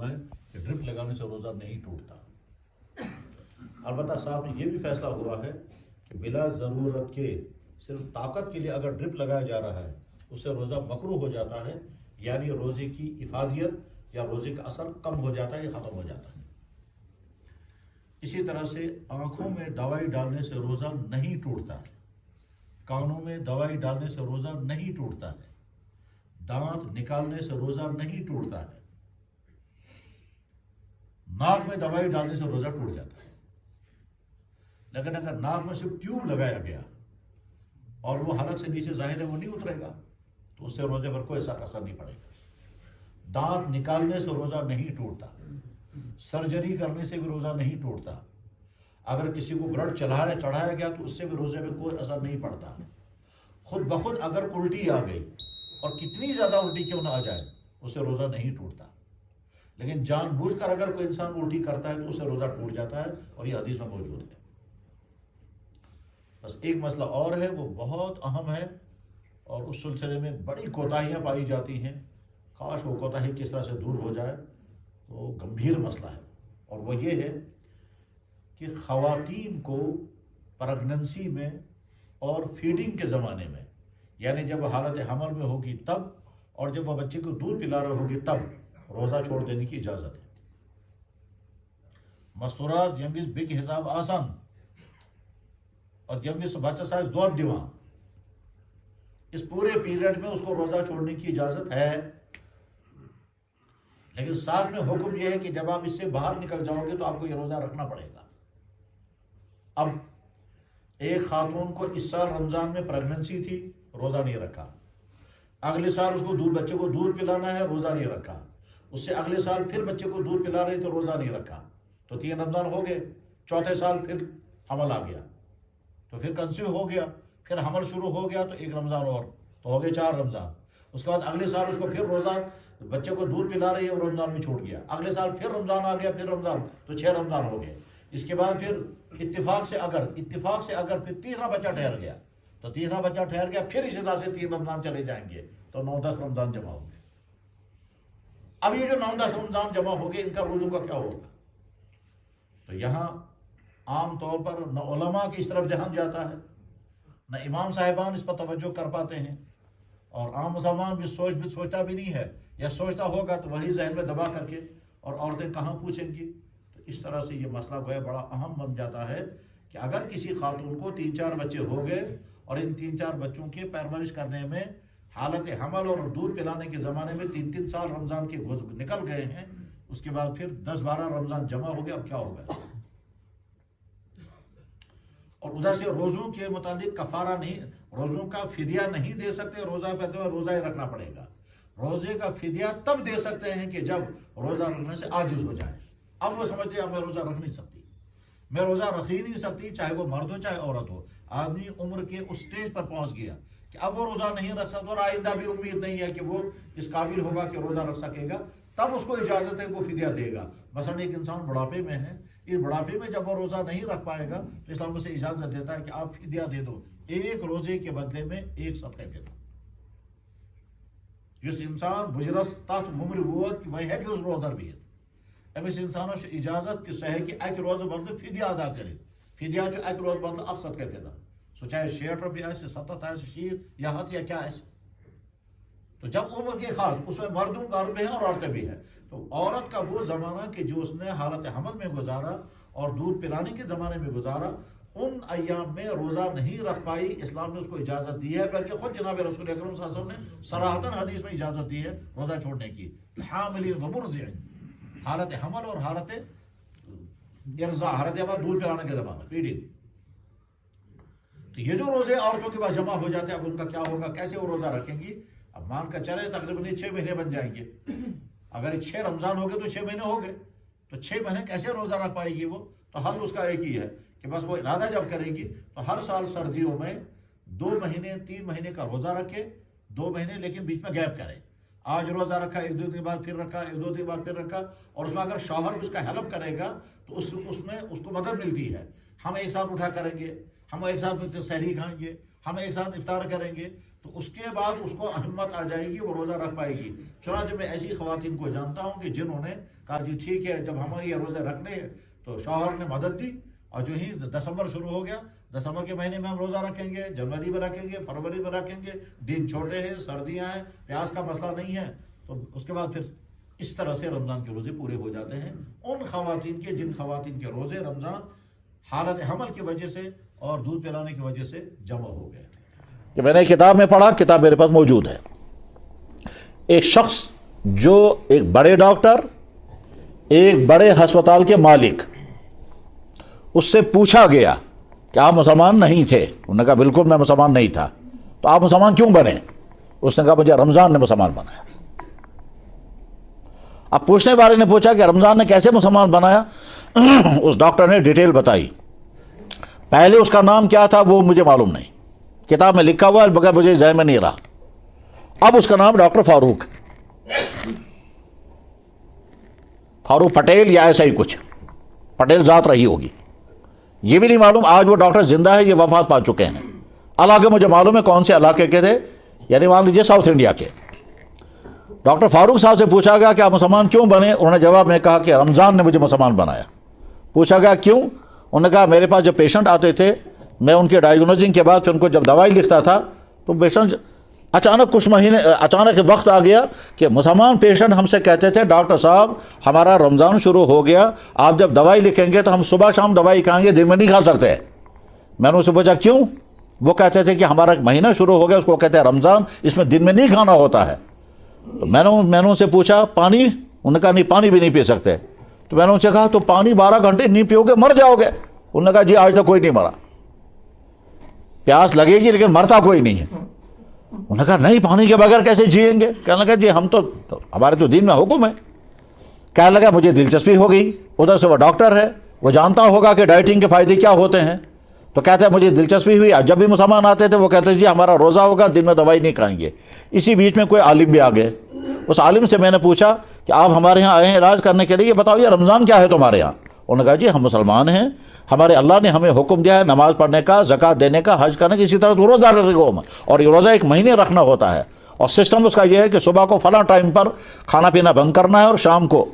کہ ڈرپ لگانے سے روزہ نہیں ٹوٹتا۔ البتہ صاحب نے یہ بھی فیصلہ ہوا ہے کہ بلا ضرورت کے صرف طاقت کے لیے اگر ڈرپ لگایا جا رہا ہے اس سے روزہ مکروہ ہو جاتا ہے، یعنی روزے کی افادیت یا روزے کا اثر کم ہو جاتا ہے یا ختم ہو جاتا ہے۔ اسی طرح سے آنکھوں میں دوائی ڈالنے سے روزہ نہیں ٹوٹتا ہے، کانوں میں دوائی ڈالنے سے روزہ نہیں ٹوٹتا ہے، دانت نکالنے سے روزہ نہیں ٹوٹتا ہے، ناک میں دوائی ڈالنے سے روزہ ٹوٹ جاتا ہے۔ لیکن اگر ناک میں صرف ٹیوب لگایا گیا اور وہ حلق سے نیچے ظاہر ہے وہ نہیں اترے گا تو اس سے روزے پر کوئی اثر نہیں پڑے گا۔ دانت نکالنے سے روزہ نہیں ٹوٹتا، سرجری کرنے سے بھی روزہ نہیں ٹوٹتا، اگر کسی کو بلڈ چڑھایا گیا تو اس سے بھی روزے میں کوئی اثر نہیں پڑتا۔ خود بخود اگر الٹی آ گئی اور کتنی زیادہ الٹی کیوں نہ آ جائے اس سے روزہ نہیں ٹوٹتا، لیکن جان بوجھ کر اگر کوئی انسان الٹی کرتا ہے تو اس سے روزہ ٹوٹ جاتا ہے، اور یہ حدیث میں موجود ہے۔ بس ایک مسئلہ اور ہے، وہ بہت اہم ہے اور اس سلسلے میں بڑی کوتاہیاں پائی جاتی ہیں، کاش وہ کوتاہی کس طرح سے دور ہو جائے، تو گمبھیر مسئلہ ہے، اور وہ یہ ہے کہ خواتین کو پریگننسی میں اور فیڈنگ کے زمانے میں، یعنی جب وہ حالت حمل میں ہوگی تب اور جب وہ بچے کو دودھ پلا رہی ہوگی تب روزہ چھوڑ دینے کی اجازت ہے۔ مستورات جنگیز بگ حساب آسان اور جنگیز بچہ سائز دودھ دیوان، اس پورے پیریڈ میں اس کو روزہ چھوڑنے کی اجازت ہے، لیکن ساتھ میں حکم یہ ہے کہ جب آپ اس سے باہر نکل جاؤ گے تو آپ کو یہ روزہ رکھنا پڑے گا۔ اب ایک خاتون کو اس سال رمضان میں پریگننسی تھی، روزہ نہیں رکھا، اگلے سال اس کو بچے کو دودھ پلانا ہے، روزہ نہیں رکھا، اس سے اگلے سال پھر بچے کو دودھ پلا رہی تو روزہ نہیں رکھا، تو 3 رمضان ہو گئے، چوتھے سال پھر حمل آ گیا تو پھر کنسیو ہو گیا، پھر حمل شروع ہو گیا تو 1 رمضان اور، تو ہو گئے 4 رمضان۔ اس کے بعد اگلے سال اس کو پھر روزہ، بچے کو دودھ پلا رہی ہے اور رمضان میں چھوڑ گیا، اگلے سال پھر رمضان آ گیا، پھر رمضان، تو 6 رمضان ہو گئے۔ اس کے بعد پھر اتفاق سے اگر پھر تیسرا بچہ ٹھہر گیا تو تیسرا بچہ ٹھہر گیا، پھر اسی طرح سے 3 رمضان چلے جائیں گے تو 9-10 رمضان جمع ہوں گے۔ اب یہ جو 9-10 رمضان جمع ہو گئے ان کا روزوں کا کیا ہوگا؟ تو یہاں عام طور پر نہ علماء کی اس طرف دھیان جاتا ہے، نہ امام صاحبان اس پر توجہ کر پاتے ہیں، اور عام مسلمان بھی سوچتا بھی نہیں ہے، یا سوچتا ہوگا تو وہی ذہن میں دبا کر کے، اور عورتیں کہاں پوچھیں گی۔ تو اس طرح سے یہ مسئلہ گویا بڑا اہم بن جاتا ہے کہ اگر کسی خاتون کو 3-4 بچے ہو گئے اور ان 3-4 بچوں کی پرورش کرنے میں حالت حمل اور دودھ پلانے کے زمانے میں 3-3 سال رمضان کے نکل گئے ہیں، اس کے بعد پھر 10-12 رمضان جمع ہو گئے، اب کیا ہوگا؟ اور ادھر سے روزوں کے متعلق کفارہ نہیں، روزوں کا فدیہ نہیں دے سکتے، روزہ ہی رکھنا پڑے گا۔ روزے کا فدیہ تب دے سکتے ہیں کہ جب روزہ رکھنے سے عاجز ہو جائے۔ اب وہ سمجھتے ہیں اب میں روزہ رکھ نہیں سکتی، میں روزہ رکھ ہی نہیں سکتی، چاہے وہ مرد ہو چاہے عورت ہو۔ آدمی عمر کے اس سٹیج پر پہنچ گیا کہ اب وہ روزہ نہیں رکھ سکتا اور آئندہ بھی امید نہیں ہے کہ وہ اس قابل ہوگا کہ روزہ رکھ سکے گا، تب اس کو اجازت ہے وہ فدیہ دے گا۔ مثلا ایک انسان بڑھاپے میں ہے، اس بڑھاپے میں جب وہ روزہ نہیں رکھ پائے گا تو اسلام اسے اجازت دیتا ہے کہ آپ فدیہ دے دو، 1 روزے کے بدلے میں 1 صدقہ دے دو۔ جس انسان بجرس تات ممر ووت وہ ہے کہ اس روزہ بھی ہے، اب اس انسانوں سے اجازت کہ سہ کہ اکہ روز بدلے فدیہ ادا کرے، فدیہ جو اکہ روز بدلے اکھ صدقہ دے دو، سو چاہے 60 روپیہ آئے 70 آئے 60 یا 100 یا کیا آئے۔ تو جب عمر کے خاص اس میں مردوں مرد بھی ہیں اور عورتیں بھی ہیں، تو عورت کا وہ زمانہ کہ جو اس نے حالت حمل میں گزارا اور دودھ پلانے کے زمانے میں گزارا، ان ایام میں روزہ نہیں رکھ پائی، اسلام نے اس کو اجازت دی ہے، بلکہ خود جناب رسول اکرم صلی اللہ علیہ وسلم نے صراحتاً حدیث میں اجازت دی ہے روزہ چھوڑنے کی، حاملین و مرضعین، حالت حمل اور حالت ارضاع، حالت حمل دودھ پلانے کے زمانے فیڈنگ۔ تو یہ جو روزے عورتوں کے پاس جمع ہو جاتے ہیں، اب ان کا کیا ہوگا، کیسے وہ روزہ رکھیں گی؟ اب مان کر چلے تقریباً 6 مہینے بن جائیں گے، اگر 6 رمضان ہو گئے تو 6 مہینے ہو گئے، تو 6 مہینے کیسے روزہ رکھ پائے گی وہ؟ تو حل اس کا ایک ہی ہے کہ بس وہ ارادہ جب کرے گی تو ہر سال سردیوں میں 2 مہینے 3 مہینے کا روزہ رکھے، 2 مہینے لیکن بیچ میں گیپ کرے، آج روزہ رکھا، 1-2 دن بعد پھر رکھا، 1-2 دن بعد پھر رکھا، اور اس میں اگر شوہر اس کا ہیلپ کرے گا تو اس میں اس کو مدد ملتی ہے، ہم ایک ساتھ اٹھا کریں گے، ہم ایک ساتھ سحری کھائیں گے، ہم ایک ساتھ افطار کریں گے، تو اس کے بعد اس کو ہمت آ جائے گی، وہ روزہ رکھ پائے گی۔ چنانچہ میں ایسی خواتین کو جانتا ہوں کہ جنہوں نے کہا جی ٹھیک ہے، جب ہمارے یہ روزے رکھنے ہیں تو شوہر نے مدد دی، اور جو ہی دسمبر شروع ہو گیا، دسمبر کے مہینے میں ہم روزہ رکھیں گے، جنوری میں رکھیں گے، فروری میں رکھیں گے، دن چھوٹے ہیں، سردیاں ہیں، پیاس کا مسئلہ نہیں ہے، تو اس کے بعد پھر اس طرح سے رمضان کے روزے پورے ہو جاتے ہیں ان خواتین کے جن خواتین کے روزے رمضان حالت حمل کی وجہ سے اور دودھ پلانے کی وجہ سے جمع ہو گئے. کہ میں نے کتاب میں پڑھا، کتاب میرے پاس موجود ہے، ایک شخص جو ایک بڑے ڈاکٹر، ایک بڑے ہسپتال کے مالک، اس سے پوچھا گیا کہ آپ مسلمان نہیں تھے؟ انہوں نے کہا بالکل میں مسلمان نہیں تھا. تو آپ مسلمان کیوں بنے؟ اس نے کہا مجھے رمضان نے مسلمان بنایا. اب پوچھنے والے نے پوچھا کہ رمضان نے کیسے مسلمان بنایا؟ اس ڈاکٹر نے ڈیٹیل بتائی. پہلے اس کا نام کیا تھا وہ مجھے معلوم نہیں، کتاب میں لکھا ہوا ہے مگر مجھے ذہن میں نہیں رہا. اب اس کا نام ڈاکٹر فاروق پٹیل یا ایسا ہی کچھ، پٹیل ذات رہی ہوگی، یہ بھی نہیں معلوم. آج وہ ڈاکٹر زندہ ہے، یہ وفات پا چکے ہیں. علاقے مجھے معلوم ہے کون سے علاقے کے تھے، یعنی مان لیجیے ساؤتھ انڈیا کے. ڈاکٹر فاروق صاحب سے پوچھا گیا کہ آپ مسلمان کیوں بنے؟ انہوں نے جواب میں کہا کہ رمضان نے مجھے مسلمان بنایا. پوچھا گیا کیوں؟ انہوں نے کہا میرے پاس جب پیشنٹ آتے تھے، میں ان کے ڈائیگنوزنگ کے بعد پھر ان کو جب دوائی لکھتا تھا تو پیشنٹ اچانک وقت آ گیا کہ مسلمان پیشنٹ ہم سے کہتے تھے ڈاکٹر صاحب ہمارا رمضان شروع ہو گیا، آپ جب دوائی لکھیں گے تو ہم صبح شام دوائی کھائیں گے، دن میں نہیں کھا سکتے. میں نے ان سے پوچھا کیوں؟ وہ کہتے تھے کہ ہمارا مہینہ شروع ہو گیا، اس کو کہتے ہیں رمضان، اس میں دن میں نہیں کھانا ہوتا ہے. تو میں نے ان سے پوچھا پانی؟ انہوں نے کہا نہیں پانی بھی نہیں پی سکتے. تو میں نے ان سے کہا تو پانی 12 گھنٹے نہیں پیو گے مر جاؤ گے. انہوں نے کہا جی آج تک کوئی نہیں مرا. پیاس لگے گی لیکن مرتا کوئی نہیں ہے. انہوں نے کہا نہیں پانی کے بغیر کیسے جئیں گے؟ کہنے لگا جی ہم تو ہمارے تو دین میں حکم ہے. کہنے لگا مجھے دلچسپی ہو گئی، ادھر سے وہ ڈاکٹر ہے، وہ جانتا ہوگا کہ ڈائٹنگ کے فائدے کیا ہوتے ہیں. تو کہتے ہیں مجھے دلچسپی ہوئی. جب بھی مسلمان آتے تھے وہ کہتے جی ہمارا روزہ ہوگا، دن میں دوائی نہیں کھائیں گے. اسی بیچ میں کوئی عالم بھی آ گئے. اس عالم سے میں نے پوچھا کہ آپ ہمارے یہاں آئے ہیں علاج کرنے کے لیے، یہ بتاؤ یہ رمضان کیا ہے تمہارے یہاں؟ انہوں نے کہا جی ہم مسلمان ہیں، ہمارے اللہ نے ہمیں حکم دیا ہے نماز پڑھنے کا، زکوٰۃ دینے کا، حج کرنے کا، اسی طرح روزہ رکھنے کا، اور یہ روزہ 1 مہینے رکھنا ہوتا ہے. اور سسٹم اس کا یہ ہے کہ صبح کو فلاں ٹائم پر کھانا پینا بند کرنا ہے اور شام کو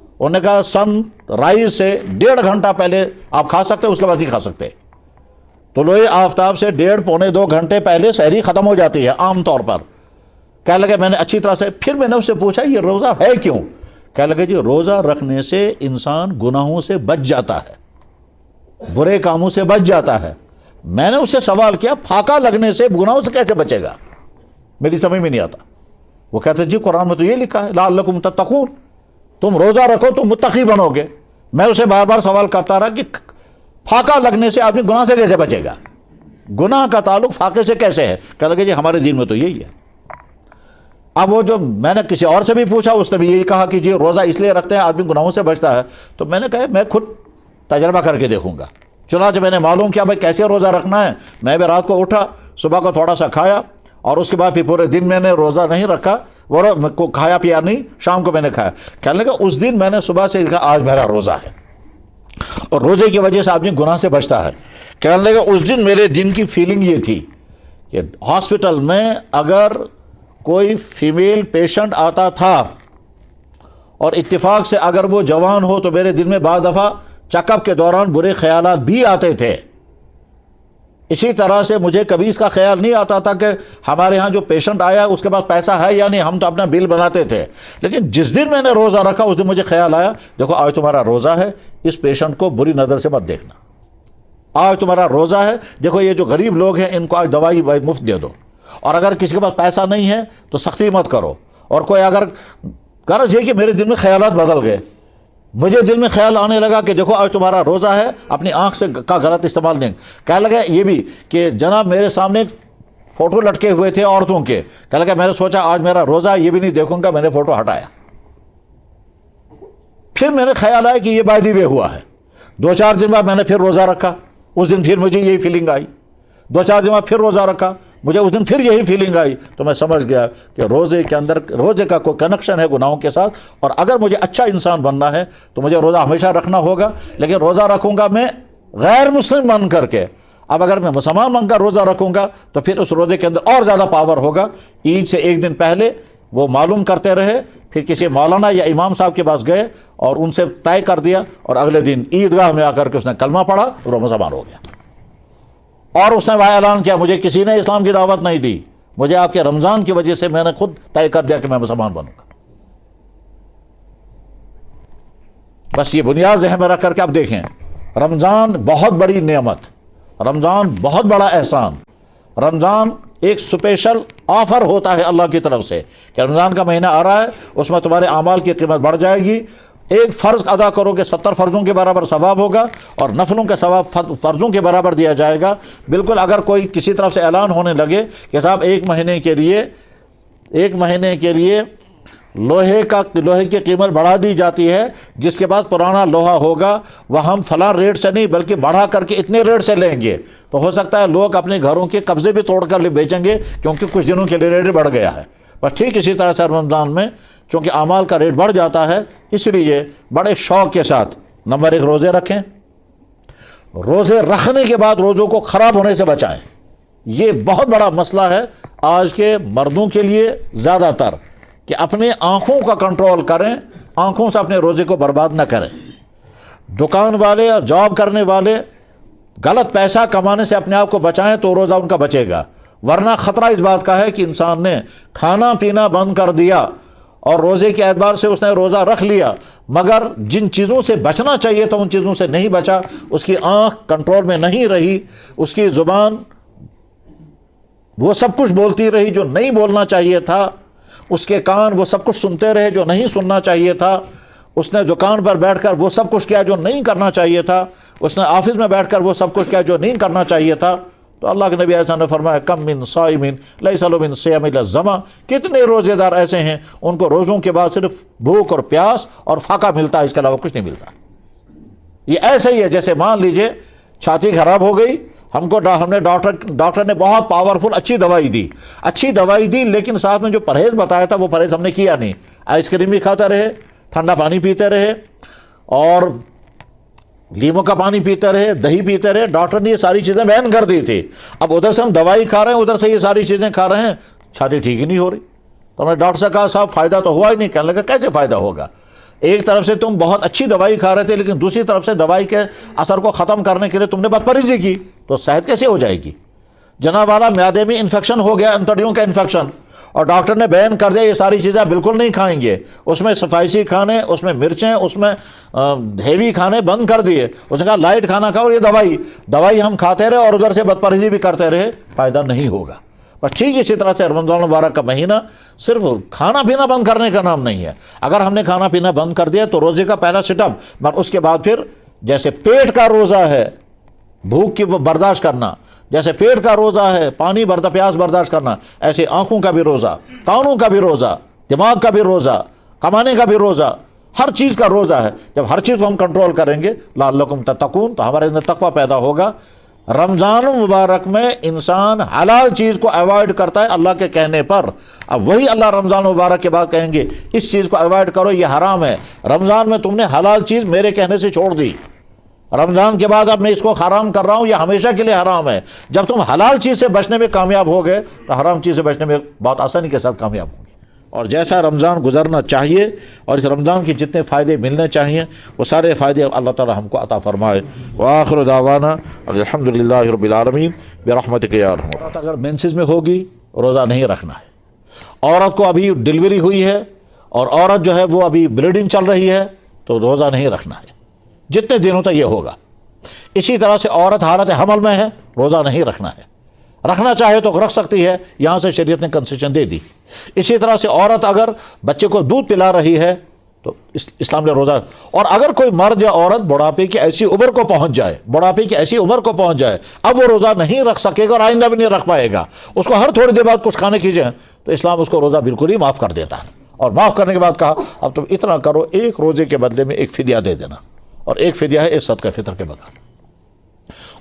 انہوں نے کہا سن رائز سے 1.5 گھنٹہ پہلے آپ کھا سکتے، اس کے بعد نہیں کھا سکتے. طلوع آفتاب سے 1.5 پونے 2 گھنٹے پہلے سحری ختم ہو جاتی ہے عام طور پر. کہنے لگے میں نے اچھی طرح سے پھر میں نے اس سے پوچھا یہ روزہ ہے کیوں؟ کہنے لگے جی روزہ رکھنے سے انسان گناہوں سے بچ جاتا ہے، برے کاموں سے بچ جاتا ہے. میں نے اس سے سوال کیا پھاکا لگنے سے گناہوں سے کیسے بچے گا؟ میری سمجھ میں نہیں آتا. وہ کہتے جی قرآن میں تو یہ لکھا ہے لعلکم تتقون، تم روزہ رکھو تو متقی بنو گے. میں اسے بار بار سوال کرتا رہا کہ پھاکا لگنے سے آدمی گناہ سے کیسے بچے گا؟ گناہ کا تعلق فاقے سے کیسے ہے؟ کہنے لگے جی ہمارے دین میں تو یہی ہے. اب وہ جو میں نے کسی اور سے بھی پوچھا اس نے بھی یہی کہا کہ جی روزہ اس لیے رکھتے ہیں آدمی گناہوں سے بچتا ہے. تو میں نے کہا میں خود تجربہ کر کے دیکھوں گا. چنانچہ میں نے معلوم کیا بھائی کیسے روزہ رکھنا ہے. میں بھی رات کو اٹھا، صبح کو تھوڑا سا کھایا اور اس کے بعد پھر پورے دن میں نے روزہ نہیں رکھا، وہ کھایا پیا نہیں، شام کو میں نے کھایا. کہنے لگا اس دن میں نے صبح سے کہا آج میرا روزہ ہے، اور روزے کی وجہ سے آدمی گناہ سے بچتا ہے. کہنے لگا اس دن میرے دن کی فیلنگ یہ تھی کہ ہاسپٹل میں اگر کوئی فیمیل پیشنٹ آتا تھا اور اتفاق سے اگر وہ جوان ہو تو میرے دل میں بعض دفعہ چیک اپ کے دوران برے خیالات بھی آتے تھے. اسی طرح سے مجھے کبھی اس کا خیال نہیں آتا تھا کہ ہمارے ہاں جو پیشنٹ آیا اس کے پاس پیسہ ہے یا نہیں، ہم تو اپنا بل بناتے تھے. لیکن جس دن میں نے روزہ رکھا اس دن مجھے خیال آیا دیکھو آج تمہارا روزہ ہے، اس پیشنٹ کو بری نظر سے مت دیکھنا. آج تمہارا روزہ ہے، دیکھو یہ جو غریب لوگ ہیں ان کو آج دوائی مفت دے دو، اور اگر کسی کے پاس پیسہ نہیں ہے تو سختی مت کرو. اور کوئی اگر غرض یہ کہ میرے دل میں خیالات بدل گئے. مجھے دل میں خیال آنے لگا کہ دیکھو آج تمہارا روزہ ہے، اپنی آنکھ سے کا غلط استعمال نہیں. کہنے لگا یہ بھی کہ جناب میرے سامنے فوٹو لٹکے ہوئے تھے عورتوں کے. کہنے لگا میں نے سوچا آج میرا روزہ ہے یہ بھی نہیں دیکھوں گا، میں نے فوٹو ہٹایا. پھر میں نے خیال آیا کہ یہ بائی دی وے ہوا ہے. 2-4 دن بعد میں نے پھر روزہ رکھا، اس دن پھر مجھے یہی فیلنگ آئی. 2-4 دن بعد پھر روزہ رکھا، مجھے اس دن پھر یہی فیلنگ آئی. تو میں سمجھ گیا کہ روزے کے اندر روزے کا کوئی کنیکشن ہے گناہوں کے ساتھ، اور اگر مجھے اچھا انسان بننا ہے تو مجھے روزہ ہمیشہ رکھنا ہوگا. لیکن روزہ رکھوں گا میں غیر مسلم بن کر کے. اب اگر میں مسلمان بن کر روزہ رکھوں گا تو پھر اس روزے کے اندر اور زیادہ پاور ہوگا. عید سے 1 دن پہلے وہ معلوم کرتے رہے، پھر کسی مولانا یا امام صاحب کے پاس گئے اور ان سے طے کر دیا، اور اگلے دن عیدگاہ میں آ کر کے اس نے کلمہ پڑھا اور وہ مسلمان ہو گیا، اور اس نے وہ اعلان کیا مجھے کسی نے اسلام کی دعوت نہیں دی، مجھے آپ کے رمضان کی وجہ سے میں نے خود طے کر دیا کہ میں مسلمان بنوں گا۔ بس یہ بنیاد ذہن میں رکھ کر کے اب دیکھیں، رمضان بہت بڑی نعمت، رمضان بہت بڑا احسان، رمضان ایک سپیشل آفر ہوتا ہے اللہ کی طرف سے کہ رمضان کا مہینہ آ رہا ہے، اس میں تمہارے اعمال کی قیمت بڑھ جائے گی، ایک فرض ادا کرو کہ 70 فرضوں کے برابر ثواب ہوگا، اور نفلوں کے ثواب فرضوں کے برابر دیا جائے گا۔ بالکل اگر کوئی کسی طرف سے اعلان ہونے لگے کہ صاحب ایک مہینے کے لیے لوہے کی قیمت بڑھا دی جاتی ہے، جس کے بعد پرانا لوہا ہوگا وہ ہم فلاں ریٹ سے نہیں بلکہ بڑھا کر کے اتنے ریٹ سے لیں گے، تو ہو سکتا ہے لوگ اپنے گھروں کے قبضے بھی توڑ کر بیچیں گے، کیونکہ کچھ دنوں کے لیے ریٹ بڑھ گیا ہے۔ بس ٹھیک اسی طرح سے رمضان میں چونکہ اعمال کا ریٹ بڑھ جاتا ہے، اس لیے بڑے شوق کے ساتھ نمبر 1 روزے رکھیں، روزے رکھنے کے بعد روزوں کو خراب ہونے سے بچائیں۔ یہ بہت بڑا مسئلہ ہے آج کے مردوں کے لیے زیادہ تر، کہ اپنے آنکھوں کا کنٹرول کریں، آنکھوں سے اپنے روزے کو برباد نہ کریں۔ دکان والے اور جاب کرنے والے غلط پیسہ کمانے سے اپنے آپ کو بچائیں تو روزہ ان کا بچے گا، ورنہ خطرہ اس بات کا ہے کہ انسان نے کھانا پینا بند کر دیا اور روزے کے اعتبار سے اس نے روزہ رکھ لیا، مگر جن چیزوں سے بچنا چاہیے تھا ان چیزوں سے نہیں بچا، اس کی آنکھ کنٹرول میں نہیں رہی، اس کی زبان وہ سب کچھ بولتی رہی جو نہیں بولنا چاہیے تھا، اس کے کان وہ سب کچھ سنتے رہے جو نہیں سننا چاہیے تھا، اس نے دکان پر بیٹھ کر وہ سب کچھ کیا جو نہیں کرنا چاہیے تھا، اس نے آفس میں بیٹھ کر وہ سب کچھ کیا جو نہیں کرنا چاہیے تھا، تو اللہ کے نبی علیہ السلام نے فرمایا کم من صائم لیس له من صیام الا الظما، کتنے روزے دار ایسے ہیں ان کو روزوں کے بعد صرف بھوک اور پیاس اور فاقہ ملتا ہے، اس کے علاوہ کچھ نہیں ملتا۔ یہ ایسے ہی ہے جیسے مان لیجئے چھاتی خراب ہو گئی، ہم نے ڈاکٹر نے بہت پاورفل اچھی دوائی دی لیکن ساتھ میں جو پرہیز بتایا تھا وہ پرہیز ہم نے کیا نہیں، آئس کریم بھی کھاتے رہے، ٹھنڈا پانی پیتے رہے اور لیموں کا پانی پیتے رہے، دہی پیتے رہے، ڈاکٹر نے یہ ساری چیزیں بین کر دی تھی، اب ادھر سے ہم دوائی کھا رہے ہیں ادھر سے یہ ساری چیزیں کھا رہے ہیں، چھاتی ٹھیک ہی نہیں ہو رہی۔ تو ہم نے ڈاکٹر سے کہا صاحب فائدہ تو ہوا ہی نہیں، کہنے لگا کیسے فائدہ ہوگا، ایک طرف سے تم بہت اچھی دوائی کھا رہے تھے لیکن دوسری طرف سے دوائی کے اثر کو ختم کرنے کے لیے تم نے بدپرہیزی کی، تو صحت کیسے ہو جائے گی؟ جناب والا میادے میں انفیکشن ہو گیا، انتڑیوں کا انفیکشن، اور ڈاکٹر نے بیان کر دیا یہ ساری چیزیں بالکل نہیں کھائیں گے، اس میں سپائسی کھانے، اس میں مرچیں، اس میں ہیوی کھانے بند کر دیے، اس نے کہا لائٹ کھانا کھاؤ، اور یہ دوائی ہم کھاتے رہے اور ادھر سے بدپرہیزی بھی کرتے رہے، فائدہ نہیں ہوگا۔ بس ٹھیک اسی طرح سے رمضان المبارک کا مہینہ صرف کھانا پینا بند کرنے کا نام نہیں ہے، اگر ہم نے کھانا پینا بند کر دیا تو روزے کا پہلا سٹپ، مگر اس کے بعد پھر جیسے پیٹ کا روزہ ہے بھوک کی برداشت کرنا، جیسے پیٹ کا روزہ ہے پانی پیاس برداشت کرنا، ایسے آنکھوں کا بھی روزہ، کانوں کا بھی روزہ، دماغ کا بھی روزہ، کمانے کا بھی روزہ، ہر چیز کا روزہ ہے۔ جب ہر چیز کو ہم کنٹرول کریں گے لعلکم تتقون تو ہمارے اندر تقوی پیدا ہوگا۔ رمضان مبارک میں انسان حلال چیز کو ایوائڈ کرتا ہے اللہ کے کہنے پر، اب وہی اللہ رمضان مبارک کے بعد کہیں گے اس چیز کو ایوائڈ کرو یہ حرام ہے، رمضان میں تم نے حلال چیز میرے کہنے سے چھوڑ دی، رمضان کے بعد اب میں اس کو حرام کر رہا ہوں، یہ ہمیشہ کے لیے حرام ہے۔ جب تم حلال چیز سے بچنے میں کامیاب ہو گئے تو حرام چیز سے بچنے میں بہت آسانی کے ساتھ کامیاب ہوں گے۔ اور جیسا رمضان گزرنا چاہیے اور اس رمضان کے جتنے فائدے ملنے چاہیے وہ سارے فائدے اللہ تعالی ہم کو عطا فرمائے۔ وآخر دعوانا الحمدللہ رب العالمین برحمتک یا ارحم۔ عورت اگر مینسز میں ہوگی روزہ نہیں رکھنا ہے، عورت کو ابھی ڈلیوری ہوئی ہے اور عورت جو ہے وہ ابھی بلیڈنگ چل رہی ہے تو روزہ نہیں رکھنا ہے جتنے دنوں تک یہ ہوگا۔ اسی طرح سے عورت حالت حمل میں ہے روزہ نہیں رکھنا ہے، رکھنا چاہے تو رکھ سکتی ہے، یہاں سے شریعت نے کنسیشن دے دی۔ اسی طرح سے عورت اگر بچے کو دودھ پلا رہی ہے تو اسلام نے روزہ، اور اگر کوئی مرد یا عورت بڑھاپے کی ایسی عمر کو پہنچ جائے اب وہ روزہ نہیں رکھ سکے گا اور آئندہ بھی نہیں رکھ پائے گا، اس کو ہر تھوڑی دیر بعد کچھ کھانے کیجئے تو اسلام اس کو روزہ بالکل ہی معاف کر دیتا ہے، اور معاف کرنے کے بعد کہا اب تم اتنا کرو ایک روزے کے بدلے میں ایک فدیہ دے دینا، اور ایک فدیہ ہے ایک صدقہ فطر کے بغیر۔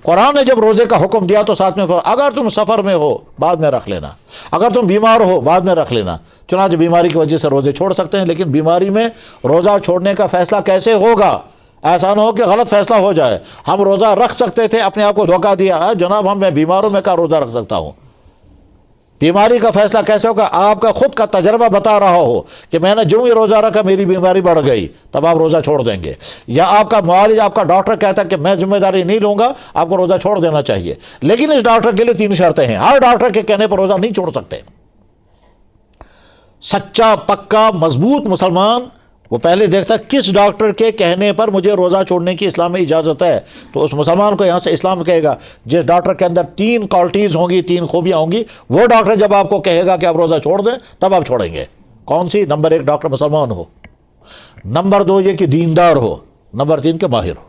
قرآن نے جب روزے کا حکم دیا تو ساتھ میں اگر تم سفر میں ہو بعد میں رکھ لینا، اگر تم بیمار ہو بعد میں رکھ لینا، چنانچہ بیماری کی وجہ سے روزے چھوڑ سکتے ہیں، لیکن بیماری میں روزہ چھوڑنے کا فیصلہ کیسے ہوگا؟ ایسا نہ ہو کہ غلط فیصلہ ہو جائے، ہم روزہ رکھ سکتے تھے اپنے آپ کو دھوکہ دیا، جناب میں بیمار ہوں میں کہاں روزہ رکھ سکتا ہوں، بیماری کا فیصلہ کیسے ہوگا؟ آپ کا خود کا تجربہ بتا رہا ہو کہ میں نے جو ہی روزہ رکھا میری بیماری بڑھ گئی، تب آپ روزہ چھوڑ دیں گے. یا آپ کا معالج، آپ کا ڈاکٹر کہتا ہے کہ میں ذمہ داری نہیں لوں گا، آپ کو روزہ چھوڑ دینا چاہیے. لیکن اس ڈاکٹر کے لیے 3 شرطیں ہیں. ہر ڈاکٹر کے کہنے پر روزہ نہیں چھوڑ سکتے. سچا پکا مضبوط مسلمان وہ پہلے دیکھتا ہے کس ڈاکٹر کے کہنے پر مجھے روزہ چھوڑنے کی اسلام میں اجازت ہے، تو اس مسلمان کو یہاں سے اسلام کہے گا جس ڈاکٹر کے اندر 3 کوالٹیز ہوں گی، 3 خوبیاں ہوں گی، وہ ڈاکٹر جب آپ کو کہے گا کہ آپ روزہ چھوڑ دیں تب آپ چھوڑیں گے. کون سی؟ نمبر 1 ڈاکٹر مسلمان ہو، نمبر 2 یہ کہ دیندار ہو، نمبر 3 کہ ماہر ہو.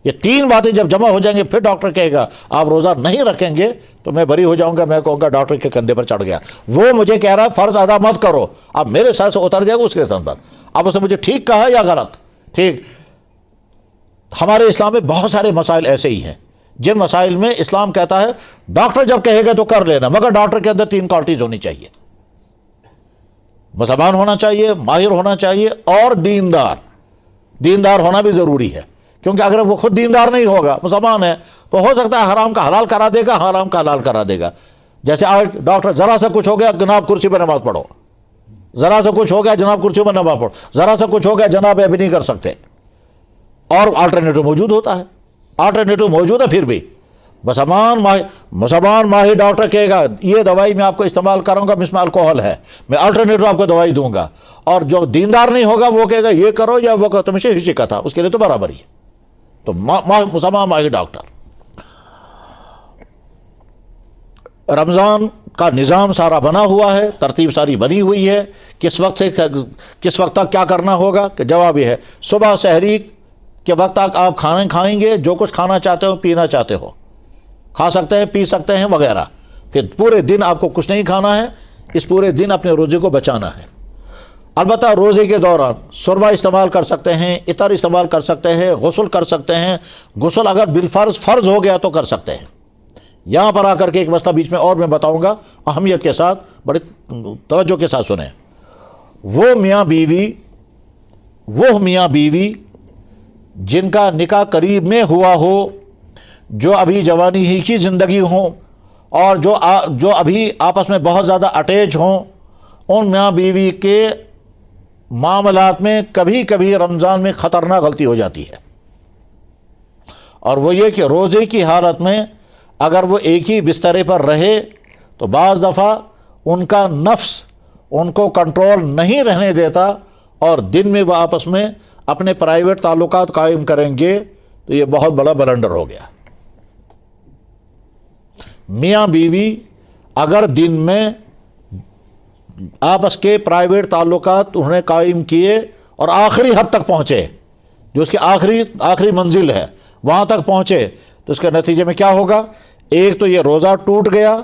یہ 3 باتیں جب جمع ہو جائیں گے پھر ڈاکٹر کہے گا آپ روزہ نہیں رکھیں گے تو میں بری ہو جاؤں گا، میں کہوں گا ڈاکٹر کے کندھے پر چڑھ گیا، وہ مجھے کہہ رہا ہے فرض ادا مت کرو، اب میرے سر سے اتر جائے گا اس کے سر پر. اب اس نے مجھے ٹھیک کہا یا غلط؟ ٹھیک. ہمارے اسلام میں بہت سارے مسائل ایسے ہی ہیں جن مسائل میں اسلام کہتا ہے ڈاکٹر جب کہے گا تو کر لینا، مگر ڈاکٹر کے اندر 3 کوالٹیز ہونی چاہیے. مسلمان ہونا چاہیے، ماہر ہونا چاہیے اور دیندار ہونا بھی ضروری ہے. کیونکہ اگر وہ خود دیندار نہیں ہوگا، مسلمان ہے، تو ہو سکتا ہے حرام کا حلال کرا دے گا، حرام کا حلال کرا دے گا. جیسے آج ڈاکٹر ذرا سا کچھ ہو گیا جناب کرسی پہ نماز پڑھو، ذرا سا کچھ ہو گیا جناب کرسی پہ نماز پڑھو، ذرا سا کچھ ہو گیا جناب ابھی نہیں کر سکتے. اور آلٹرنیٹو موجود ہوتا ہے، آلٹرنیٹو موجود ہے. پھر بھی مسلمان ماہر ڈاکٹر کہے گا یہ دوائی میں آپ کو استعمال کروں گا، اس میں الکوہل ہے، میں آلٹرنیٹو آپ کو دوائی دوں گا. اور جو دیندار نہیں ہوگا وہ کہے گا یہ کرو یا وہ کرو، تم سے ہی تھا، اس کے لیے تو برابر ہی ہے. تو مسلمان ماہر ڈاکٹر. رمضان کا نظام سارا بنا ہوا ہے، ترتیب ساری بنی ہوئی ہے، کس وقت تک کیا کرنا ہوگا. کہ جواب یہ ہے صبح سحری کے وقت تک آپ کھانے کھائیں گے، جو کچھ کھانا چاہتے ہو پینا چاہتے ہو کھا سکتے ہیں، پی سکتے ہیں وغیرہ. پھر پورے دن آپ کو کچھ نہیں کھانا ہے، اس پورے دن اپنے روزے کو بچانا ہے. البتہ روزے کے دوران سرما استعمال کر سکتے ہیں، عطر استعمال کر سکتے ہیں، غسل کر سکتے ہیں. غسل اگر بالفرض فرض ہو گیا تو کر سکتے ہیں. یہاں پر آ کر کے ایک مسئلہ بیچ میں اور میں بتاؤں گا اہمیت کے ساتھ، بڑی توجہ کے ساتھ سنیں. وہ میاں بیوی جن کا نکاح قریب میں ہوا ہو، جو ابھی جوانی ہی کی زندگی ہوں اور جو ابھی آپس میں بہت زیادہ اٹیچ ہوں، ان میاں بیوی کے معاملات میں کبھی کبھی رمضان میں خطرناک غلطی ہو جاتی ہے. اور وہ یہ کہ روزے کی حالت میں اگر وہ ایک ہی بسترے پر رہے تو بعض دفعہ ان کا نفس ان کو کنٹرول نہیں رہنے دیتا اور دن میں وہ آپس میں اپنے پرائیویٹ تعلقات قائم کریں گے، تو یہ بہت بڑا بلنڈر ہو گیا. میاں بیوی اگر دن میں آپس کے پرائیویٹ تعلقات انہوں نے قائم کیے اور آخری حد تک پہنچے، جو اس کی آخری منزل ہے وہاں تک پہنچے، تو اس کے نتیجے میں کیا ہوگا؟ ایک تو یہ روزہ ٹوٹ گیا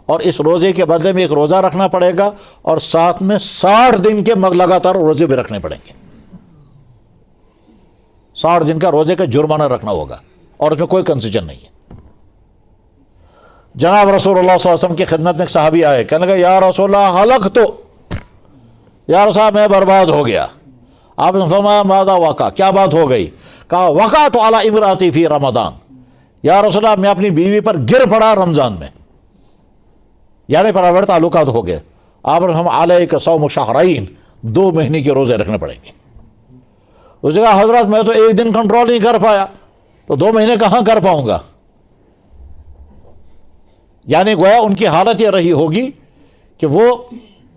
اور اس روزے کے بدلے میں ایک روزہ رکھنا پڑے گا اور ساتھ میں 60 دن کے لگاتار روزے بھی رکھنے پڑیں گے. 60 دن کا روزے کا جرمانہ رکھنا ہوگا اور اس میں کوئی کنسیشن نہیں ہے. جناب رسول اللہ صلی اللہ علیہ وسلم کی خدمت میں ایک صحابی آئے، کہنے لگا یا رسول اللہ ہلک تو، یا رسول اللہ میں برباد ہو گیا. آپ نے فرمایا ماذا وقع، کیا بات ہو گئی؟ کہا وقعت علی امراتی فی رمضان، یا رسول اللہ میں اپنی بیوی پر گر پڑا رمضان میں، یعنی پرائیویٹ تعلقات ہو گئے. آپ نے ہم علیک صوم شہرین، 2 مہینے کے روزے رکھنے پڑیں گے. اس نے کہا حضرت میں تو ایک دن کنٹرول نہیں کر پایا، تو 2 مہینے کہاں کر پاؤں گا؟ یعنی گویا ان کی حالت یہ رہی ہوگی کہ وہ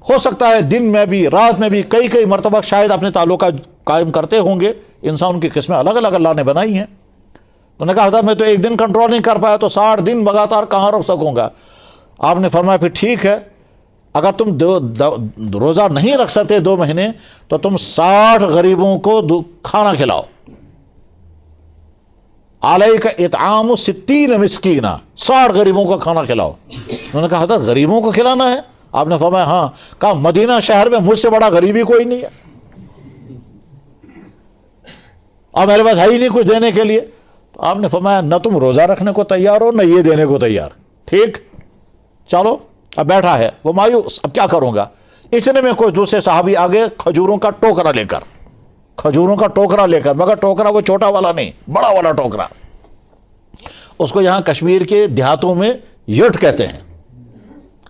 ہو سکتا ہے دن میں بھی رات میں بھی کئی مرتبہ شاید اپنے تعلقات قائم کرتے ہوں گے. انسان کی قسمیں الگ الگ اللہ نے بنائی ہیں. تو نے کہا حضرت میں تو ایک دن کنٹرول نہیں کر پایا، تو 60 دن لگاتار کہاں رکھ سکوں گا؟ آپ نے فرمایا پھر ٹھیک ہے، اگر تم روزہ نہیں رکھ سکتے 2 مہینے تو تم 60 غریبوں کو کھانا کھلاؤ. علیک اطعام 60 مسکینا، 60 غریبوں کو کھانا کھلاؤ. انہوں نے کہا حضرت غریبوں کو کھلانا ہے؟ آپ نے فرمایا ہاں. کہا مدینہ شہر میں مجھ سے بڑا غریبی کوئی نہیں ہے اور میرے پاس ہے ہی نہیں کچھ دینے کے لیے. آپ نے فرمایا نہ تم روزہ رکھنے کو تیار ہو نہ یہ دینے کو تیار. ٹھیک چلو. اب بیٹھا ہے وہ مایوس، اب کیا کروں گا؟ اتنے میں کوئی دوسرے صحابی آگے کھجوروں کا ٹوکرا لے کر، مگر ٹوکرا وہ چھوٹا والا نہیں، بڑا والا ٹوکرا. اس کو یہاں کشمیر کے دیہاتوں میں یٹ کہتے ہیں.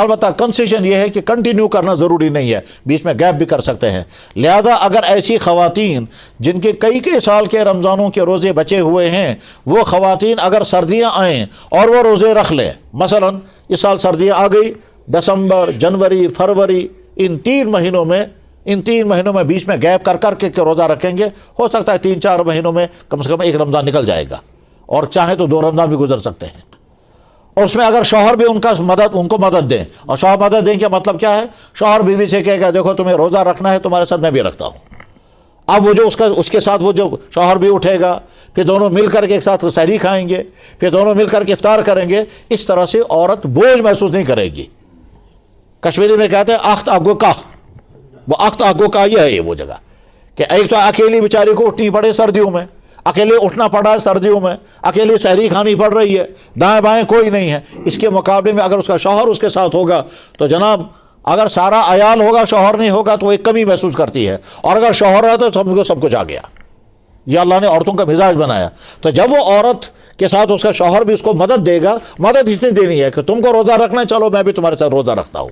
البتہ کنسیشن یہ ہے کہ کنٹینیو کرنا ضروری نہیں ہے، بیچ میں گیپ بھی کر سکتے ہیں۔ لہذا اگر ایسی خواتین جن کے کئی سال کے رمضانوں کے روزے بچے ہوئے ہیں، وہ خواتین اگر سردیاں آئیں اور وہ روزے رکھ لیں، مثلا اس سال سردیاں آ گئی، دسمبر، جنوری، فروری، ان تین مہینوں میں بیچ میں گیپ کر کے روزہ رکھیں گے، ہو سکتا ہے 3-4 مہینوں میں کم سے کم ایک رمضان نکل جائے گا، اور چاہیں تو 2 رمضان بھی گزر سکتے ہیں۔ اور اس میں اگر شوہر بھی ان کو مدد دیں، اور شوہر مدد دیں کیا مطلب کیا ہے؟ شوہر بیوی سے کہے گا دیکھو تمہیں روزہ رکھنا ہے، تمہارے ساتھ میں بھی رکھتا ہوں۔ اب وہ جو اس کے ساتھ وہ جو شوہر بھی اٹھے گا، پھر دونوں مل کر کے ایک ساتھ سحری کھائیں گے، پھر دونوں مل کر کے افطار کریں گے، اس طرح سے عورت بوجھ محسوس نہیں کرے گی۔ کشمیری میں کہتے ہیں اخت آگو کا، وہ اخت آگو کا یہ ہے وہ جگہ کہ ایک تو اکیلی بیچاری کو اٹھنی پڑے سردیوں میں، اکیلے اٹھنا پڑا ہے سردیوں میں، اکیلی سحری کھانی پڑ رہی ہے، دائیں بائیں کوئی نہیں ہے۔ اس کے مقابلے میں اگر اس کا شوہر اس کے ساتھ ہوگا تو جناب اگر سارا عیال ہوگا شوہر نہیں ہوگا تو وہ ایک کمی محسوس کرتی ہے، اور اگر شوہر ہے تو سب کو سب کچھ آ گیا۔ یہ اللہ نے عورتوں کا مزاج بنایا۔ تو جب وہ عورت کے ساتھ اس کا شوہر بھی اس کو مدد دے گا، مدد اتنی دینی ہے کہ تم کو روزہ رکھنا ہے، چلو میں بھی تمہارے ساتھ روزہ رکھتا ہوں،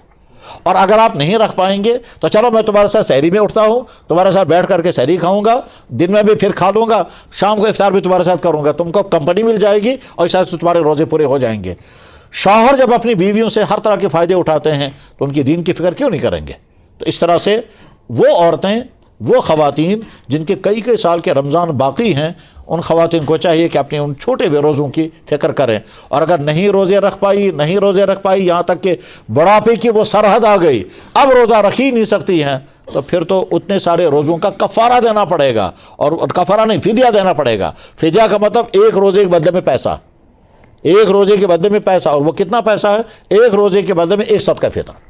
اور اگر آپ نہیں رکھ پائیں گے تو چلو میں تمہارے ساتھ سحری میں اٹھتا ہوں، تمہارے ساتھ بیٹھ کر کے سحری کھاؤں گا، دن میں بھی پھر کھا لوں گا، شام کو افطار بھی تمہارے ساتھ کروں گا، تم کو کمپنی مل جائے گی اور اس سے تمہارے روزے پورے ہو جائیں گے۔ شوہر جب اپنی بیویوں سے ہر طرح کے فائدے اٹھاتے ہیں تو ان کی دین کی فکر کیوں نہیں کریں گے؟ تو اس طرح سے وہ عورتیں، وہ خواتین جن کے کئی سال کے رمضان باقی ہیں، ان خواتین کو چاہیے کہ اپنے ان چھوٹے ہوئے روزوں کی فکر کریں، اور اگر نہیں روزے رکھ پائی یہاں تک کہ بڑھاپے کی وہ سرحد آ گئی، اب روزہ رکھ ہی نہیں سکتی ہیں، تو پھر تو اتنے سارے روزوں کا کفارہ دینا پڑے گا، اور کفارہ نہیں، فدیہ دینا پڑے گا۔ فدیہ کا مطلب ایک روزے کے بدلے میں پیسہ، ایک روزے کے بدلے میں پیسہ، اور وہ کتنا پیسہ ہے؟ ایک روزے کے بدلے میں ایک صدقہ فطر۔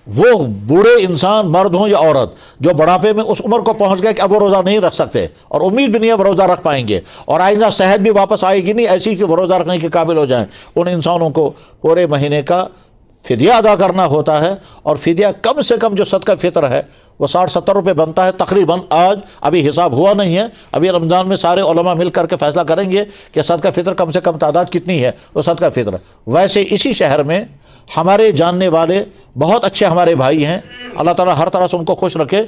وہ بوڑھے انسان، مرد ہوں یا عورت، جو بڑھاپے میں اس عمر کو پہنچ گئے کہ اب وہ روزہ نہیں رکھ سکتے، اور امید بھی نہیں ہے وہ روزہ رکھ پائیں گے، اور آئندہ صحت بھی واپس آئے گی نہیں ایسی کہ وہ روزہ رکھنے کے قابل ہو جائیں، ان انسانوں کو پورے مہینے کا فدیہ ادا کرنا ہوتا ہے۔ اور فدیہ کم سے کم جو صدقہ فطر ہے وہ 60-70 روپے بنتا ہے تقریباً۔ آج ابھی حساب ہوا نہیں ہے، ابھی رمضان میں سارے علماء مل کر کے فیصلہ کریں گے کہ صدقہ فطر کم سے کم تعداد کتنی ہے، وہ صدقہ فطر۔ ویسے اسی شہر میں ہمارے جاننے والے بہت اچھے ہمارے بھائی ہیں، اللہ تعالیٰ ہر طرح سے ان کو خوش رکھے،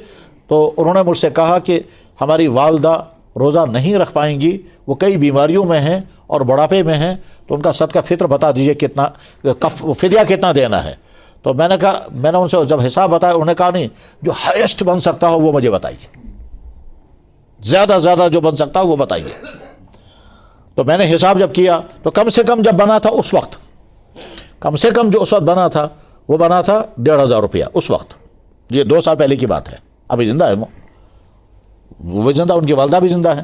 تو انہوں نے مجھ سے کہا کہ ہماری والدہ روزہ نہیں رکھ پائیں گی، وہ کئی بیماریوں میں ہیں اور بڑھاپے میں ہیں، تو ان کا صدقہ فطر بتا دیجئے کتنا، فدیہ کتنا دینا ہے۔ تو میں نے ان سے جب حساب بتایا، انہوں نے کہا نہیں، جو ہائیسٹ بن سکتا ہو وہ مجھے بتائیے، زیادہ جو بن سکتا ہو وہ بتائیے۔ تو میں نے حساب جب کیا تو کم سے کم جب بنا تھا اس وقت، کم سے کم جو اس وقت بنا تھا وہ بنا تھا 1500 روپیہ اس وقت، یہ 2 سال پہلے کی بات ہے، ابھی زندہ ہے وہ بھی زندہ، ان کی والدہ بھی زندہ ہے۔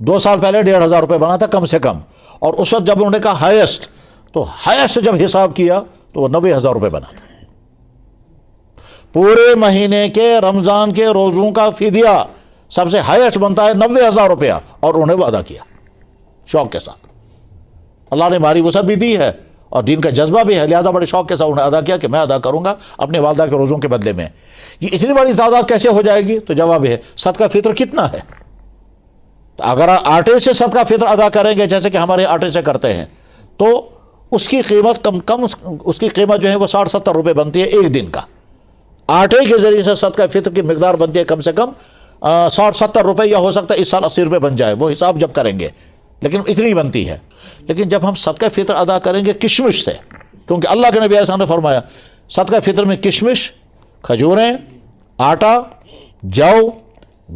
2 سال پہلے 1500 روپے بنا تھا کم سے کم، اور اس وقت جب انہوں نے کہا ہائیسٹ، تو ہائیسٹ جب حساب کیا تو وہ 90,000 روپے بنا تھا۔ پورے مہینے کے رمضان کے روزوں کا فدیہ سب سے ہائیسٹ بنتا ہے 90,000 روپیہ، اور انہوں نے وہ ادا کیا شوق کے ساتھ۔ اللہ نے ماری وسعت بھی دی ہے اور دین کا جذبہ بھی ہے، لہذا بڑے شوق کے ساتھ انہوں نے ادا کیا کہ میں ادا کروں گا اپنے والدہ کے روزوں کے بدلے میں۔ یہ اتنی بڑی تعداد کیسے ہو جائے گی؟ تو جواب ہے صدقہ فطر کتنا ہے۔ تو اگر آٹے سے صدقہ فطر ادا کریں گے جیسے کہ ہمارے آٹے سے کرتے ہیں، تو اس کی قیمت اس کی قیمت جو ہے وہ 60-70 روپے بنتی ہے ایک دن کا۔ آٹے کے ذریعے سے صدقہ فطر کی مقدار بنتی ہے کم سے کم 60-70 روپے، یا ہو سکتا ہے اس سال 80 روپے بن جائے، وہ حساب جب کریں گے، لیکن اتنی بنتی ہے۔ لیکن جب ہم صدقہ فطر ادا کریں گے کشمش سے، کیونکہ اللہ کے نبی علیہ السلام نے فرمایا صدقہ فطر میں کشمش، کھجوریں، آٹا، جو،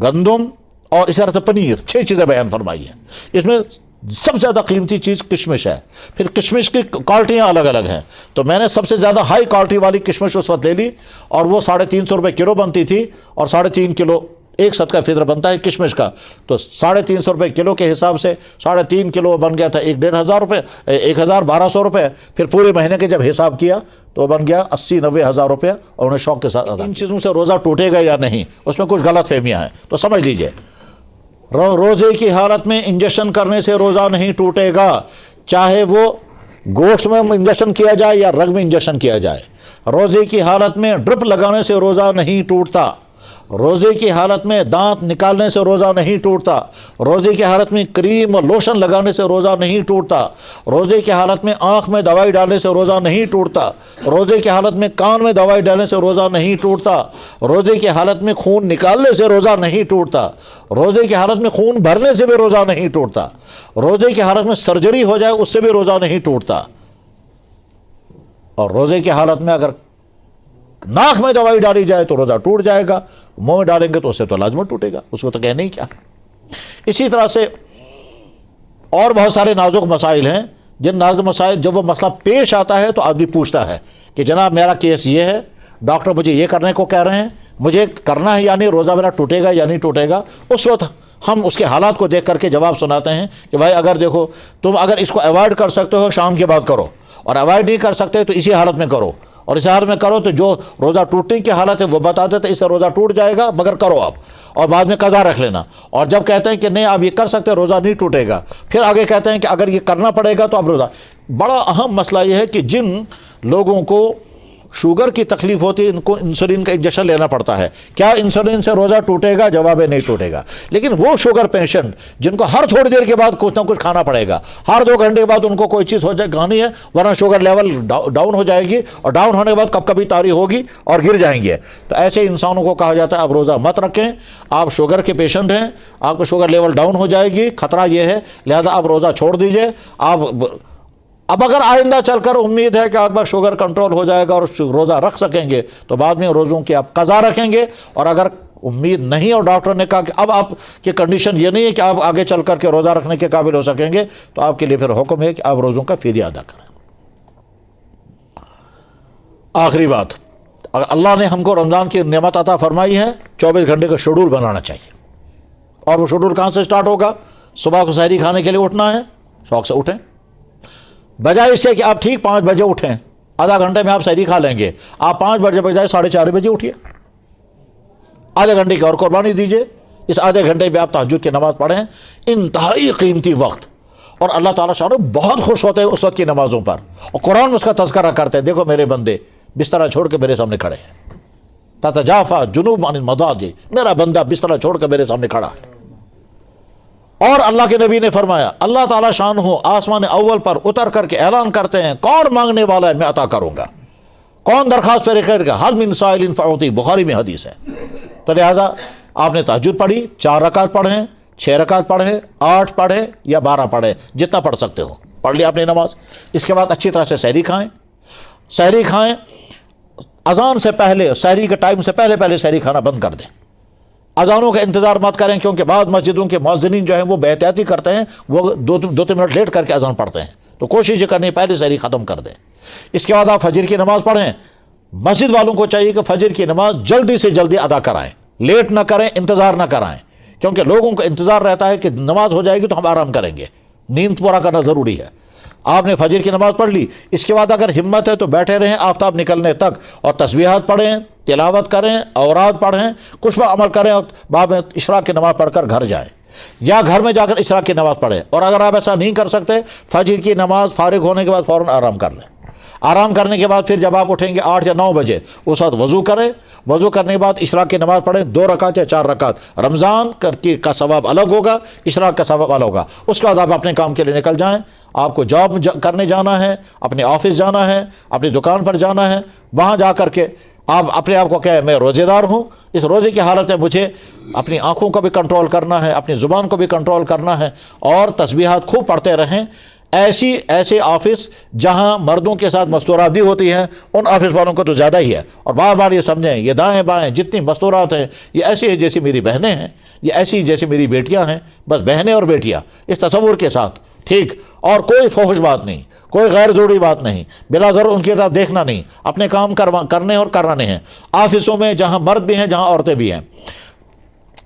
گندم اور اس طرح سے پنیر، 6 چیزیں بیان فرمائی ہیں۔ اس میں سب سے زیادہ قیمتی چیز کشمش ہے۔ پھر کشمش کی کوالٹیاں الگ الگ ہیں، تو میں نے سب سے زیادہ ہائی کوالٹی والی کشمش اس وقت لے لی، اور وہ 350 روپے کلو بنتی تھی، اور 3.5 کلو ایک صدقہ فطر بنتا ہے کشمش کا۔ تو 350 روپے کلو کے حساب سے 3.5 کلو بن گیا تھا 1,500 روپے، 1,1200 روپے۔ پھر پورے مہینے کے جب حساب کیا تو بن گیا 80-90 ہزار روپے، اور انہیں شوق کے ساتھ ان چیزوں سے روزہ ٹوٹے گا یا نہیں، اس میں کچھ غلط فہمیاں ہیں، تو سمجھ لیجئے۔ روزے کی حالت میں انجیکشن کرنے سے روزہ نہیں ٹوٹے گا، چاہے وہ گوشت میں انجیکشن کیا جائے یا رگ میں انجیکشن کیا جائے۔ روزے کی حالت میں ڈرپ لگانے سے روزہ نہیں ٹوٹتا، روزے کی حالت میں دانت نکالنے سے روزہ نہیں ٹوٹتا، روزے کی حالت میں کریم اور لوشن لگانے سے روزہ نہیں ٹوٹتا، روزے کی حالت میں آنکھ میں دوائی ڈالنے سے روزہ نہیں ٹوٹتا، روزے کی حالت میں کان میں دوائی ڈالنے سے روزہ نہیں ٹوٹتا، روزے کی حالت میں خون نکالنے سے روزہ نہیں ٹوٹتا، روزے کی حالت میں خون بھرنے سے بھی روزہ نہیں ٹوٹتا، روزے کی حالت میں سرجری ہو جائے اس سے بھی روزہ نہیں ٹوٹتا، اور روزے کی حالت میں اگر ناک میں دوائی ڈالی جائے تو روزہ ٹوٹ جائے گا، منہ میں ڈالیں گے تو اس سے تو لازمت ٹوٹے گا، اس کو تو کہنے ہی کیا۔ اسی طرح سے اور بہت سارے نازک مسائل ہیں، جن نازک مسائل جب وہ مسئلہ پیش آتا ہے تو آدمی پوچھتا ہے کہ جناب میرا کیس یہ ہے، ڈاکٹر مجھے یہ کرنے کو کہہ رہے ہیں، مجھے کرنا ہے یا نہیں، روزہ میرا ٹوٹے گا یا نہیں ٹوٹے گا۔ اس وقت ہم اس کے حالات کو دیکھ کر کے جواب سناتے ہیں کہ بھائی اگر دیکھو تم اگر اس کو اوائڈ کر سکتے ہو شام کے بعد کرو، اور اوائڈ نہیں کر سکتے تو اسی حالت میں کرو، اور اس حالت میں کرو تو جو روزہ ٹوٹنے کی حالت ہے وہ بتا دیتے اس سے روزہ ٹوٹ جائے گا مگر کرو آپ، اور بعد میں قضا رکھ لینا۔ اور جب کہتے ہیں کہ نہیں آپ یہ کر سکتے روزہ نہیں ٹوٹے گا، پھر آگے کہتے ہیں کہ اگر یہ کرنا پڑے گا تو آپ روزہ۔ بڑا اہم مسئلہ یہ ہے کہ جن لوگوں کو شوگر کی تکلیف ہوتی ہے ان کو انسولین کا انجیکشن لینا پڑتا ہے، کیا انسولین سے روزہ ٹوٹے گا؟ جواب ہے نہیں ٹوٹے گا۔ لیکن وہ شوگر پیشنٹ جن کو ہر تھوڑی دیر کے بعد کچھ نہ کچھ کھانا پڑے گا، ہر 2 گھنٹے کے بعد ان کو کوئی چیز ہو جائے کھانی ہے ورنہ شوگر لیول ڈاؤن ہو جائے گی، اور ڈاؤن ہونے کے بعد کبھی طاری ہوگی اور گر جائیں گے، تو ایسے انسانوں کو کہا جاتا ہے آپ روزہ مت رکھیں، آپ شوگر کے پیشنٹ ہیں، آپ کو شوگر لیول ڈاؤن ہو جائے گی، خطرہ یہ ہے، لہذا آپ روزہ چھوڑ دیجئے۔ اب اگر آئندہ چل کر امید ہے کہ آپ کا شوگر کنٹرول ہو جائے گا اور روزہ رکھ سکیں گے تو بعد میں روزوں کی آپ قضا رکھیں گے، اور اگر امید نہیں اور ڈاکٹر نے کہا کہ اب آپ کی کنڈیشن یہ نہیں ہے کہ آپ آگے چل کر کے روزہ رکھنے کے قابل ہو سکیں گے تو آپ کے لیے پھر حکم ہے کہ آپ روزوں کا فدیہ ادا کریں۔ آخری بات، اگر اللہ نے ہم کو رمضان کی نعمت عطا فرمائی ہے 24 گھنٹے کا شیڈول بنانا چاہیے، اور وہ شیڈول کہاں سے سٹارٹ ہوگا؟ صبح کو سحری کھانے کے لیے اٹھنا ہے، شوق سے اٹھیں، بجائے اس کے کہ آپ ٹھیک 5 بجے اٹھیں، آدھا گھنٹے میں آپ سحری کھا لیں گے، آپ 5 بجے بجائے 4:30 بجے اٹھیے، آدھے گھنٹے کی اور قربانی دیجیے، اس آدھے گھنٹے میں آپ تہجد کی نماز پڑھیں، انتہائی قیمتی وقت، اور اللہ تعالیٰ شاہ بہت خوش ہوتے ہیں اس وقت کی نمازوں پر، اور قرآن میں اس کا تذکرہ کرتے ہیں، دیکھو میرے بندے بستر چھوڑ کے میرے سامنے کھڑے ہیں، تتجافا جنوب عن المضاجع، میرا بندہ بستر چھوڑ کے میرے سامنے کھڑا ہے۔ اور اللہ کے نبی نے فرمایا اللہ تعالیٰ شان ہو آسمان اول پر اتر کر کے اعلان کرتے ہیں کون مانگنے والا ہے میں عطا کروں گا، کون درخواست پہ کرے گا، حل من سائل فاعطی، بخاری میں حدیث ہے۔ تو لہٰذا آپ نے تہجد پڑھی، 4 رکعت پڑھیں، 6 رکعت پڑھیں، 8 پڑھیں یا 12 پڑھیں، جتنا پڑھ سکتے ہو پڑھ لیا اپنی نماز۔ اس کے بعد اچھی طرح سے سحری کھائیں، سحری کھائیں، اذان سے پہلے، سحری کے ٹائم سے پہلے سحری کھانا بند کر دیں، اذانوں کا انتظار مت کریں، کیونکہ بعض مسجدوں کے مؤذنین جو ہیں وہ بے احتیاطی کرتے ہیں، وہ 2-3 منٹ لیٹ کر کے اذان پڑھتے ہیں، تو کوشش یہ کرنی پہلے سحری ختم کر دیں۔ اس کے بعد آپ فجر کی نماز پڑھیں، مسجد والوں کو چاہیے کہ فجر کی نماز جلدی سے جلدی ادا کرائیں، لیٹ نہ کریں، انتظار نہ کرائیں، کیونکہ لوگوں کو انتظار رہتا ہے کہ نماز ہو جائے گی تو ہم آرام کریں گے، نیند پورا کرنا ضروری ہے۔ آپ نے فجر کی نماز پڑھ لی، اس کے بعد اگر ہمت ہے تو بیٹھے رہیں آفتاب نکلنے تک، اور تسبیحات پڑھیں، تلاوت کریں، اوراد پڑھیں، کچھ عمل کریں، اور بعد میں اشراق کی نماز پڑھ کر گھر جائیں، یا گھر میں جا کر اشراق کی نماز پڑھیں۔ اور اگر آپ ایسا نہیں کر سکتے، فجر کی نماز فارغ ہونے کے بعد فوراً آرام کر لیں، آرام کرنے کے بعد پھر جب آپ اٹھیں گے 8 یا 9 بجے اس وقت وضو کریں، وضو کرنے کے بعد اشراق کی نماز پڑھیں، 2 رکعت یا 4 رکعت، رمضان کا ثواب الگ ہوگا، اشراق کا ثواب الگ ہوگا۔ اس کے بعد آپ اپنے کام کے لیے نکل جائیں، آپ کو جاب کرنے جانا ہے، اپنے آفس جانا ہے، اپنی دکان پر جانا ہے، وہاں جا کر کے آپ اپنے آپ کو کہیں میں روزے دار ہوں، اس روزے کی حالت میں مجھے اپنی آنکھوں کو بھی کنٹرول کرنا ہے، اپنی زبان کو بھی کنٹرول کرنا ہے، اور تسبیحات خوب پڑھتے رہیں۔ ایسے آفس جہاں مردوں کے ساتھ مستورات بھی ہوتی ہیں ان آفس والوں کو تو زیادہ ہی ہے، اور بار بار یہ سمجھیں یہ دائیں بائیں جتنی مستورات ہیں یہ ایسی ہیں جیسی میری بہنیں ہیں، یہ ایسی جیسی میری بیٹیاں ہیں، بس بہنیں اور بیٹیاں، اس تصور کے ساتھ، ٹھیک، اور کوئی فحش بات نہیں، کوئی غیر ضروری بات نہیں، بلا ضرور ان کی طرف دیکھنا نہیں، اپنے کام کرنے اور کرانے ہیں۔ آفسوں میں جہاں مرد بھی ہیں جہاں عورتیں بھی ہیں،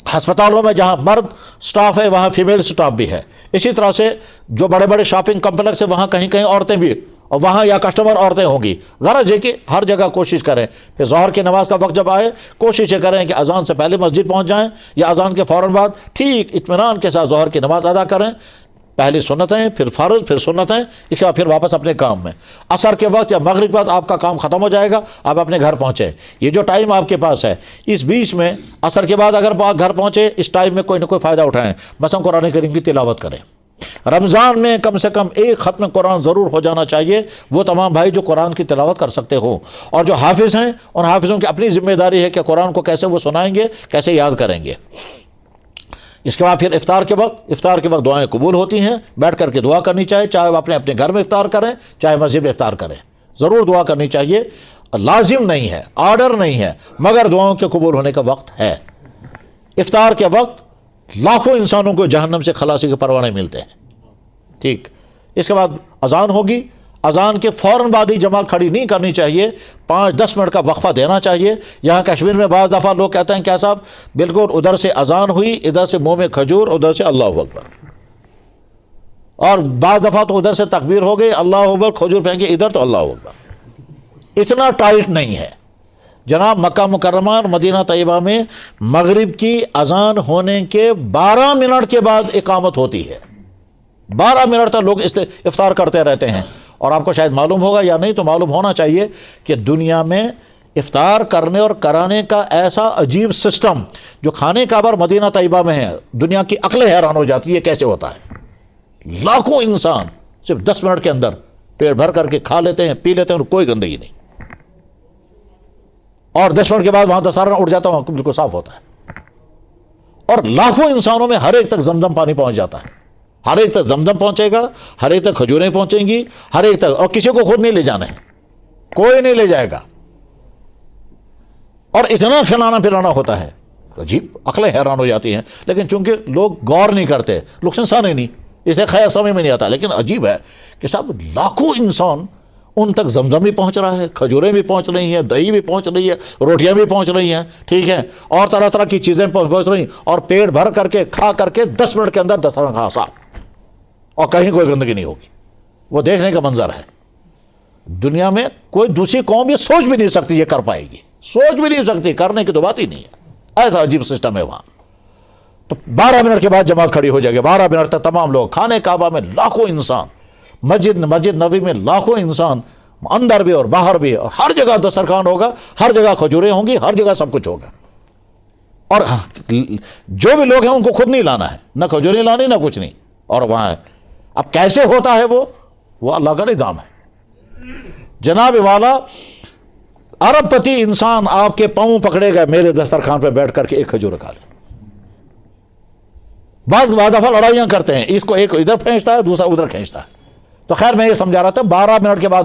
ہسپتالوں میں جہاں مرد سٹاف ہے وہاں فیمیل سٹاف بھی ہے، اسی طرح سے جو بڑے بڑے شاپنگ کمپلیکس ہے وہاں کہیں عورتیں بھی، اور وہاں یا کسٹمر عورتیں ہوں گی۔ غرض ہے کہ ہر جگہ کوشش کریں، پھر ظہر کی نماز کا وقت جب آئے کوشش یہ کریں کہ اذان سے پہلے مسجد پہنچ جائیں، یا اذان کے فوراً بعد ٹھیک اطمینان کے ساتھ ظہر کی نماز ادا کریں۔ پہلی سنتیں، پھر فرض، پھر سنتیں، اس کے بعد پھر واپس اپنے کام میں. عصر کے وقت یا مغرب کے بعد آپ کا کام ختم ہو جائے گا، آپ اپنے گھر پہنچے. یہ جو ٹائم آپ کے پاس ہے، اس بیچ میں عصر کے بعد اگر گھر پہنچے، اس ٹائم میں کوئی نہ کوئی فائدہ اٹھائیں. مثلا قرآن کریم کی تلاوت کریں. رمضان میں کم سے کم ایک ختم قرآن ضرور ہو جانا چاہیے. وہ تمام بھائی جو قرآن کی تلاوت کر سکتے ہو، اور جو حافظ ہیں ان حافظوں کی اپنی ذمہ داری ہے کہ قرآن کو کیسے وہ سنائیں گے، کیسے یاد کریں گے. اس کے بعد پھر افطار کے وقت دعائیں قبول ہوتی ہیں. بیٹھ کر کے دعا کرنی چاہیے، چاہے وہ اپنے گھر میں افطار کریں، چاہے مسجد میں افطار کریں. ضرور دعا کرنی چاہیے. لازم نہیں ہے، آرڈر نہیں ہے، مگر دعاؤں کے قبول ہونے کا وقت ہے. افطار کے وقت لاکھوں انسانوں کو جہنم سے خلاصی کے پروانے ملتے ہیں. ٹھیک. اس کے بعد اذان ہوگی. اذان کے فوراً بعد ہی جماعت کھڑی نہیں کرنی چاہیے، 5-10 منٹ کا وقفہ دینا چاہیے. یہاں کشمیر میں بعض دفعہ لوگ کہتے ہیں کیا صاحب، بالکل ادھر سے اذان ہوئی، ادھر سے منہ میں کھجور، ادھر سے اللہ اکبر. اور بعض دفعہ تو ادھر سے تکبیر ہو گئی، اللہ اکبر، کھجور پھینکے ادھر تو اللہ اکبر. اتنا ٹائٹ نہیں ہے جناب. مکہ مکرمہ اور مدینہ طیبہ میں مغرب کی اذان ہونے کے 12 منٹ کے بعد اقامت ہوتی ہے. 12 منٹ تک لوگ افطار کرتے رہتے ہیں. اور آپ کو شاید معلوم ہوگا یا نہیں تو معلوم ہونا چاہیے کہ دنیا میں افطار کرنے اور کرانے کا ایسا عجیب سسٹم جو کھانے کعبہ اور مدینہ طیبہ میں ہے، دنیا کی عقلیں حیران ہو جاتی ہے کیسے ہوتا ہے. لاکھوں انسان صرف 10 منٹ کے اندر پیٹ بھر کر کے کھا لیتے ہیں، پی لیتے ہیں، اور کوئی گندگی نہیں. اور 10 منٹ کے بعد وہاں دسترخوان اٹھ جاتا ہے، وہاں بالکل صاف ہوتا ہے. اور لاکھوں انسانوں میں ہر ایک تک زمزم پانی پہنچ جاتا ہے. ہر ایک تک زمزم پہنچے گا، ہر ایک تک کھجوریں پہنچیں گی، ہر ایک تک. اور کسی کو خود نہیں لے جانا ہے، کوئی نہیں لے جائے گا. اور اتنا کھلانا پلانا ہوتا ہے، عجیب عقلیں حیران ہو جاتی ہیں. لیکن چونکہ لوگ غور نہیں کرتے، لوگ سنسانے نہیں، اسے خیر سمجھ میں نہیں آتا. لیکن عجیب ہے کہ صاحب لاکھوں انسان ان تک زمزم بھی پہنچ رہا ہے، کھجوریں بھی پہنچ رہی ہیں، دہی بھی پہنچ رہی ہے، روٹیاں بھی پہنچ رہی ہیں، ٹھیک ہے، اور طرح طرح کی چیزیں پہنچ رہی ہیں. اور پیٹ بھر کر کے کھا کر کے 10 منٹ کے اندر دسترخوان صاف، اور کہیں کوئی گندگی نہیں ہوگی. وہ دیکھنے کا منظر ہے. دنیا میں کوئی دوسری قوم یہ سوچ بھی نہیں سکتی یہ کر پائے گی، سوچ بھی نہیں سکتی، کرنے کی تو بات ہی نہیں ہے. ایسا عجیب سسٹم ہے وہاں. تو 12 منٹ کے بعد جماعت کھڑی ہو جائے گی. 12 منٹ تک تمام لوگ، کھانے کعبہ میں لاکھوں انسان، مسجد نبوی میں لاکھوں انسان، اندر بھی اور باہر بھی، اور ہر جگہ دسترخوان ہوگا، ہر جگہ کھجوریں ہوں گی، ہر جگہ سب کچھ ہوگا. اور جو بھی لوگ ہیں ان کو خود نہیں لانا ہے، نہ کھجوریں لانی، نہ کچھ نہیں. اور وہاں ہے. اب کیسے ہوتا ہے وہ اللہ کا نظام ہے. جناب والا، ارب پتی انسان آپ کے پاؤں پکڑے گا، میرے دسترخوان پہ بیٹھ کر کے ایک کھجور کھا لے. بعض دفعہ لڑائیاں کرتے ہیں، اس کو ایک ادھر کھینچتا ہے، دوسرا ادھر کھینچتا ہے. تو خیر میں یہ سمجھا رہا تھا 12 منٹ کے بعد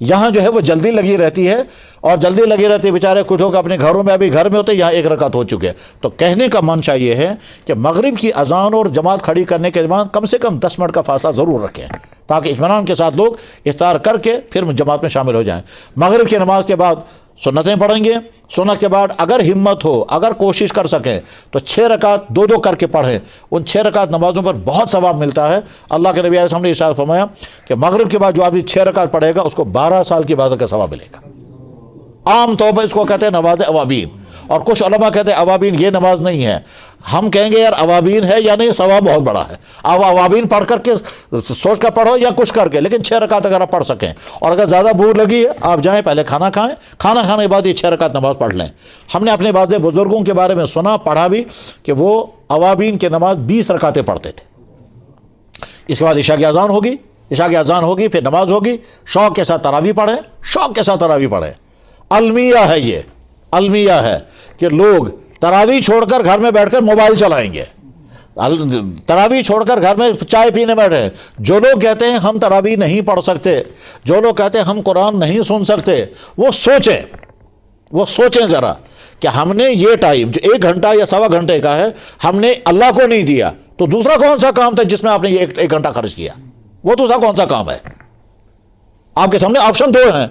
یہاں جو ہے وہ جلدی لگی رہتی ہے. اور جلدی لگی رہتی ہے، بیچارے کچھ لوگ اپنے گھروں میں ابھی گھر میں ہوتے، یہاں 1 رکعت ہو چکے. تو کہنے کا منشا یہ ہے کہ مغرب کی اذان اور جماعت کھڑی کرنے کے بعد کم سے کم 10 منٹ کا فاصلہ ضرور رکھیں، تاکہ اطمینان کے ساتھ لوگ افطار کر کے پھر جماعت میں شامل ہو جائیں. مغرب کی نماز کے بعد سنتیں پڑھیں گے. سنت کے بعد اگر ہمت ہو، اگر کوشش کر سکیں تو 6 رکعت 2 کر کے پڑھیں. ان 6 رکعت نمازوں پر بہت ثواب ملتا ہے. اللہ کے نبی علیہ السلام نے ارشاد فرمایا کہ مغرب کے بعد جو آدمی 6 رکعت پڑھے گا اس کو 12 سال کی عبادت کا ثواب ملے گا. عام طور پر اس کو کہتے ہیں نماز اوابین. اور کچھ علماء کہتے ہیں اوابین یہ نماز نہیں ہے. ہم کہیں گے یار اوابین ہے یا نہیں، ثواب بہت بڑا ہے. آپ اوابین پڑھ کر کے سوچ کر پڑھو یا کچھ کر کے، لیکن 6 رکعت اگر آپ پڑھ سکیں. اور اگر زیادہ بھوک لگی ہے، آپ جائیں پہلے کھانا کھائیں، کھانا کھانے کے بعد یہ 6 رکعت نماز پڑھ لیں. ہم نے اپنے بعض بزرگوں کے بارے میں سنا، پڑھا بھی، کہ وہ اوابین کی نماز 20 رکعتیں پڑھتے تھے. اس کے بعد عشاء کی اذان ہوگی. عشاء کی اذان ہوگی، پھر نماز ہوگی. شوق کے ساتھ تراویح پڑھیں، شوق کے ساتھ تراویح پڑھیں. المیہ ہے، یہ المیہ ہے کہ لوگ تراویح چھوڑ کر گھر میں بیٹھ کر موبائل چلائیں گے. تراویح چھوڑ کر گھر میں چائے پینے بیٹھے. جو لوگ کہتے ہیں ہم تراویح نہیں پڑھ سکتے، جو لوگ کہتے ہیں ہم قرآن نہیں سن سکتے، وہ سوچیں ذرا کہ ہم نے یہ ٹائم جو 1 گھنٹہ یا 1.25 گھنٹے کا ہے، ہم نے اللہ کو نہیں دیا، تو دوسرا کون سا کام تھا جس میں آپ نے یہ 1 گھنٹہ خرچ کیا؟ وہ دوسرا کون سا کام ہے؟ آپ کے سامنے آپشن 2 ہیں.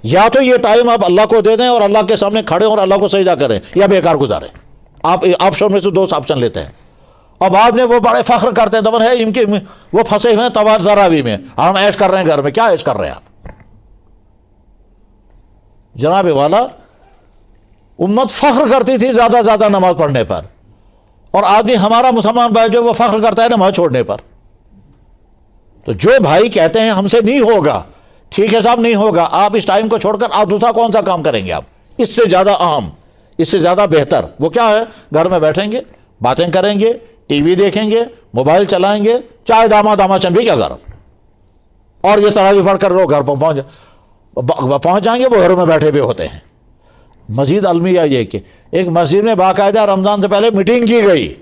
یا تو یہ ٹائم آپ اللہ کو دے دیں اور اللہ کے سامنے کھڑے اور اللہ کو سجدہ کریں، یا بیکار گزاریں. آپ آپشن میں سے 2 آپشن لیتے ہیں. اور بعد میں وہ بڑے فخر کرتے ہیں، دبن ہے ان کے وہ پھنسے ہوئے ہیں تراویح میں، اور ہم عیش کر رہے ہیں گھر میں. کیا عیش کر رہے ہیں آپ؟ جناب والا، امت فخر کرتی تھی زیادہ نماز پڑھنے پر، اور آدمی ہمارا مسلمان بھائی جو وہ فخر کرتا ہے نماز چھوڑنے پر. تو جو بھائی کہتے ہیں ہم سے نہیں ہوگا، ٹھیک ہے صاحب نہیں ہوگا، آپ اس ٹائم کو چھوڑ کر آپ دوسرا کون سا کام کریں گے؟ آپ اس سے زیادہ اہم، اس سے زیادہ بہتر وہ کیا ہے؟ گھر میں بیٹھیں گے، باتیں کریں گے، ٹی وی دیکھیں گے، موبائل چلائیں گے، چائے داما چند بھی کیا کرو، اور یہ تراویح پڑھ کر لوگ گھر پر پہنچ جائیں گے، وہ گھروں میں بیٹھے ہوئے ہوتے ہیں۔ مزید المیہ یہ کہ ایک مسجد میں باقاعدہ رمضان سے پہلے میٹنگ کی گئی۔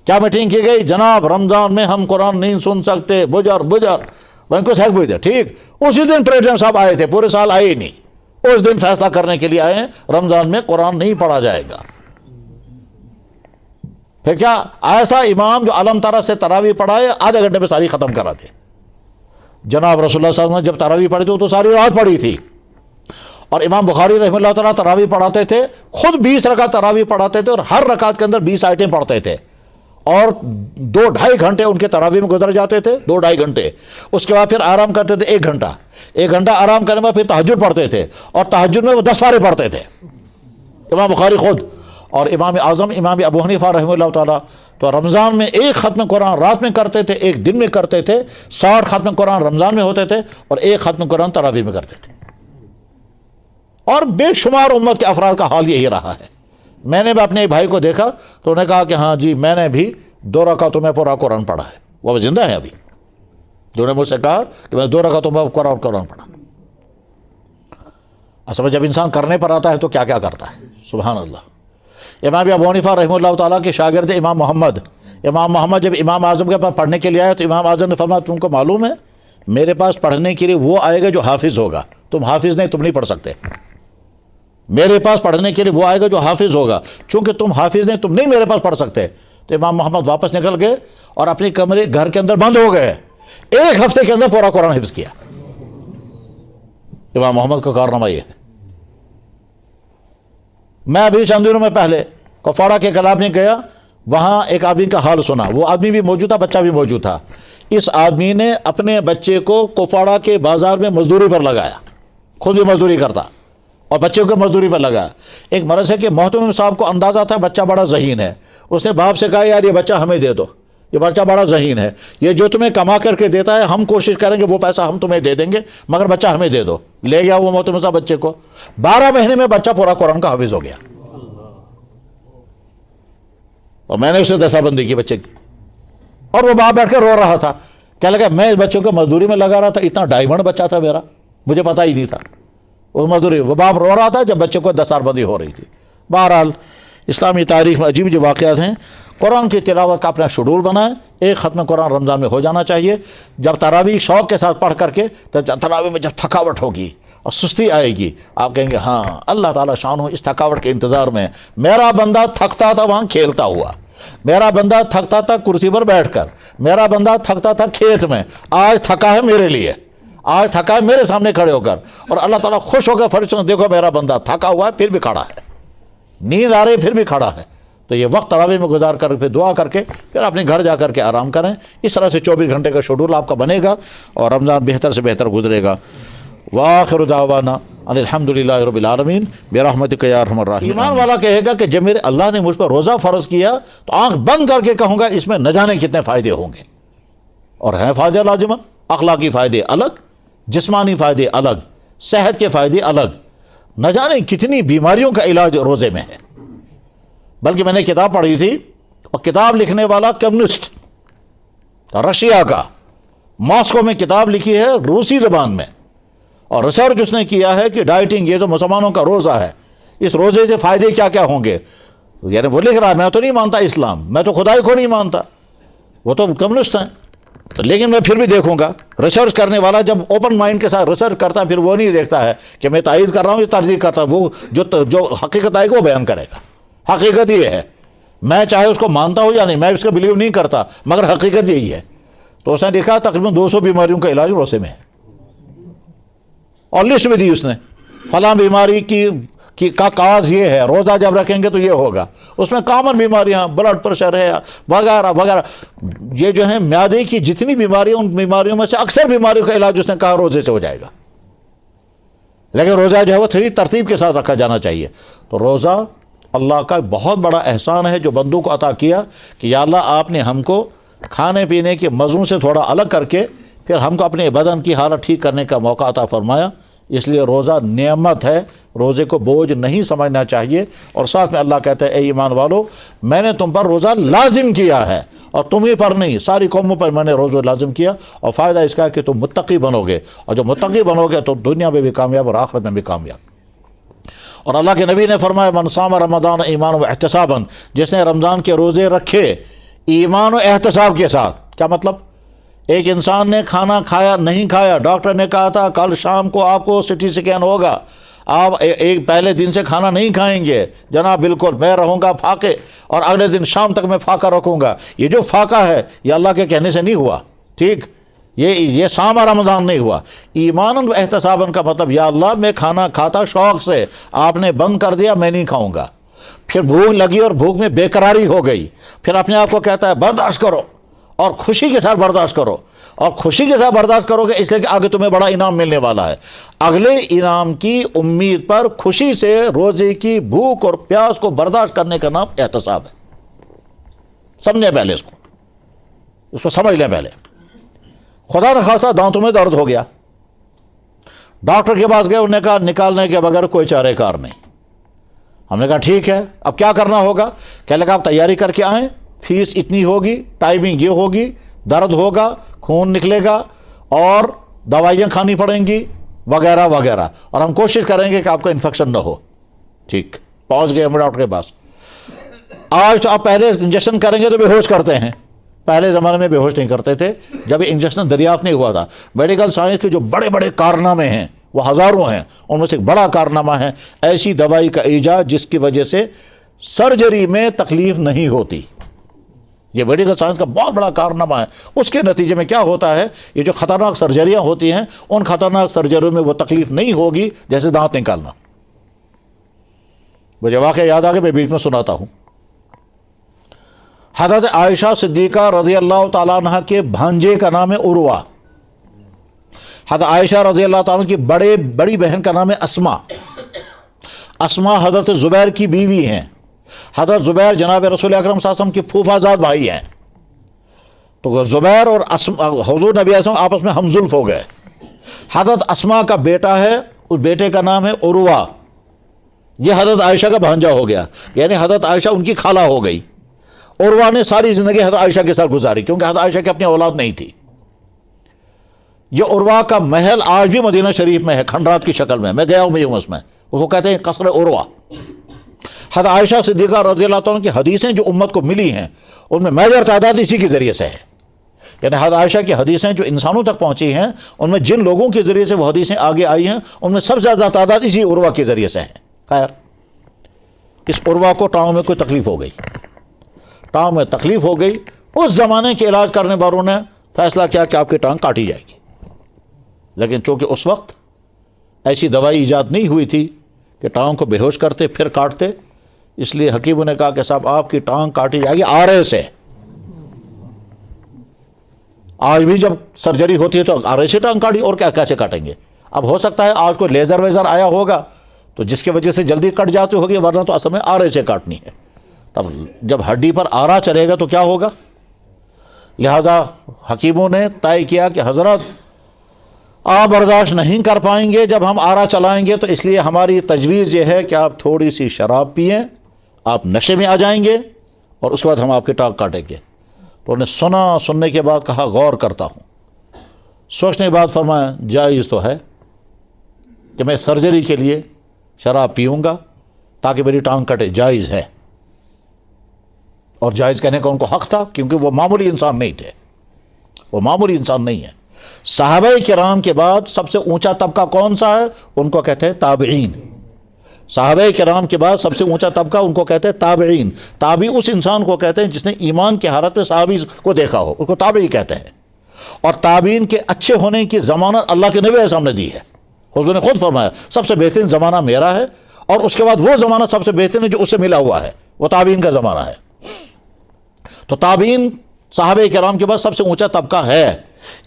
کیا میٹنگ کی گئی؟ جناب رمضان میں ہم قرآن نہیں سن سکتے، بجر کو سیک بجے ٹھیک۔ اسی دن پریزیڈنٹ صاحب آئے تھے، پورے سال آئے ہی نہیں، اس دن فیصلہ کرنے کے لیے آئے ہیں رمضان میں قرآن نہیں پڑھا جائے گا۔ پھر کیا ایسا امام جو علم طرح سے تراویح پڑھائے آدھے گھنٹے میں ساری ختم کرا دے؟ جناب رسول اللہ صلی اللہ علیہ وسلم نے جب تراویح پڑھی تھی تو ساری رات پڑھی تھی، اور امام بخاری رحمہ اللہ تعالیٰ تراویح پڑھاتے تھے، خود 20 رکعت تراویح پڑھاتے تھے، اور ہر رکعت کے اندر 20 آیتیں پڑھتے تھے، اور 2-2.5 گھنٹے ان کے تراویح میں گزر جاتے تھے، 2-2.5 گھنٹے۔ اس کے بعد پھر آرام کرتے تھے 1 گھنٹہ، 1 گھنٹہ آرام کرنے کے بعد پھر تہجد پڑھتے تھے، اور تہجد میں وہ 10 پارے پڑھتے تھے امام بخاری خود۔ اور امام اعظم امام ابو حنیفہ رحمہ اللہ تعالیٰ تو رمضان میں 1 ختم قرآن رات میں کرتے تھے، 1 دن میں کرتے تھے، 60 ختم قرآن رمضان میں ہوتے تھے، اور 1 ختم قرآن تراویح میں کرتے تھے۔ اور بے شمار امت کے افراد کا حال یہی رہا ہے۔ میں نے بھی اپنے ایک بھائی کو دیکھا تو انہوں نے کہا کہ ہاں جی میں نے بھی 2 رکعتوں میں پورا قرآن پڑھا ہے، وہ زندہ ہے ابھی، جنہوں نے مجھ سے کہا کہ میں 2 رکعتوں میں قرآن پڑھا۔ اصل میں جب انسان کرنے پر آتا ہے تو کیا کیا کرتا ہے، سبحان اللہ۔ امام ابو حنیفہ رحمہ اللہ تعالیٰ کے شاگرد امام محمد جب امام اعظم کے پاس پڑھنے کے لیے آئے تو امام اعظم نے فرمایا تم کو معلوم ہے میرے پاس پڑھنے کے لیے وہ آئے گا جو حافظ ہوگا، تم حافظ نہیں، تم نہیں پڑھ سکتے۔ میرے پاس پڑھنے کے لیے وہ آئے گا جو حافظ ہوگا، چونکہ تم حافظ نہیں، تم نہیں میرے پاس پڑھ سکتے۔ تو امام محمد واپس نکل گئے اور اپنے کمرے گھر کے اندر بند ہو گئے، 1 ہفتے کے اندر پورا قرآن حفظ کیا۔ امام محمد کا کارنامہ یہ ہے۔ میں ابھی چند دنوں میں پہلے کپواڑہ کے کلاب میں گیا، وہاں ایک آدمی کا حال سنا، وہ آدمی بھی موجود تھا، بچہ بھی موجود تھا۔ اس آدمی نے اپنے بچے کو کپواڑہ کے بازار میں مزدوری پر لگایا، خود بھی مزدوری کرتا اور بچے کو مزدوری پر لگایا۔ ایک مرض ہے کہ محتمم صاحب کو اندازہ تھا بچہ بڑا ذہین ہے، اس نے باپ سے کہا یار یہ بچہ ہمیں دے دو، یہ بچہ بڑا ذہین ہے، یہ جو تمہیں کما کر کے دیتا ہے ہم کوشش کریں گے وہ پیسہ ہم تمہیں دے دیں گے، مگر بچہ ہمیں دے دو۔ لے گیا وہ محتمم صاحب بچے کو، 12 مہینے میں بچہ پورا قرآن کا حافظ ہو گیا، اور میں نے اسے دستہ بندی کی بچے کی، اور وہ باپ بیٹھ کے رو رہا تھا، کیا لگا میں اس بچے کو مزدوری میں لگا رہا تھا، اتنا ڈائمنڈ بچہ تھا میرا، مجھے پتہ ہی نہیں تھا وہ مزدوری، وہ باپ رو رہا تھا جب بچے کو دستار بندی ہو رہی تھی۔ بہرحال اسلامی تاریخ میں عجیب واقعات ہیں۔ قرآن کی تلاوت کا اپنا شیڈول بنائیں، 1 ختم قرآن رمضان میں ہو جانا چاہیے۔ جب تراویح شوق کے ساتھ پڑھ کر کے تراویح میں جب تھکاوٹ ہوگی اور سستی آئے گی، آپ کہیں گے ہاں اللہ تعالیٰ شان ہو اس تھکاوٹ کے انتظار میں، میرا بندہ تھکتا تھا وہاں کھیلتا ہوا، میرا بندہ تھکتا تھا کرسی پر بیٹھ کر، میرا بندہ تھکتا تھا کھیت میں، آج تھکا ہے میرے لیے، آج تھکا ہے میرے سامنے کھڑے ہو کر، اور اللہ تعالیٰ خوش ہو کر فرشتوں سے دیکھو میرا بندہ تھکا ہوا ہے پھر بھی کھڑا ہے، نیند آ رہی پھر بھی کھڑا ہے۔ تو یہ وقت تراویح میں گزار کر پھر دعا کر کے پھر اپنے گھر جا کر کے آرام کریں۔ اس طرح سے 24 گھنٹے کا شیڈول آپ کا بنے گا اور رمضان بہتر سے بہتر گزرے گا۔ وآخر دعوانا ان الحمدللہ رب العالمین برحمتک یا ارحم الراحمین۔ ایمان والا کہے گا کہ جب میرے اللہ نے مجھ پر روزہ فرض کیا تو آنکھ بند کر کے کہوں گا اس میں نہ جانے کتنے فائدے ہوں گے، اور ہیں فائدے لازماً، اخلاقی فائدے الگ، جسمانی فائدے الگ، صحت کے فائدے الگ، نہ جانے کتنی بیماریوں کا علاج روزے میں ہے۔ بلکہ میں نے کتاب پڑھی تھی، اور کتاب لکھنے والا کمیونسٹ رشیا کا، ماسکو میں کتاب لکھی ہے روسی زبان میں، اور ریسرچ اس نے کیا ہے کہ ڈائٹنگ، یہ جو مسلمانوں کا روزہ ہے، اس روزے سے فائدے کیا کیا ہوں گے۔ یعنی وہ لکھ رہا ہے میں تو نہیں مانتا اسلام، میں تو خدائی کو نہیں مانتا، وہ تو کمیونسٹ ہیں، لیکن میں پھر بھی دیکھوں گا۔ ریسرچ کرنے والا جب اوپن مائنڈ کے ساتھ ریسرچ کرتا ہے پھر وہ نہیں دیکھتا ہے کہ میں تائید کر رہا ہوں یا تردید کرتا ہوں، وہ جو حقیقت آئے گا وہ بیان کرے گا۔ حقیقت یہ ہے، میں چاہے اس کو مانتا ہوں یا نہیں، میں اس کو بلیو نہیں کرتا، مگر حقیقت یہی ہے۔ تو اس نے لکھا تقریباً 200 بیماریوں کا علاج روزے میں ہے، اور لسٹ بھی دی اس نے، فلاں بیماری کا کاز یہ ہے، روزہ جب رکھیں گے تو یہ ہوگا۔ اس میں کامن بیماریاں، بلڈ پریشر ہے وغیرہ وغیرہ، یہ جو ہیں معدے کی جتنی بیماریاں، ان بیماریوں میں سے اکثر بیماریوں کا علاج اس نے کہا روزے سے ہو جائے گا۔ لیکن روزہ جو ہے وہ صحیح ترتیب کے ساتھ رکھا جانا چاہیے۔ تو روزہ اللہ کا بہت بڑا احسان ہے جو بندوں کو عطا کیا کہ یا اللہ آپ نے ہم کو کھانے پینے کے مزوں سے تھوڑا الگ کر کے پھر ہم کو اپنے بدن کی حالت ٹھیک کرنے کا موقع عطا فرمایا. اس لیے روزہ نعمت ہے، روزے کو بوجھ نہیں سمجھنا چاہیے. اور ساتھ میں اللہ کہتا ہے اے ایمان والو میں نے تم پر روزہ لازم کیا ہے، اور تمہیں پر نہیں، ساری قوموں پر میں نے روزہ لازم کیا. اور فائدہ اس کا ہے کہ تم متقی بنو گے، اور جو متقی بنو گے تو دنیا میں بھی کامیاب اور آخرت میں بھی کامیاب. اور اللہ کے نبی نے فرمایا من صام رمضان ایمان و احتسابا، جس نے رمضان کے روزے رکھے ایمان و احتساب کے ساتھ. کیا مطلب؟ ایک انسان نے کھانا کھایا نہیں کھایا، ڈاکٹر نے کہا تھا کل شام کو آپ کو سٹی سکین ہوگا، آپ ایک پہلے دن سے کھانا نہیں کھائیں گے. جناب بالکل میں رہوں گا فاقے، اور اگلے دن شام تک میں فاقہ رکھوں گا. یہ جو فاقہ ہے یہ اللہ کے کہنے سے نہیں ہوا، ٹھیک؟ یہ صام رمضان نہیں ہوا. ایمان و احتساباً کا مطلب یا اللہ میں کھانا کھاتا شوق سے، آپ نے بند کر دیا میں نہیں کھاؤں گا. پھر بھوک لگی اور بھوک میں بے قراری ہو گئی، پھر اپنے آپ کو کہتا ہے برداشت کرو، اور خوشی کے ساتھ برداشت کرو. اور خوشی کے ساتھ برداشت کرو گے اس لیے کہ آگے تمہیں بڑا انعام ملنے والا ہے. اگلے انعام کی امید پر خوشی سے روزے کی بھوک اور پیاس کو برداشت کرنے کا نام احتساب ہے. سمجھیں پہلے اس کو سمجھ لیں پہلے. خدا نخواستہ دانتوں میں درد ہو گیا، ڈاکٹر کے پاس گئے، انہوں نے کہا نکالنے کے بغیر کوئی چارہ کار نہیں. ہم نے کہا ٹھیک ہے اب کیا کرنا ہوگا؟ کہنے لگا آپ تیاری کر کے آئیں، فیس اتنی ہوگی، ٹائمنگ یہ ہوگی، درد ہوگا، خون نکلے گا، اور دوائیاں کھانی پڑیں گی وغیرہ وغیرہ، اور ہم کوشش کریں گے کہ آپ کا انفیکشن نہ ہو. ٹھیک، پہنچ گئے ہم ڈاکٹر کے پاس. آج تو آپ پہلے انجیکشن کریں گے تو بے ہوش کرتے ہیں، پہلے زمانے میں بے ہوش نہیں کرتے تھے جب انجیکشن دریافت نہیں ہوا تھا. میڈیکل سائنس کے جو بڑے بڑے کارنامے ہیں وہ ہزاروں ہیں، ان میں سے ایک بڑا کارنامہ ہے ایسی دوائی کا ایجاد جس کی وجہ سے سرجری میں تکلیف نہیں ہوتی. یہ میڈیکل سائنس کا بہت بڑا کارنامہ ہے. اس کے نتیجے میں کیا ہوتا ہے، یہ جو خطرناک سرجریاں ہوتی ہیں ان خطرناک سرجریوں میں وہ تکلیف نہیں ہوگی جیسے دانت نکالنا. مجھے واقعہ یاد آ گیا، میں بیچ میں سناتا ہوں. حضرت عائشہ صدیقہ رضی اللہ تعالیٰ عنہ کے بھانجے کا نام ہے عروہ. حضرت عائشہ رضی اللہ تعالیٰ عنہ کی بڑی بہن کا نام ہے اسما. اسما حضرت زبیر کی بیوی ہیں. حضرت زبیر جناب رسول اکرم صلی اللہ علیہ وسلم کے پھوپھا زاد بھائی ہیں. تو زبیر اور حضور نبی علیہ السلام آپس میں ہم زلف ہو گئے. حضرت اسما کا بیٹا ہے، اس بیٹے کا نام ہے عروہ. یہ حضرت عائشہ کا بھانجا ہو گیا، یعنی حضرت عائشہ ان کی خالہ ہو گئی. عروہ نے ساری زندگی حضرت عائشہ کے ساتھ گزاری کیونکہ حضرت عائشہ کی اپنی اولاد نہیں تھی. یہ عروہ کا محل آج بھی مدینہ شریف میں ہے کھنڈرات کی شکل میں گیا ہوں میومس میں، اس کو کہتے ہیں قصر عروہ. حضرت عائشہ صدیقہ رضی اللہ عنہ کی حدیثیں جو امت کو ملی ہیں ان میں میجر تعداد اسی کے ذریعے سے ہے. یعنی حضرت عائشہ کی حدیثیں جو انسانوں تک پہنچی ہیں ان میں جن لوگوں کے ذریعے سے وہ حدیثیں آگے آئی ہیں ان میں سب سے زیادہ تعداد اسی عروہ کے ذریعے سے ہیں. خیر، اس عروہ کو ٹانگ میں کوئی تکلیف ہو گئی، ٹانگ میں تکلیف ہو گئی. اس زمانے کے علاج کرنے والوں نے فیصلہ کیا کہ آپ کی ٹانگ کاٹی جائے گی. لیکن چونکہ اس وقت ایسی دوائی ایجاد نہیں ہوئی تھی کہ ٹانگ کو بے ہوش کرتے پھر کاٹتے، اس لیے حکیموں نے کہا کہ صاحب آپ کی ٹانگ کاٹی جائے گی آرے سے. آج بھی جب سرجری ہوتی ہے تو آرے سے ٹانگ کاٹی، اور کیا کیسے کاٹیں گے؟ اب ہو سکتا ہے آج کوئی لیزر ویزر آیا ہوگا تو جس کی وجہ سے جلدی کٹ جاتی ہوگی، ورنہ تو اصل میں آرے سے کاٹنی ہے. تب جب ہڈی پر آرا چلے گا تو کیا ہوگا؟ لہذا حکیموں نے طے کیا کہ حضرت آپ برداشت نہیں کر پائیں گے جب ہم آرا چلائیں گے، تو اس لیے ہماری تجویز یہ ہے کہ آپ تھوڑی سی شراب پئیں، آپ نشے میں آ جائیں گے، اور اس کے بعد ہم آپ کی ٹانگ کاٹیں گے. تو انہوں نے سننے کے بعد کہا غور کرتا ہوں. سوچنے کے بعد فرمایا جائز تو ہے کہ میں سرجری کے لیے شراب پیوں گا تاکہ میری ٹانگ کٹے، جائز ہے. اور جائز کہنے کا ان کو حق تھا کیونکہ وہ معمولی انسان نہیں تھے، وہ معمولی انسان نہیں ہے. صحابہ کرام کے بعد سب سے اونچا طبقہ کون سا ہے؟ ان کو کہتے ہیں تابعین. صحابہ کرام کے بعد سب سے اونچا طبقہ ان کو کہتے ہیں تابعین. تابعی اس انسان کو کہتے ہیں جس نے ایمان کی حالت میں صحابی کو دیکھا ہو، اس کو تابعی کہتے ہیں. اور تابعین کے اچھے ہونے کی ضمانت اللہ کے نبی علیہ السلام نے دی ہے. حضور نے خود فرمایا سب سے بہترین زمانہ میرا ہے، اور اس کے بعد وہ زمانہ سب سے بہترین ہے جو اس سے ملا ہوا ہے، وہ تابعین کا زمانہ ہے. تو تابعین صحابہ کرام کے بعد سب سے اونچا طبقہ ہے.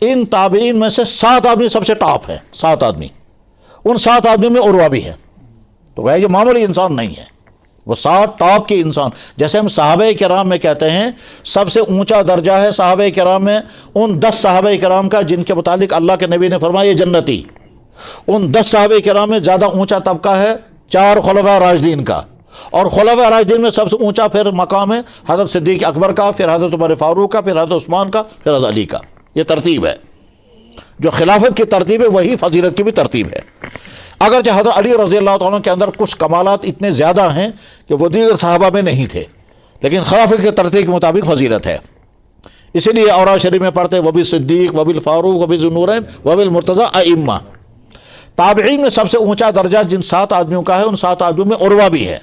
ان تابعین میں سے 7 آدمی سب سے ٹاپ ہیں، 7 آدمی. ان 7 آدمیوں میں عروہ بھی ہے. تو یہ معمولی انسان نہیں ہے، وہ 7 ٹاپ کے انسان. جیسے ہم صحابہ کرام میں کہتے ہیں سب سے اونچا درجہ ہے صحابہ کرام میں ان 10 صحابہ کرام کا جن کے متعلق اللہ کے نبی نے فرمایا یہ جنتی. ان 10 صحابہ کرام میں زیادہ اونچا طبقہ ہے 4 خلفاء راشدین کا, اور خلفاء راشدین میں سب سے اونچا پھر مقام ہے حضرت صدیق اکبر کا, پھر حضرت عمر فاروق کا, پھر حضرت عثمان کا, پھر حضرت علی کا. یہ ترتیب ہے. جو خلافت کی ترتیب ہے وہی فضیلت کی بھی ترتیب ہے. اگرچہ حضرت علی رضی اللہ عنہ کے اندر کچھ کمالات اتنے زیادہ ہیں کہ وہ دیگر صحابہ میں نہیں تھے, لیکن خلافت کی ترتیب کے مطابق فضیلت ہے. اسی لیے اوراد شریف میں پڑھتے وبی صدیق وبی الفاروق وبی ذوالنورین وبی المرتضی ائمہ. تابعین میں سب سے اونچا درجہ جن 7 آدمیوں کا ہے ان 7 آدمیوں میں عروہ بھی ہے,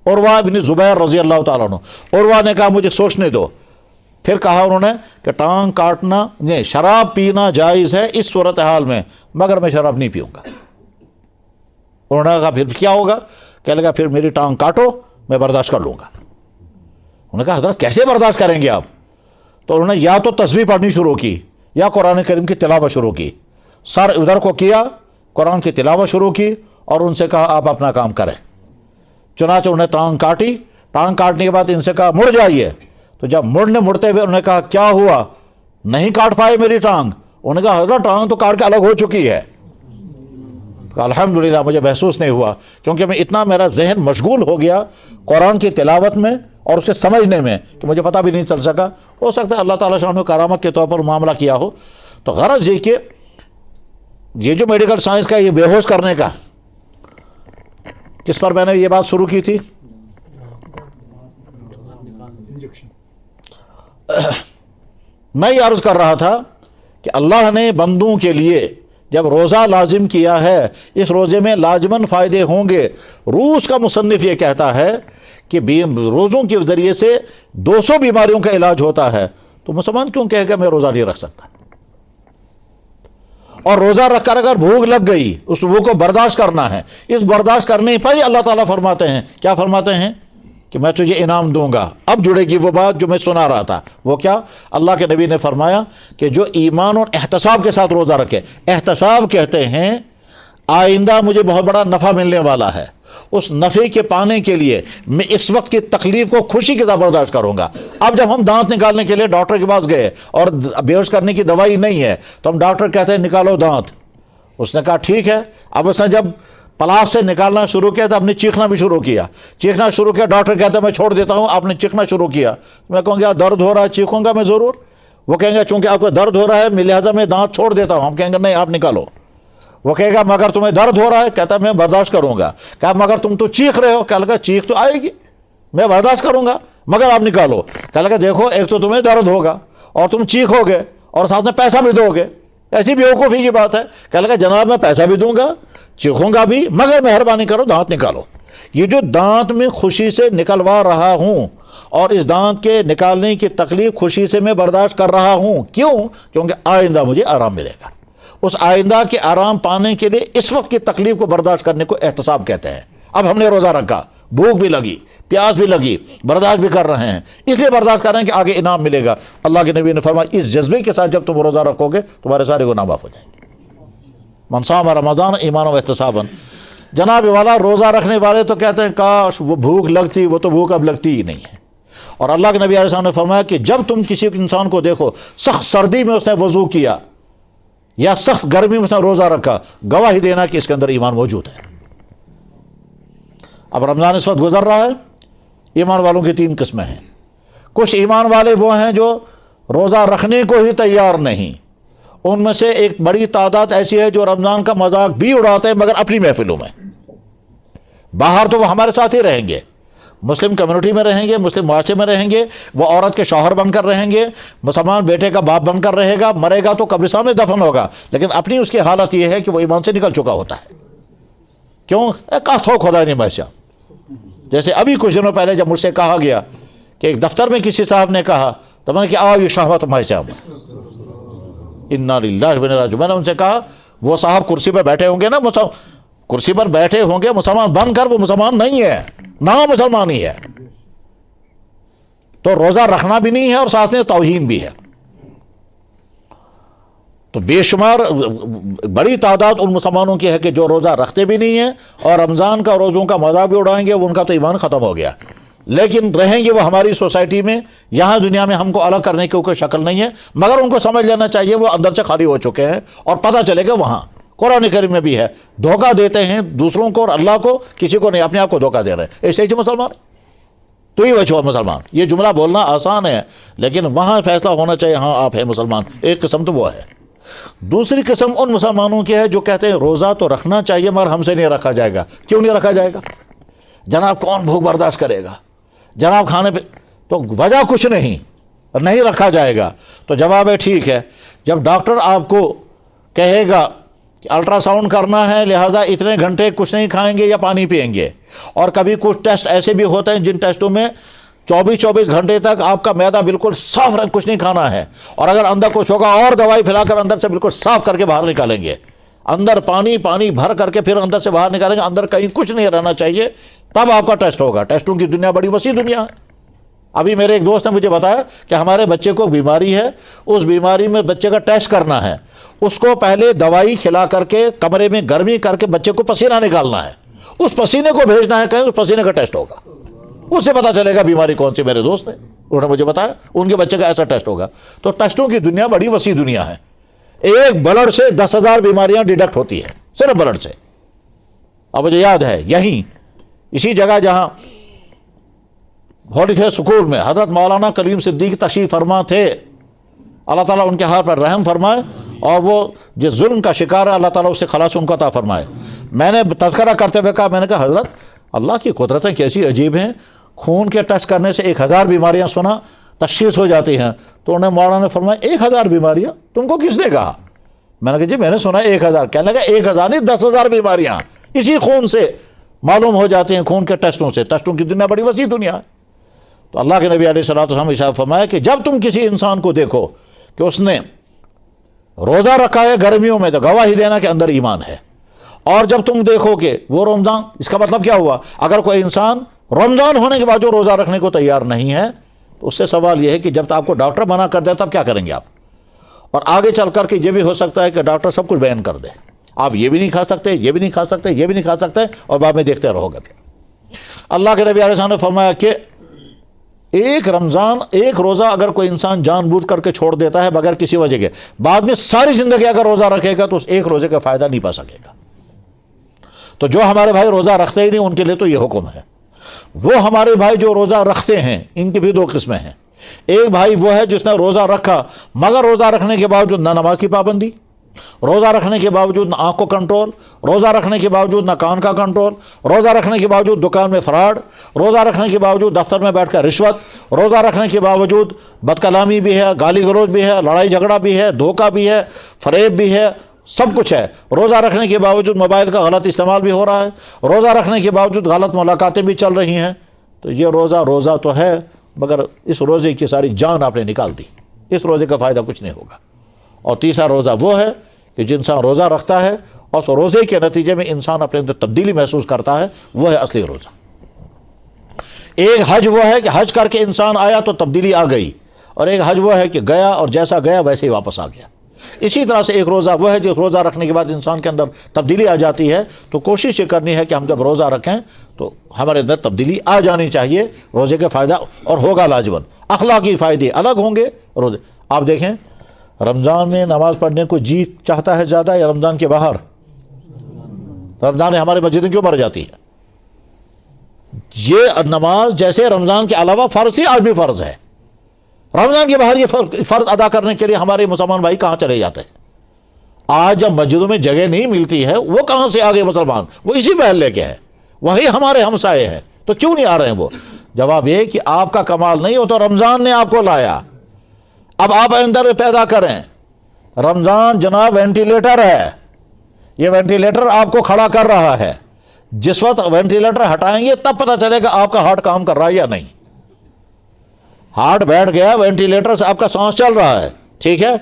عروہ بن زبیر رضی اللہ تعالیٰ عنہ. عروہ نے کہا مجھے سوچنے دو. پھر کہا انہوں نے کہ ٹانگ کاٹنا نہیں, شراب پینا جائز ہے اس صورتحال میں, مگر میں شراب نہیں پیوں گا. انہوں نے کہا پھر کیا ہوگا؟ کہنے لگا پھر میری ٹانگ کاٹو میں برداشت کر لوں گا. انہوں نے کہا حضرت کیسے برداشت کریں گے آپ؟ تو انہوں نے یا تو تسبیح پڑھنی شروع کی یا قرآن کریم کی تلاوت شروع کی. سر ادھر کو کیا, قرآن کی تلاوت شروع کی اور ان سے کہا آپ اپنا کام کریں. چنانچہ انہوں نے ٹانگ کاٹی. ٹانگ کاٹنے کے بعد ان سے کہا مڑ جائیے. تو جب مڑتے ہوئے انہوں نے کہا کیا ہوا, نہیں کاٹ پائے میری ٹانگ؟ انہوں نے کہا حضرت ٹانگ تو کاٹ کے الگ ہو چکی ہے. الحمدللہ مجھے محسوس نہیں ہوا, کیونکہ میں اتنا میرا ذہن مشغول ہو گیا قرآن کی تلاوت میں اور اسے سمجھنے میں کہ مجھے پتہ بھی نہیں چل سکا. ہو سکتا ہے اللہ تعالیٰ شان کرامت کے طور پر معاملہ کیا ہو. تو غرض یہ کہ یہ جو میڈیکل سائنس کا یہ بے ہوش کرنے کا, کس پر میں نے یہ بات شروع کی تھی؟ میں یہ عرض کر رہا تھا کہ اللہ نے بندوں کے لیے جب روزہ لازم کیا ہے اس روزے میں لازماً فائدے ہوں گے. روس کا مصنف یہ کہتا ہے کہ روزوں کے ذریعے سے 200 بیماریوں کا علاج ہوتا ہے, تو مسلمان کیوں کہے گا میں روزہ نہیں رکھ سکتا؟ اور روزہ رکھ کر اگر بھوک لگ گئی اس بھوک کو برداشت کرنا ہے. اس برداشت کرنے پر ہی اللہ تعالیٰ فرماتے ہیں, کیا فرماتے ہیں کہ میں تجھے انعام دوں گا. اب جڑے گی وہ بات جو میں سنا رہا تھا, وہ کیا؟ اللہ کے نبی نے فرمایا کہ جو ایمان اور احتساب کے ساتھ روزہ رکھے. احتساب کہتے ہیں آئندہ مجھے بہت بڑا نفع ملنے والا ہے, اس نفع کے پانے کے لیے میں اس وقت کی تکلیف کو خوشی کے ساتھ برداشت کروں گا. اب جب ہم دانت نکالنے کے لیے ڈاکٹر کے پاس گئے اور بے ہوش کرنے کی دوائی نہیں ہے تو ہم ڈاکٹر کہتے ہیں نکالو دانت. اس نے کہا ٹھیک ہے. اب اس نے جب پلاس سے نکالنا شروع کیا تو آپ نے چیخنا بھی شروع کیا. ڈاکٹر کہتا ہے میں چھوڑ دیتا ہوں, آپ نے چیخنا شروع کیا. میں کہوں گا درد ہو رہا ہے, چیخوں گا میں ضرور. وہ کہیں گے چونکہ آپ کو درد ہو رہا ہے لہٰذا میں دانت چھوڑ دیتا ہوں. ہم کہیں گے نہیں آپ نکالو. وہ کہے گا مگر تمہیں درد ہو رہا ہے, کہتا ہے میں برداشت کروں گا. کہا مگر تم تو چیخ رہے ہو, کہا لگا چیخ تو آئے گی میں برداشت کروں گا مگر آپ نکالو. کہا لگا دیکھو ایک تو تمہیں درد ہوگا اور تم چیخو گے اور ساتھ میں پیسہ بھی دو گے, ایسی بیوقوفی کی بات ہے. کہا لگا جناب میں پیسہ بھی دوں گا چیخوں گا بھی مگر مہربانی کرو دانت نکالو. یہ جو دانت میں خوشی سے نکلوا رہا ہوں اور اس دانت کے نکالنے کی تکلیف خوشی سے میں برداشت کر رہا ہوں, کیوں؟ کیونکہ آئندہ مجھے آرام ملے گا. اس آئندہ کے آرام پانے کے لیے اس وقت کی تکلیف کو برداشت کرنے کو احتساب کہتے ہیں. اب ہم نے روزہ رکھا, بھوک بھی لگی, پیاس بھی لگی, برداشت بھی کر رہے ہیں, اس لیے برداشت کر رہے ہیں کہ آگے انعام ملے گا. اللہ کے نبی نے فرمایا اس جذبے کے ساتھ جب تم روزہ رکھو گے تمہارے سارے گناہ معاف ہو جائیں گے. من صام رمضان ایمانا و احتسابا. جناب والا روزہ رکھنے والے تو کہتے ہیں کاش وہ بھوک لگتی, وہ تو بھوک اب لگتی ہی نہیں ہے. اور اللہ کے نبی علیہ السلام نے فرمایا کہ جب تم کسی انسان کو دیکھو سخت سردی میں اس نے وضو کیا یا سخت گرمی میں اس نے روزہ رکھا, گواہی دینا کہ اس کے اندر ایمان موجود ہے. اب رمضان اس وقت گزر رہا ہے. ایمان والوں کی 3 قسمیں ہیں. کچھ ایمان والے وہ ہیں جو روزہ رکھنے کو ہی تیار نہیں. ان میں سے ایک بڑی تعداد ایسی ہے جو رمضان کا مذاق بھی اڑاتے ہیں مگر اپنی محفلوں میں. باہر تو وہ ہمارے ساتھ ہی رہیں گے, مسلم کمیونٹی میں رہیں گے, مسلم معاشرے میں رہیں گے, وہ عورت کے شوہر بن کر رہیں گے, مسلمان بیٹے کا باپ بن کر رہے گا, مرے گا تو قبرستان میں دفن ہوگا, لیکن اپنی اس کی حالت یہ ہے کہ وہ ایمان سے نکل چکا ہوتا ہے. کیوں؟ تھو خدا نہیں محسا. جیسے ابھی کچھ دنوں پہلے جب مجھ سے کہا گیا کہ ایک دفتر میں کسی صاحب نے کہا تو میں نے کہا یہ شہوت محسا, انا للہ و انا الیہ راجعون. میں نے ان سے کہا وہ صاحب کرسی پر بیٹھے ہوں گے نا, کرسی پر بیٹھے ہوں گے مسلمان بن کر, وہ مسلمان نہیں ہے, نام مسلمان ہی ہے. تو روزہ رکھنا بھی نہیں ہے اور ساتھ میں توہین بھی ہے. تو بے شمار بڑی تعداد ان مسلمانوں کی ہے کہ جو روزہ رکھتے بھی نہیں ہیں اور رمضان کا روزوں کا مزہ بھی اڑائیں گے، ان کا تو ایمان ختم ہو گیا، لیکن رہیں گے وہ ہماری سوسائٹی میں، یہاں دنیا میں ہم کو الگ کرنے کی کوئی شکل نہیں ہے، مگر ان کو سمجھ لینا چاہیے وہ اندر سے خالی ہو چکے ہیں، اور پتہ چلے گا وہاں قرآن کریم میں بھی ہے، دھوکہ دیتے ہیں دوسروں کو اور اللہ کو، کسی کو نہیں، اپنے آپ کو دھوکہ دے رہے ہیں، ایسے ہی مسلمان تو ہی بچو مسلمان۔ یہ جملہ بولنا آسان ہے، لیکن وہاں فیصلہ ہونا چاہیے ہاں آپ ہیں مسلمان۔ ایک قسم تو وہ ہے۔ دوسری قسم ان مسلمانوں کی ہے جو کہتے ہیں روزہ تو رکھنا چاہیے مگر ہم سے نہیں رکھا جائے گا۔ کیوں نہیں رکھا جائے گا؟ جناب کون بھوک برداشت کرے گا؟ جناب کھانے پہ تو وجہ کچھ نہیں رکھا جائے گا۔ تو جواب ہے ٹھیک ہے، جب ڈاکٹر آپ کو کہے گا کہ الٹرا ساؤنڈ کرنا ہے لہٰذا اتنے گھنٹے کچھ نہیں کھائیں گے یا پانی پئیں گے، اور کبھی کچھ ٹیسٹ ایسے بھی ہوتے ہیں جن ٹیسٹوں میں 24 گھنٹے تک آپ کا معدہ بالکل صاف رکھ کچھ نہیں کھانا ہے، اور اگر اندر کچھ ہوگا اور دوائی پھیلا کر اندر سے بالکل صاف کر کے باہر نکالیں گے، اندر پانی بھر کر کے پھر اندر سے باہر نکالیں گے، اندر کہیں کچھ نہیں رہنا چاہیے، تب آپ کا ٹیسٹ ہوگا۔ ٹیسٹوں کی دنیا بڑی وسیع دنیا ہے۔ ابھی میرے ایک دوست نے مجھے بتایا کہ ہمارے بچے کو بیماری ہے، اس بیماری میں بچے کا ٹیسٹ کرنا ہے، اس کو پہلے دوائی کھلا کر کے کمرے میں گرمی کر کے بچے کو پسینہ نکالنا ہے، اس پسینے کو بھیجنا ہے کہیں، اس پسینے کا ٹیسٹ ہوگا، اس سے پتہ چلے گا بیماری کون سی۔ میرے دوست نے انہوں نے مجھے بتایا ان کے بچے کا ایسا ٹیسٹ ہوگا۔ تو ٹیسٹوں کی دنیا بڑی وسیع دنیا ہے۔ ایک بلڈ سے 10,000 بیماریاں ڈیٹیکٹ ہوتی ہیں، صرف بلڈ سے۔ اب مجھے یاد ہے یہیں اسی جگہ جہاں ہولی فیس سکول میں حضرت مولانا کلیم صدیق تشریف فرما تھے، اللہ تعالیٰ ان کے ہاتھ پر رحم فرمائے، اور وہ جس ظلم کا شکار ہے اللہ تعالیٰ اس سے خلاص ان کو عطا فرمائے۔ میں نے تذکرہ کرتے ہوئے کہا، میں نے کہا حضرت اللہ کی قدرتیں کیسی عجیب ہیں، خون کے ٹیسٹ کرنے سے 1000 بیماریاں سنا تشخیص ہو جاتی ہیں۔ تو انہیں مولانا نے فرمایا 1000 بیماریاں تم کو کس نے کہا؟ میں نے کہا جی میں نے سنا 1000۔ کہنے لگا 1000 نہیں 10,000 بیماریاں اسی خون سے معلوم ہو جاتی ہیں، خون کے ٹیسٹوں سے۔ ٹیسٹوں کی دنیا بڑی وسیع دنیا ہے۔ تو اللہ کے نبی علیہ الصلوۃ والسلام ارشاد فرمایا کہ جب تم کسی انسان کو دیکھو کہ اس نے روزہ رکھا ہے گرمیوں میں، تو گواہی دینا کہ اندر ایمان ہے، اور جب تم دیکھو کہ وہ رمضان، اس کا مطلب کیا ہوا؟ اگر کوئی انسان رمضان ہونے کے بعد جو روزہ رکھنے کو تیار نہیں ہے تو اس سے سوال یہ ہے کہ جب آپ کو ڈاکٹر منع کر دے تب کیا کریں گے آپ؟ اور آگے چل کر کے یہ بھی ہو سکتا ہے کہ ڈاکٹر سب کچھ بیان کر دے، آپ یہ بھی نہیں کھا سکتے، یہ بھی نہیں کھا سکتے، یہ بھی نہیں کھا سکتے، اور بعد میں دیکھتے رہو گے۔ اللہ کے نبی علیہ السلام نے فرمایا کہ ایک روزہ اگر کوئی انسان جان بوجھ کر کے چھوڑ دیتا ہے بغیر کسی وجہ کے، بعد میں ساری زندگی اگر روزہ رکھے گا تو اس ایک روزے کا فائدہ نہیں پا سکے گا۔ تو جو ہمارے بھائی روزہ رکھتے ہی نہیں ان کے لیے تو یہ حکم ہے۔ وہ ہمارے بھائی جو روزہ رکھتے ہیں ان کی بھی 2 قسمیں ہیں۔ ایک بھائی وہ ہے جس نے روزہ رکھا مگر روزہ رکھنے کے باوجود نہ نماز کی پابندی، روزہ رکھنے کے باوجود نہ آنکھ کو کنٹرول، روزہ رکھنے کے باوجود نہ کان کا کنٹرول، روزہ رکھنے کے باوجود دکان میں فراڈ، روزہ رکھنے کے باوجود دفتر میں بیٹھ کر رشوت، روزہ رکھنے کے باوجود بد کلامی بھی ہے، گالی گلوچ بھی ہے، لڑائی جھگڑا بھی ہے، دھوکہ بھی ہے، فریب بھی ہے، سب کچھ ہے۔ روزہ رکھنے کے باوجود موبائل کا غلط استعمال بھی ہو رہا ہے، روزہ رکھنے کے باوجود غلط ملاقاتیں بھی چل رہی ہیں۔ تو یہ روزہ تو ہے مگر اس روزے کی ساری جان آپ نے نکال دی، اس روزے کا فائدہ کچھ نہیں ہوگا۔ اور تیسرا روزہ وہ ہے کہ جو انسان روزہ رکھتا ہے اور اس روزے کے نتیجے میں انسان اپنے اندر تبدیلی محسوس کرتا ہے، وہ ہے اصلی روزہ۔ ایک حج وہ ہے کہ حج کر کے انسان آیا تو تبدیلی آ گئی، اور ایک حج وہ ہے کہ گیا اور جیسا گیا ویسے ہی واپس آ گیا۔ اسی طرح سے ایک روزہ وہ ہے جو روزہ رکھنے کے بعد انسان کے اندر تبدیلی آ جاتی ہے۔ تو کوشش یہ کرنی ہے کہ ہم جب روزہ رکھیں تو ہمارے اندر تبدیلی آ جانی چاہیے، روزے کے فائدہ اور ہوگا لاجواب، اخلاقی فائدے الگ ہوں گے روزے۔ آپ دیکھیں رمضان میں نماز پڑھنے کو جی چاہتا ہے زیادہ یا رمضان کے باہر؟ رمضان میں ہمارے مسجدیں کیوں بھر جاتی ہے؟ یہ نماز جیسے رمضان کے علاوہ فرض تھی، آج بھی فرض ہے۔ رمضان کے باہر یہ فرض ادا کرنے کے لیے ہمارے مسلمان بھائی کہاں چلے جاتے ہیں؟ آج جب مسجدوں میں جگہ نہیں ملتی ہے وہ کہاں سے آگے مسلمان؟ وہ اسی محل لے کے ہیں، وہی ہمارے ہمسائے ہیں، تو کیوں نہیں آ رہے ہیں وہ؟ جواب یہ کہ آپ کا کمال نہیں، وہ تو رمضان نے آپ کو لایا، اب آپ اندر پیدا کریں۔ رمضان جناب وینٹیلیٹر ہے، یہ وینٹیلیٹر آپ کو کھڑا کر رہا ہے، جس وقت وینٹیلیٹر ہٹائیں گے تب پتہ چلے گا آپ کا ہارٹ کام کر رہا ہے یا نہیں۔ ہارٹ بیٹھ گیا، وینٹیلیٹر سے آپ کا سانس چل رہا ہے، ٹھیک ہے،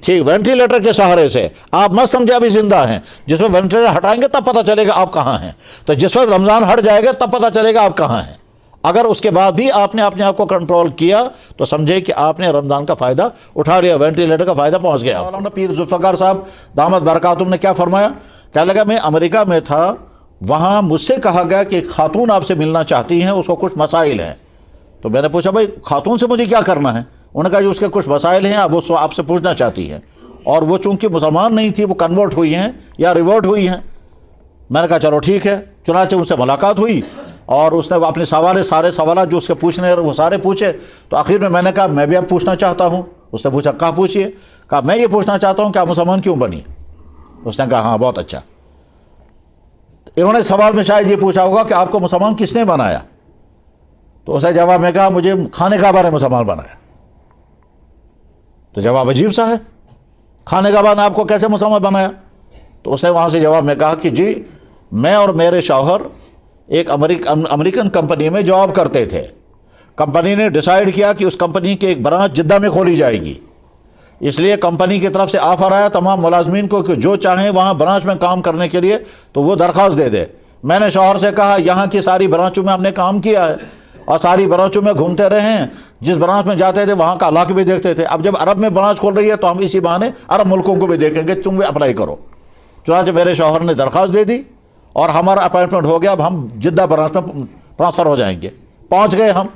ٹھیک، وینٹیلیٹر کے سہارے سے آپ مت سمجھے ابھی زندہ ہیں، جس وقت وینٹیلیٹر ہٹائیں گے تب پتہ چلے گا آپ کہاں ہیں۔ تو جس وقت رمضان ہٹ جائے گا تب پتہ چلے گا آپ کہاں ہیں۔ اگر اس کے بعد بھی آپ نے اپنے آپ کو کنٹرول کیا تو سمجھے کہ آپ نے رمضان کا فائدہ اٹھا لیا، وینٹیلیٹر کا فائدہ پہنچ گیا۔ مولانا پیر ذوالفقار صاحب دامت برکاتہم نے کیا فرمایا؟ کہنے لگا میں امریکہ میں تھا، وہاں مجھ سے کہا گیا کہ ایک خاتون آپ سے ملنا چاہتی ہیں، اس کو کچھ مسائل ہیں۔ تو میں نے پوچھا بھائی خاتون سے مجھے کیا کرنا ہے؟ انہوں نے کہا جو اس کے کچھ مسائل ہیں وہ آپ سے پوچھنا چاہتی ہیں، اور وہ چونکہ مسلمان نہیں تھی، وہ کنورٹ ہوئی ہیں یا ریورٹ ہوئی ہیں۔ میں نے کہا چلو ٹھیک ہے، چنانچہ ان سے ملاقات ہوئی اور اس نے اپنے سارے سوالات جو اس کے پوچھنے ہیں وہ سارے پوچھے۔ تو آخر میں نے کہا میں بھی اب پوچھنا چاہتا ہوں۔ اس نے پوچھا کہاں پوچھیے؟ کہا میں یہ پوچھنا چاہتا ہوں کہ آپ مسلمان کیوں بنی؟ اس نے کہا ہاں بہت اچھا۔ انہوں نے سوال میں شاید یہ پوچھا ہوگا کہ آپ کو مسلمان کس نے بنایا؟ تو اس نے جواب میں کہا مجھے خانہ کعبہ نے مسلمان بنایا۔ تو جواب عجیب سا ہے، خانہ کعبہ نے آپ کو کیسے مسلمان بنایا؟ تو اس نے وہاں سے جواب میں کہا کہ جی میں اور میرے شوہر ایک امریکن کمپنی میں جاب کرتے تھے۔ کمپنی نے ڈیسائیڈ کیا کہ اس کمپنی کی ایک برانچ جدہ میں کھولی جائے گی، اس لیے کمپنی کی طرف سے آفر آیا تمام ملازمین کو کہ جو چاہیں وہاں برانچ میں کام کرنے کے لیے تو وہ درخواست دے دے۔ میں نے شوہر سے کہا یہاں کی ساری برانچوں میں ہم نے کام کیا ہے اور ساری برانچوں میں گھومتے رہے ہیں، جس برانچ میں جاتے تھے وہاں کا علاقہ بھی دیکھتے تھے، اب جب عرب میں برانچ کھول رہی ہے تو ہم اسی بہانے عرب ملکوں کو بھی دیکھیں گے، تم بھی اپلائی کرو۔ چنانچہ میرے شوہر نے درخواست دے دی اور ہمارا اپائنٹمنٹ ہو گیا، اب ہم جدہ برانچ میں ٹرانسفر ہو جائیں گے۔ پہنچ گئے ہم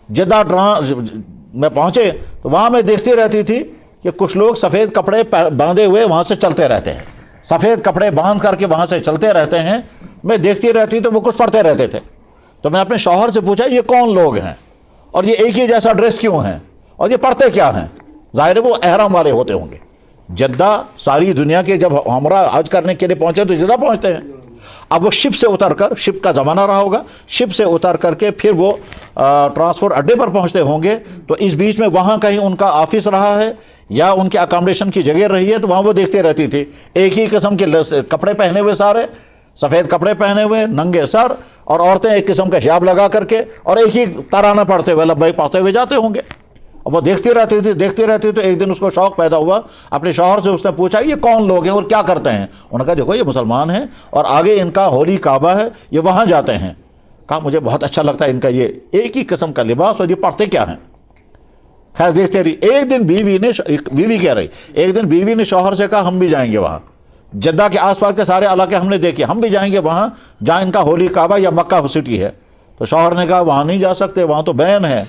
جدہ میں پہنچے تو وہاں میں دیکھتی رہتی تھی کہ کچھ لوگ سفید کپڑے باندھے ہوئے وہاں سے چلتے رہتے ہیں، سفید کپڑے باندھ کر کے وہاں سے چلتے رہتے ہیں۔ میں دیکھتی رہتی تو وہ کچھ پڑھتے رہتے تھے۔ تو میں اپنے شوہر سے پوچھا یہ کون لوگ ہیں اور یہ ایک ہی جیسا ڈریس کیوں ہیں اور یہ پڑھتے کیا ہیں؟ ظاہر ہے وہ احرام والے ہوتے ہوں گے۔ جدہ ساری دنیا کے جب ہمارا حج کرنے کے لیے پہنچے تو جدہ پہنچتے ہیں۔ اب وہ شپ سے اتر کر، شپ کا زمانہ رہا ہوگا، شپ سے اتر کر کے پھر وہ ٹرانسپورٹ اڈے پر پہنچتے ہوں گے، تو اس بیچ میں وہاں کہیں ان کا آفس رہا ہے یا ان کے اکاموڈیشن کی جگہ رہی ہے، تو وہاں وہ دیکھتے رہتی تھی ایک ہی قسم کے کپڑے پہنے ہوئے، سارے سفید کپڑے پہنے ہوئے، ننگے سر، اور عورتیں ایک قسم کا حجاب لگا کر کے اور ایک ہی ترانہ پڑھتے ہوئے لبیک پڑھتے ہوئے جاتے ہوں گے۔ اب وہ دیکھتی رہتی تو ایک دن اس کو شوق پیدا ہوا، اپنے شوہر سے اس نے پوچھا یہ کون لوگ ہیں اور کیا کرتے ہیں؟ انہوں نے کہا دیکھو یہ مسلمان ہیں اور آگے ان کا ہولی کعبہ ہے، یہ وہاں جاتے ہیں۔ کہا مجھے بہت اچھا لگتا ہے ان کا یہ ایک ہی قسم کا لباس اور یہ پڑھتے کیا ہیں؟ خیر دیکھتے رہی۔ ایک دن بیوی نے شوہر سے کہا ہم بھی جائیں گے وہاں، جدہ کے آس پاس کے سارے علاقے ہم نے دیکھے، ہم بھی جائیں گے وہاں جہاں ان کا ہولی کعبہ یا مکہ سٹی ہے۔ تو شوہر نے کہا وہاں نہیں جا سکتے، وہاں تو بین ہے۔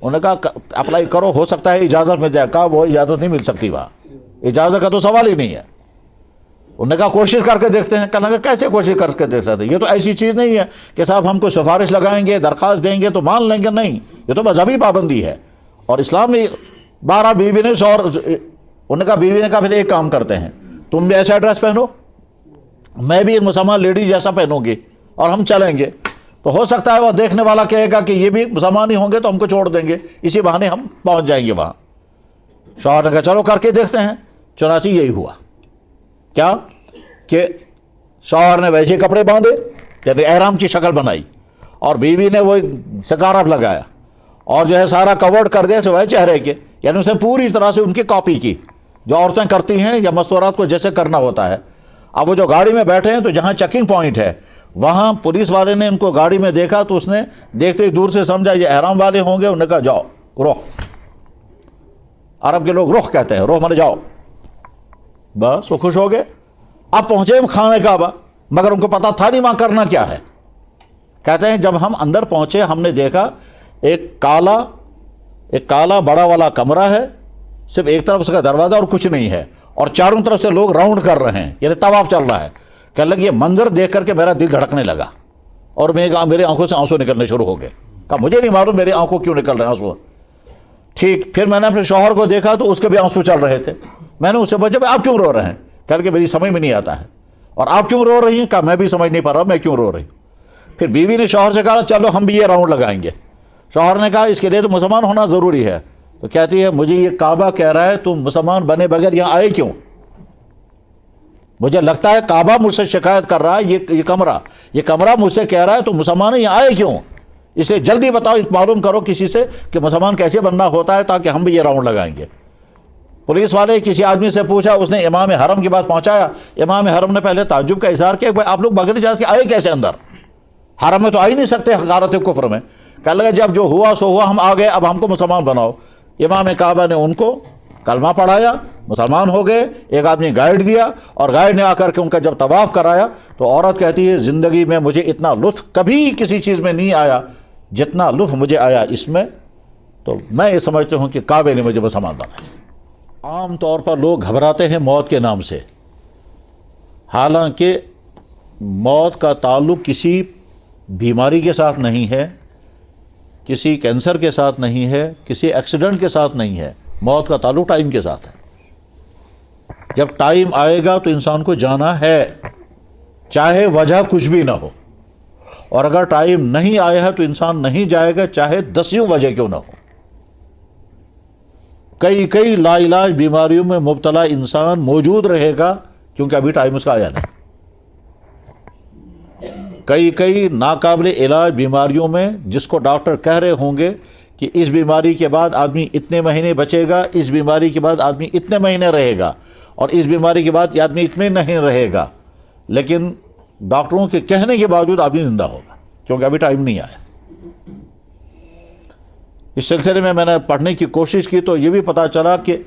انہوں نے کہا اپلائی کرو، ہو سکتا ہے اجازت مل جائے۔ کہا وہ اجازت نہیں مل سکتی، وہاں اجازت کا تو سوال ہی نہیں ہے۔ انہوں نے کہا کوشش کر کے دیکھتے ہیں۔ کہا کیسے کوشش کر کے دیکھ سکتے ہیں؟ یہ تو ایسی چیز نہیں ہے کہ صاحب ہم کو سفارش لگائیں گے، درخواست دیں گے تو مان لیں گے، نہیں، یہ تو مذہبی پابندی ہے۔ اور اسلام میں 12 بیوی نے انہوں نے کہا بیوی نے کہا پھر ایک کام کرتے ہیں، تم بھی ایسا ڈریس پہنو، میں بھی مسلمان لیڈی جیسا پہنوں گی اور ہم چلیں گے، تو ہو سکتا ہے وہ دیکھنے والا کہے گا کہ یہ بھی مسلمان ہی ہوں گے تو ہم کو چھوڑ دیں گے، اسی بہانے ہم پہنچ جائیں گے وہاں۔ شوہر نے کہا چلو کر کے دیکھتے ہیں۔ چنانچہ یہی ہوا کیا کہ شوہر نے ویسے کپڑے باندھے، یعنی احرام کی شکل بنائی، اور بیوی نے وہ سکارف لگایا اور جو ہے سارا کورڈ کر دیا سوائے چہرے کے، یعنی اس نے پوری طرح سے ان کی کاپی کی جو عورتیں کرتی ہیں یا مستورات کو جیسے کرنا ہوتا ہے۔ اب وہ جو گاڑی میں بیٹھے ہیں تو جہاں چیکنگ پوائنٹ ہے وہاں پولیس والے نے ان کو گاڑی میں دیکھا تو اس نے دیکھتے ہی دور سے سمجھا یہ احرام والے ہوں گے۔ انہوں نے کہا جاؤ رخ، عرب کے لوگ رخ کہتے ہیں، رخ مانے جاؤ، بس وہ خوش ہو گئے۔ اب پہنچے خانہ کعبہ، مگر ان کو پتا تھا نہیں وہاں کرنا کیا ہے۔ کہتے ہیں جب ہم اندر پہنچے ہم نے دیکھا ایک کالا بڑا والا کمرہ ہے، صرف ایک طرف اس کا دروازہ اور کچھ نہیں ہے، اور چاروں طرف سے لوگ راؤنڈ کر رہے ہیں، یعنی طواف چل رہا ہے۔ کہنے لگے یہ منظر دیکھ کر کے میرا دل دھڑکنے لگا اور میری آنکھوں سے آنسو نکلنے شروع ہو گئے۔ کہا مجھے نہیں معلوم میری آنکھوں کیوں نکل رہے ہیں آنسو۔ ٹھیک، پھر میں نے اپنے شوہر کو دیکھا تو اس کے بھی آنسو چل رہے تھے۔ میں نے اس سے پوچھا آپ کیوں رو رہے ہیں؟ کہنے کہ میری سمجھ میں نہیں آتا ہے۔ اور آپ کیوں رو رہی ہیں؟ کہا میں بھی سمجھ نہیں پا رہا میں کیوں رو رہی ہوں۔ پھر بیوی نے شوہر سے کہا چلو ہم بھی یہ راؤنڈ لگائیں گے۔ شوہر نے کہا اس کے لیے تو مسلمان ہونا ضروری ہے۔ تو کہتی ہے مجھے یہ کعبہ کہہ رہا ہے تم مسلمان بنے بغیر یہاں آئے کیوں؟ مجھے لگتا ہے کعبہ مجھ سے شکایت کر رہا ہے، یہ کمرہ مجھ سے کہہ رہا ہے تم مسلمان یہاں آئے کیوں؟ اسے جلدی بتاؤ، معلوم کرو کسی سے کہ مسلمان کیسے بننا ہوتا ہے تاکہ ہم بھی یہ راؤنڈ لگائیں گے۔ پولیس والے کسی آدمی سے پوچھا، اس نے امام حرم کے پاس پہنچایا۔ امام حرم نے پہلے تعجب کا اظہار کیا کہ آپ لوگ بغیر اجازت کے آئے کیسے اندر؟ حرم میں تو آ ہی نہیں سکتے حقارت کفر میں۔ کہنے لگا جب جو ہوا سو ہوا، ہم آ گئے، اب ہم کو مسلمان بناؤ۔ امام کعبہ نے ان کو کلمہ پڑھایا، مسلمان ہو گئے۔ ایک آدمی گائیڈ دیا، اور گائیڈ نے آ کر کے ان کا جب طواف کرایا تو عورت کہتی ہے زندگی میں مجھے اتنا لطف کبھی کسی چیز میں نہیں آیا جتنا لطف مجھے آیا اس میں، تو میں یہ سمجھتے ہوں کہ کعبے نے مجھے مسلمان بنایا۔ عام طور پر لوگ گھبراتے ہیں موت کے نام سے، حالانکہ موت کا تعلق کسی بیماری کے ساتھ نہیں ہے، کسی کینسر کے ساتھ نہیں ہے، کسی ایکسیڈنٹ کے ساتھ نہیں ہے، موت کا تعلق ٹائم کے ساتھ ہے۔ جب ٹائم آئے گا تو انسان کو جانا ہے، چاہے وجہ کچھ بھی نہ ہو، اور اگر ٹائم نہیں آیا ہے تو انسان نہیں جائے گا، چاہے 10 وجہ کیوں نہ ہو۔ کئی لا علاج بیماریوں میں مبتلا انسان موجود رہے گا کیونکہ ابھی ٹائم اس کا آیا نہیں۔ کئی ناقابل علاج بیماریوں میں جس کو ڈاکٹر کہہ رہے ہوں گے کہ اس بیماری کے بعد آدمی اتنے مہینے بچے گا، اس بیماری کے بعد آدمی اتنے مہینے رہے گا، اور اس بیماری کے بعد یہ آدمی اتنے نہیں رہے گا، لیکن ڈاکٹروں کے کہنے کے باوجود آدمی زندہ ہوگا کیونکہ ابھی ٹائم نہیں آیا۔ اس سلسلے میں نے پڑھنے کی کوشش کی تو یہ بھی پتہ چلا کہ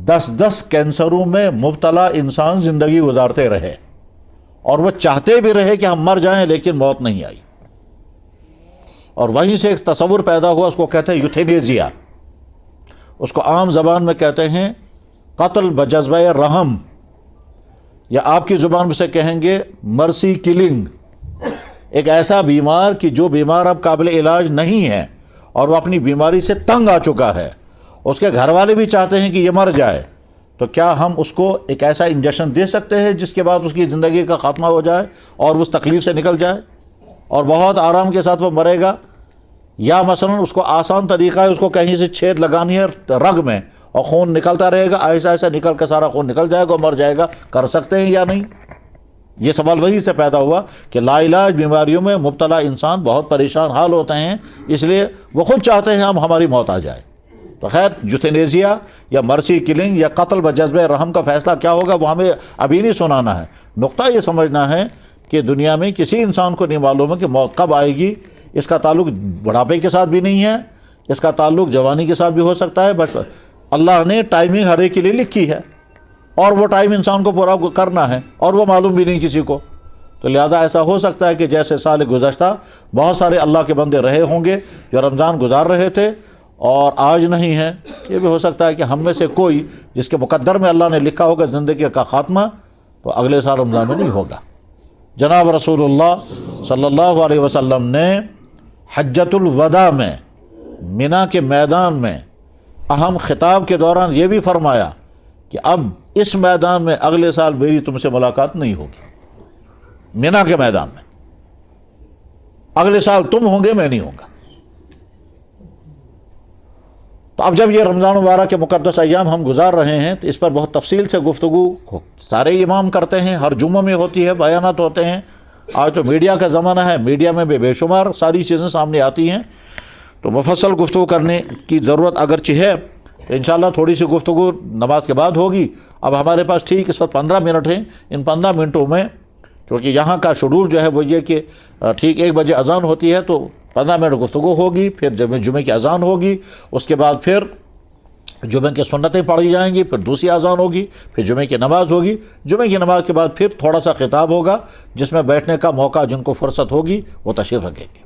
10 کینسروں میں مبتلا انسان زندگی گزارتے رہے، اور وہ چاہتے بھی رہے کہ ہم مر جائیں لیکن موت نہیں آئی، اور وہیں سے ایک تصور پیدا ہوا، اس کو کہتے ہیں یوتھینیزیا، اس کو عام زبان میں کہتے ہیں قتل بجذبہ رحم، یا آپ کی زبان میں سے کہیں گے مرسی کلنگ۔ ایک ایسا بیمار کہ جو بیمار اب قابل علاج نہیں ہے اور وہ اپنی بیماری سے تنگ آ چکا ہے، اس کے گھر والے بھی چاہتے ہیں کہ یہ مر جائے، تو کیا ہم اس کو ایک ایسا انجیکشن دے سکتے ہیں جس کے بعد اس کی زندگی کا خاتمہ ہو جائے اور اس تکلیف سے نکل جائے اور بہت آرام کے ساتھ وہ مرے گا؟ یا مثلا اس کو آسان طریقہ ہے، اس کو کہیں سے چھید لگانی ہے رگ میں اور خون نکلتا رہے گا، ایسا ایسا نکل کے سارا خون نکل جائے گا اور مر جائے گا، کر سکتے ہیں یا نہیں؟ یہ سوال وہی سے پیدا ہوا کہ لا علاج بیماریوں میں مبتلا انسان بہت پریشان حال ہوتے ہیں، اس لیے وہ خود چاہتے ہیں ہماری موت آ جائے۔ تو خیر یوتھینیزیا یا مرسی کلنگ یا قتل بجذبہ رحم کا فیصلہ کیا ہوگا وہ ہمیں ابھی نہیں سنانا ہے، نقطہ یہ سمجھنا ہے کہ دنیا میں کسی انسان کو نہیں معلوم ہے کہ موت کب آئے گی۔ اس کا تعلق بڑھاپے کے ساتھ بھی نہیں ہے، اس کا تعلق جوانی کے ساتھ بھی ہو سکتا ہے، بس اللہ نے ٹائمنگ ہر ایک کے لیے لکھی ہے، اور وہ ٹائم انسان کو پورا کرنا ہے، اور وہ معلوم بھی نہیں کسی کو۔ تو لہذا ایسا ہو سکتا ہے کہ جیسے سال گزشتہ بہت سارے اللہ کے بندے رہے ہوں گے جو رمضان گزار رہے تھے اور آج نہیں ہیں، یہ بھی ہو سکتا ہے کہ ہم میں سے کوئی جس کے مقدر میں اللہ نے لکھا ہوگا زندگی کا خاتمہ تو اگلے سال رمضان میں نہیں ہوگا۔ جناب رسول اللہ صلی اللہ علیہ وسلم نے حجۃ الوداع میں منا کے میدان میں اہم خطاب کے دوران یہ بھی فرمایا کہ اب اس میدان میں اگلے سال میری تم سے ملاقات نہیں ہوگی، منا کے میدان میں اگلے سال تم ہوں گے، میں نہیں ہوں گا۔ تو اب جب یہ رمضان مبارک کے مقدس ایام ہم گزار رہے ہیں تو اس پر بہت تفصیل سے گفتگو سارے امام کرتے ہیں، ہر جمعہ میں ہوتی ہے، بیانات ہوتے ہیں۔ آج تو میڈیا کا زمانہ ہے، میڈیا میں بے شمار ساری چیزیں سامنے آتی ہیں، تو مفصل گفتگو کرنے کی ضرورت اگرچہ ہے۔ انشاءاللہ تھوڑی سی گفتگو نماز کے بعد ہوگی۔ اب ہمارے پاس ٹھیک اس وقت 15 منٹ ہیں، ان 15 منٹوں میں کیونکہ یہاں کا شیڈول جو ہے وہ یہ کہ ٹھیک 1 بجے اذان ہوتی ہے تو 15 منٹ گفتگو ہوگی، پھر جب جمعے کی اذان ہوگی، اس کے بعد پھر جمعے کی سنتیں پڑھی جائیں گی، پھر دوسری اذان ہوگی، پھر جمعے کی نماز ہوگی، جمعے کی نماز کے بعد پھر تھوڑا سا خطاب ہوگا جس میں بیٹھنے کا موقع جن کو فرصت ہوگی وہ تشریف رکھیں گے۔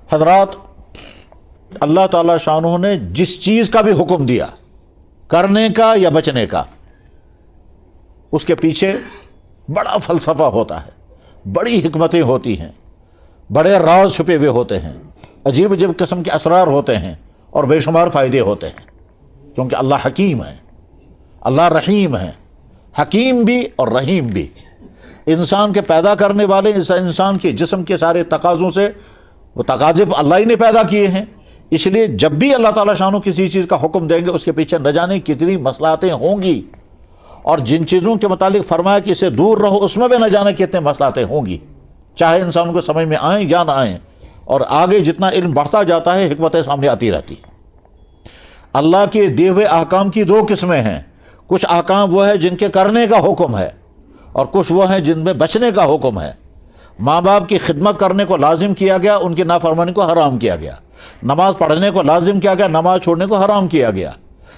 حضرات، اللہ تعالیٰ شانہ نے جس چیز کا بھی حکم دیا کرنے کا یا بچنے کا، اس کے پیچھے بڑا فلسفہ ہوتا ہے، بڑی حکمتیں ہوتی ہیں، بڑے راز چھپے ہوئے ہوتے ہیں، عجیب عجیب قسم کے اسرار ہوتے ہیں اور بے شمار فائدے ہوتے ہیں، کیونکہ اللہ حکیم ہے، اللہ رحیم ہے، حکیم بھی اور رحیم بھی۔ انسان کے پیدا کرنے والے انسان کے جسم کے سارے تقاضوں سے وہ تقاضے اللہ ہی نے پیدا کیے ہیں، اس لیے جب بھی اللہ تعالیٰ شانو کسی چیز کا حکم دیں گے اس کے پیچھے نہ جانے کتنی مصلحتیں ہوں گی، اور جن چیزوں کے متعلق فرمایا کہ اسے دور رہو اس میں بھی نہ جانے کتنے مصلحتیں ہوں گی، چاہے انسان کو سمجھ میں آئیں یا نہ آئیں۔ اور آگے جتنا علم بڑھتا جاتا ہے حکمتیں سامنے آتی رہتی ہیں۔ اللہ کے دیے ہوئے احکام کی 2 قسمیں ہیں، کچھ احکام وہ ہے جن کے کرنے کا حکم ہے اور کچھ وہ ہیں جن میں بچنے کا حکم ہے۔ ماں باپ کی خدمت کرنے کو لازم کیا گیا، ان کی نافرمانی کو حرام کیا گیا، نماز پڑھنے کو لازم کیا گیا، نماز چھوڑنے کو حرام کیا گیا،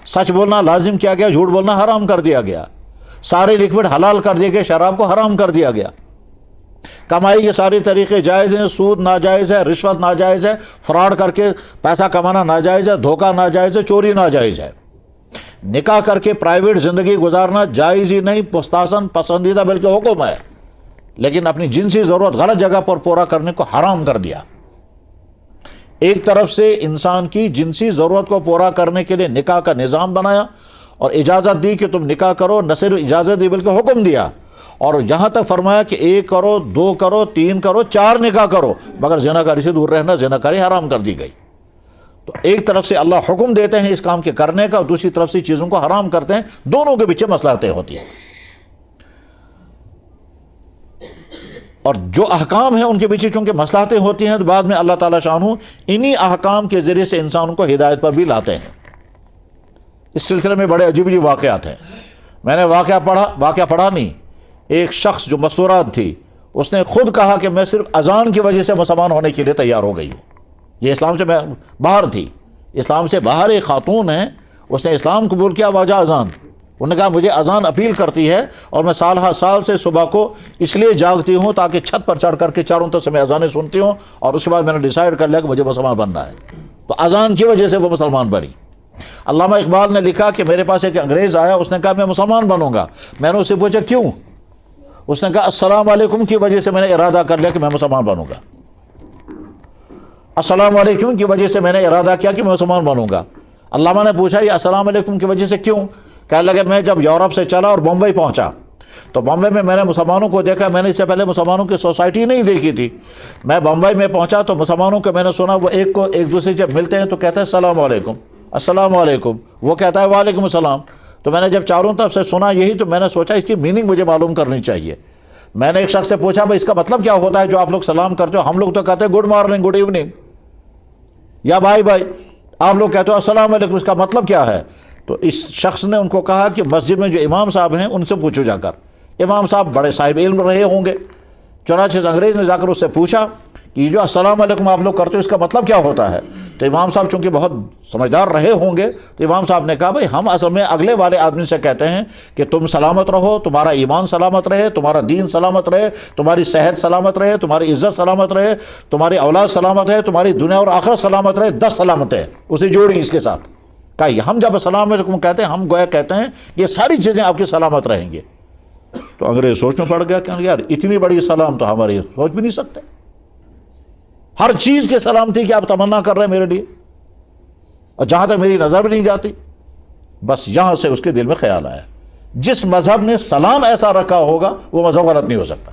سچ بولنا لازم کیا گیا، جھوٹ بولنا حرام کر دیا گیا، سارے لکوڈ حلال کر دیے گئے، شراب کو حرام کر دیا گیا، کمائی کے سارے طریقے جائز ہیں، سود ناجائز ہے، رشوت ناجائز ہے، فراڈ کر کے پیسہ کمانا ناجائز ہے، دھوکہ ناجائز ہے، چوری ناجائز ہے، نکاح کر کے پرائیویٹ زندگی گزارنا جائز ہی نہیں، مستحسن پسندیدہ بلکہ حکم ہے، لیکن اپنی جنسی ضرورت غلط جگہ پر پورا کرنے کو حرام کر دیا۔ ایک طرف سے انسان کی جنسی ضرورت کو پورا کرنے کے لیے نکاح کا نظام بنایا اور اجازت دی کہ تم نکاح کرو، نہ صرف اجازت دی بلکہ حکم دیا، اور یہاں تک فرمایا کہ 1 کرو، 2 کرو، 3 کرو، 4 نکاح کرو، مگر زناکاری سے دور رہنا، زناکاری حرام کر دی گئی۔ تو ایک طرف سے اللہ حکم دیتے ہیں اس کام کے کرنے کا، اور دوسری طرف سے چیزوں کو حرام کرتے ہیں، دونوں کے پیچھے مصلحتیں ہوتی ہیں، اور جو احکام ہیں ان کے پیچھے چونکہ مصلحتیں ہوتی ہیں، تو بعد میں اللہ تعالیٰ شانہ انہی احکام کے ذریعے سے انسان کو ہدایت پر بھی لاتے ہیں۔ اس سلسلے میں بڑے عجیب عجیب واقعات ہیں۔ میں نے واقعہ پڑھا نہیں، ایک شخص جو مستورات تھی، اس نے خود کہا کہ میں صرف اذان کی وجہ سے مسلمان ہونے کے لیے تیار ہو گئی ہوں۔ یہ اسلام سے باہر تھی، اسلام سے باہر ایک خاتون ہے، اس نے اسلام قبول کیا وجہ اذان۔ انہوں نے کہا مجھے اذان اپیل کرتی ہے، اور میں سال ہر سال سے صبح کو اس لیے جاگتی ہوں تاکہ چھت پر چڑھ کر کے چاروں طرف سے میں اذانیں سنتی ہوں، اور اس کے بعد میں نے ڈیسائیڈ کر لیا کہ مجھے مسلمان بننا ہے۔ تو اذان کی وجہ سے وہ مسلمان بنی۔ علامہ اقبال نے لکھا کہ میرے پاس ایک انگریز آیا، اس نے کہا میں مسلمان بنوں گا۔ میں نے اس سے پوچھا کیوں؟ اس نے کہا السلام علیکم کی وجہ سے میں نے ارادہ کر لیا کہ میں مسلمان بنوں گا۔ السلام علیکم کی وجہ سے میں نے ارادہ کیا کہ میں مسلمان بنوں گا۔ علامہ نے پوچھا یہ السلام علیکم کی وجہ سے کیوں؟ کہنے لگے میں جب یورپ سے چلا اور بمبئی پہنچا تو بمبئی میں نے مسلمانوں کو دیکھا، میں نے اس سے پہلے مسلمانوں کی سوسائٹی نہیں دیکھی تھی۔ میں بمبئی میں پہنچا تو مسلمانوں کو میں نے سنا، وہ ایک دوسرے جب ملتے ہیں تو کہتے ہیں السلام علیکم، السلام علیکم، وہ کہتا ہے وعلیکم السلام۔ تو میں نے جب چاروں طرف سے سنا یہی، تو میں نے سوچا اس کی میننگ مجھے معلوم کرنی چاہیے۔ میں نے ایک شخص سے پوچھا بھائی اس کا مطلب کیا ہوتا ہے جو آپ لوگ سلام کرتے ہو؟ ہم لوگ تو کہتے ہیں گڈ مارننگ، گڈ ایوننگ، یا بھائی بھائی، آپ لوگ کہتے ہو السلام علیکم، اس کا مطلب کیا ہے؟ تو اس شخص نے ان کو کہا کہ مسجد میں جو امام صاحب ہیں ان سے پوچھو جا کر، امام صاحب بڑے صاحب علم رہے ہوں گے۔ چنانچہ انگریز نے جا کر اس سے پوچھا کہ یہ جو السلام علیکم آپ لوگ کرتے ہو اس کا مطلب کیا ہوتا ہے؟ تو امام صاحب چونکہ بہت سمجھدار رہے ہوں گے، تو امام صاحب نے کہا بھائی ہم اصل میں اگلے والے آدمی سے کہتے ہیں کہ تم سلامت رہو، تمہارا ایمان سلامت رہے، تمہارا دین سلامت رہے، تمہاری صحت سلامت رہے، تمہاری عزت سلامت رہے، تمہاری اولاد سلامت رہے، تمہاری دنیا اور آخرت سلامت رہے، 10 سلامتیں اسے جوڑی اس کے ساتھ۔ کہا ہم جب السلام علیکم کہتے ہیں ہم گویا کہتے ہیں یہ ساری چیزیں آپ کی سلامت رہیں گے۔ تو انگریز سوچ میں پڑ گیا کہ یار اتنی بڑی سلام تو ہماری سوچ بھی نہیں سکتے، ہر چیز کی سلامتی کی آپ تمنا کر رہے ہیں میرے لیے، اور جہاں تک میری نظر بھی نہیں جاتی۔ بس یہاں سے اس کے دل میں خیال آیا جس مذہب نے سلام ایسا رکھا ہوگا وہ مذہب غلط نہیں ہو سکتا۔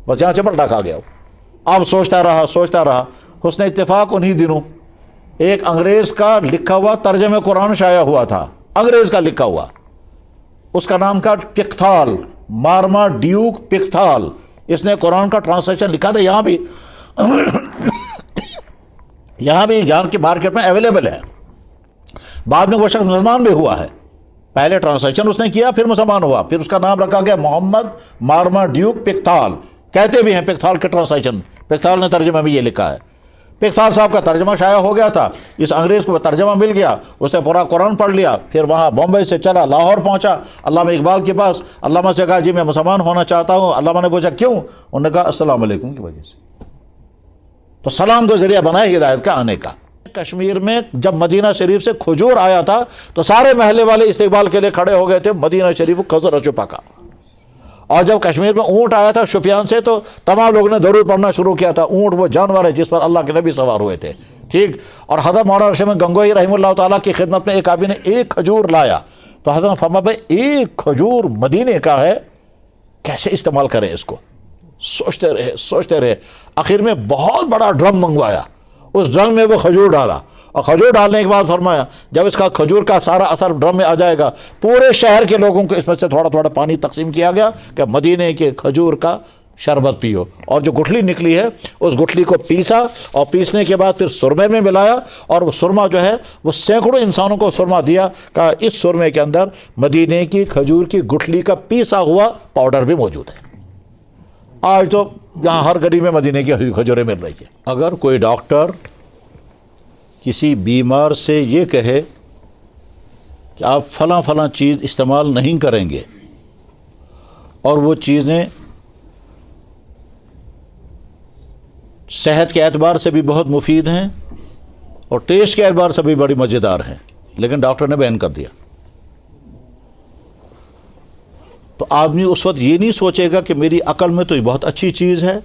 بس یہاں سے پلٹا کھا گیا۔ اب سوچتا رہا، حسن اتفاق انہی دنوں ایک انگریز کا لکھا ہوا ترجمہ قرآن شائع ہوا تھا، انگریز کا لکھا ہوا، اس کا نام تھا پکتھال، مارما ڈیوک پکتھال۔ اس نے قرآن کا ٹرانسلیشن لکھا تھا، یہاں بھی جان کی مارکیٹ میں اویلیبل ہے۔ بعد میں وہ شخص مسلمان بھی ہوا ہے، پہلے ٹرانسلیشن اس نے کیا پھر مسلمان ہوا، پھر اس کا نام رکھا گیا محمد مارما ڈیوک پکتھال، کہتے بھی ہیں پکتھال کے ٹرانسلیشن، پکتھال نے ترجمہ میں یہ لکھا ہے۔ پکتھال صاحب کا ترجمہ شائع ہو گیا تھا، اس انگریز کو ترجمہ مل گیا، اس نے پورا قرآن پڑھ لیا، پھر وہاں بمبئی سے چلا لاہور پہنچا علامہ اقبال کے پاس، علامہ سے کہا جی میں مسلمان ہونا چاہتا ہوں۔ علامہ نے پوچھا کیوں؟ انہوں نے کہا السلام علیکم کی وجہ سے۔ تو سلام کو ذریعہ بنایا ہدایت کا آنے کا۔ کشمیر میں جب مدینہ شریف سے کھجور آیا تھا تو سارے محلے والے استقبال کے لیے کھڑے ہو گئے تھے، مدینہ شریف خضر اشفا کا۔ اور جب کشمیر میں اونٹ آیا تھا شوپیان سے تو تمام لوگوں نے درود پڑھنا شروع کیا تھا۔ اونٹ وہ جانور ہے جس پر اللہ کے نبی سوار ہوئے تھے، ٹھیک۔ اور حضرت مولانا رشید احمد گنگوہی رحمہ اللہ تعالیٰ کی خدمت میں ایک آدمی نے ایک کھجور لایا، تو حضرت نے فرمایا بھائی ایک کھجور مدینے کا ہے، کیسے استعمال کریں اس کو؟ سوچتے رہے، آخر میں بہت بڑا ڈرم منگوایا، اس ڈرم میں وہ کھجور ڈالا، اور کھجور ڈالنے کے بعد فرمایا جب اس کا کھجور کا سارا اثر ڈرم میں آ جائے گا، پورے شہر کے لوگوں کو اس میں سے تھوڑا تھوڑا پانی تقسیم کیا گیا کہ مدینے کے کھجور کا شربت پیو۔ اور جو گٹھلی نکلی ہے اس گٹھلی کو پیسا، اور پیسنے کے بعد پھر سرمے میں ملایا، اور وہ سرما جو ہے وہ سینکڑوں انسانوں کو سرما دیا، کہ اس سرمے کے اندر مدینے کی کھجور کی گٹھلی کا پیسا ہوا پاؤڈر بھی موجود ہے۔ آج تو جہاں ہر گلی میں مدینے کی کھجوریں مل رہی ہے. اگر کوئی ڈاکٹر کسی بیمار سے یہ کہے کہ آپ فلاں فلاں چیز استعمال نہیں کریں گے اور وہ چیزیں صحت کے اعتبار سے بھی بہت مفید ہیں اور ٹیسٹ کے اعتبار سے بھی بڑی مزیدار ہیں، لیکن ڈاکٹر نے بین کر دیا، تو آدمی اس وقت یہ نہیں سوچے گا کہ میری عقل میں تو یہ بہت اچھی چیز ہے،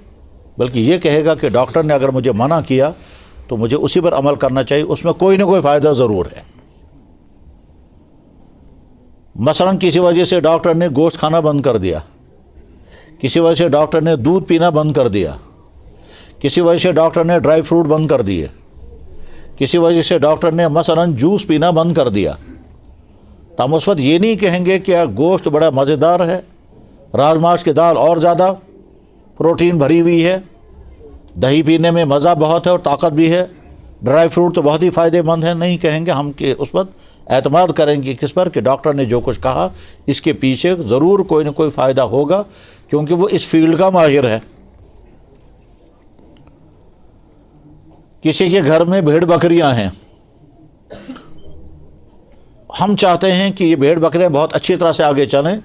بلکہ یہ کہے گا کہ ڈاکٹر نے اگر مجھے منع کیا تو مجھے اسی پر عمل کرنا چاہیے، اس میں کوئی نہ کوئی فائدہ ضرور ہے. مثلا کسی وجہ سے ڈاکٹر نے گوشت کھانا بند کر دیا، کسی وجہ سے ڈاکٹر نے دودھ پینا بند کر دیا، کسی وجہ سے ڈاکٹر نے ڈرائی فروٹ بند کر دیے، کسی وجہ سے ڈاکٹر نے مثلا جوس پینا بند کر دیا، تو ہم اس وقت یہ نہیں کہیں گے کہ گوشت بڑا مزیدار ہے، راجماش کی دال اور زیادہ پروٹین بھری ہوئی ہے، دہی پینے میں مزہ بہت ہے اور طاقت بھی ہے، ڈرائی فروٹ تو بہت ہی فائدہ مند ہے. نہیں کہیں گے ہم کہ اس وقت اعتماد کریں گے کس پر کہ ڈاکٹر نے جو کچھ کہا اس کے پیچھے ضرور کوئی نہ کوئی فائدہ ہوگا، کیونکہ وہ اس فیلڈ کا ماہر ہے. کسی کے گھر میں بھیڑ بکریاں ہیں، ہم چاہتے ہیں کہ یہ بھیڑ بکریاں بہت اچھی طرح سے آگے چلیں،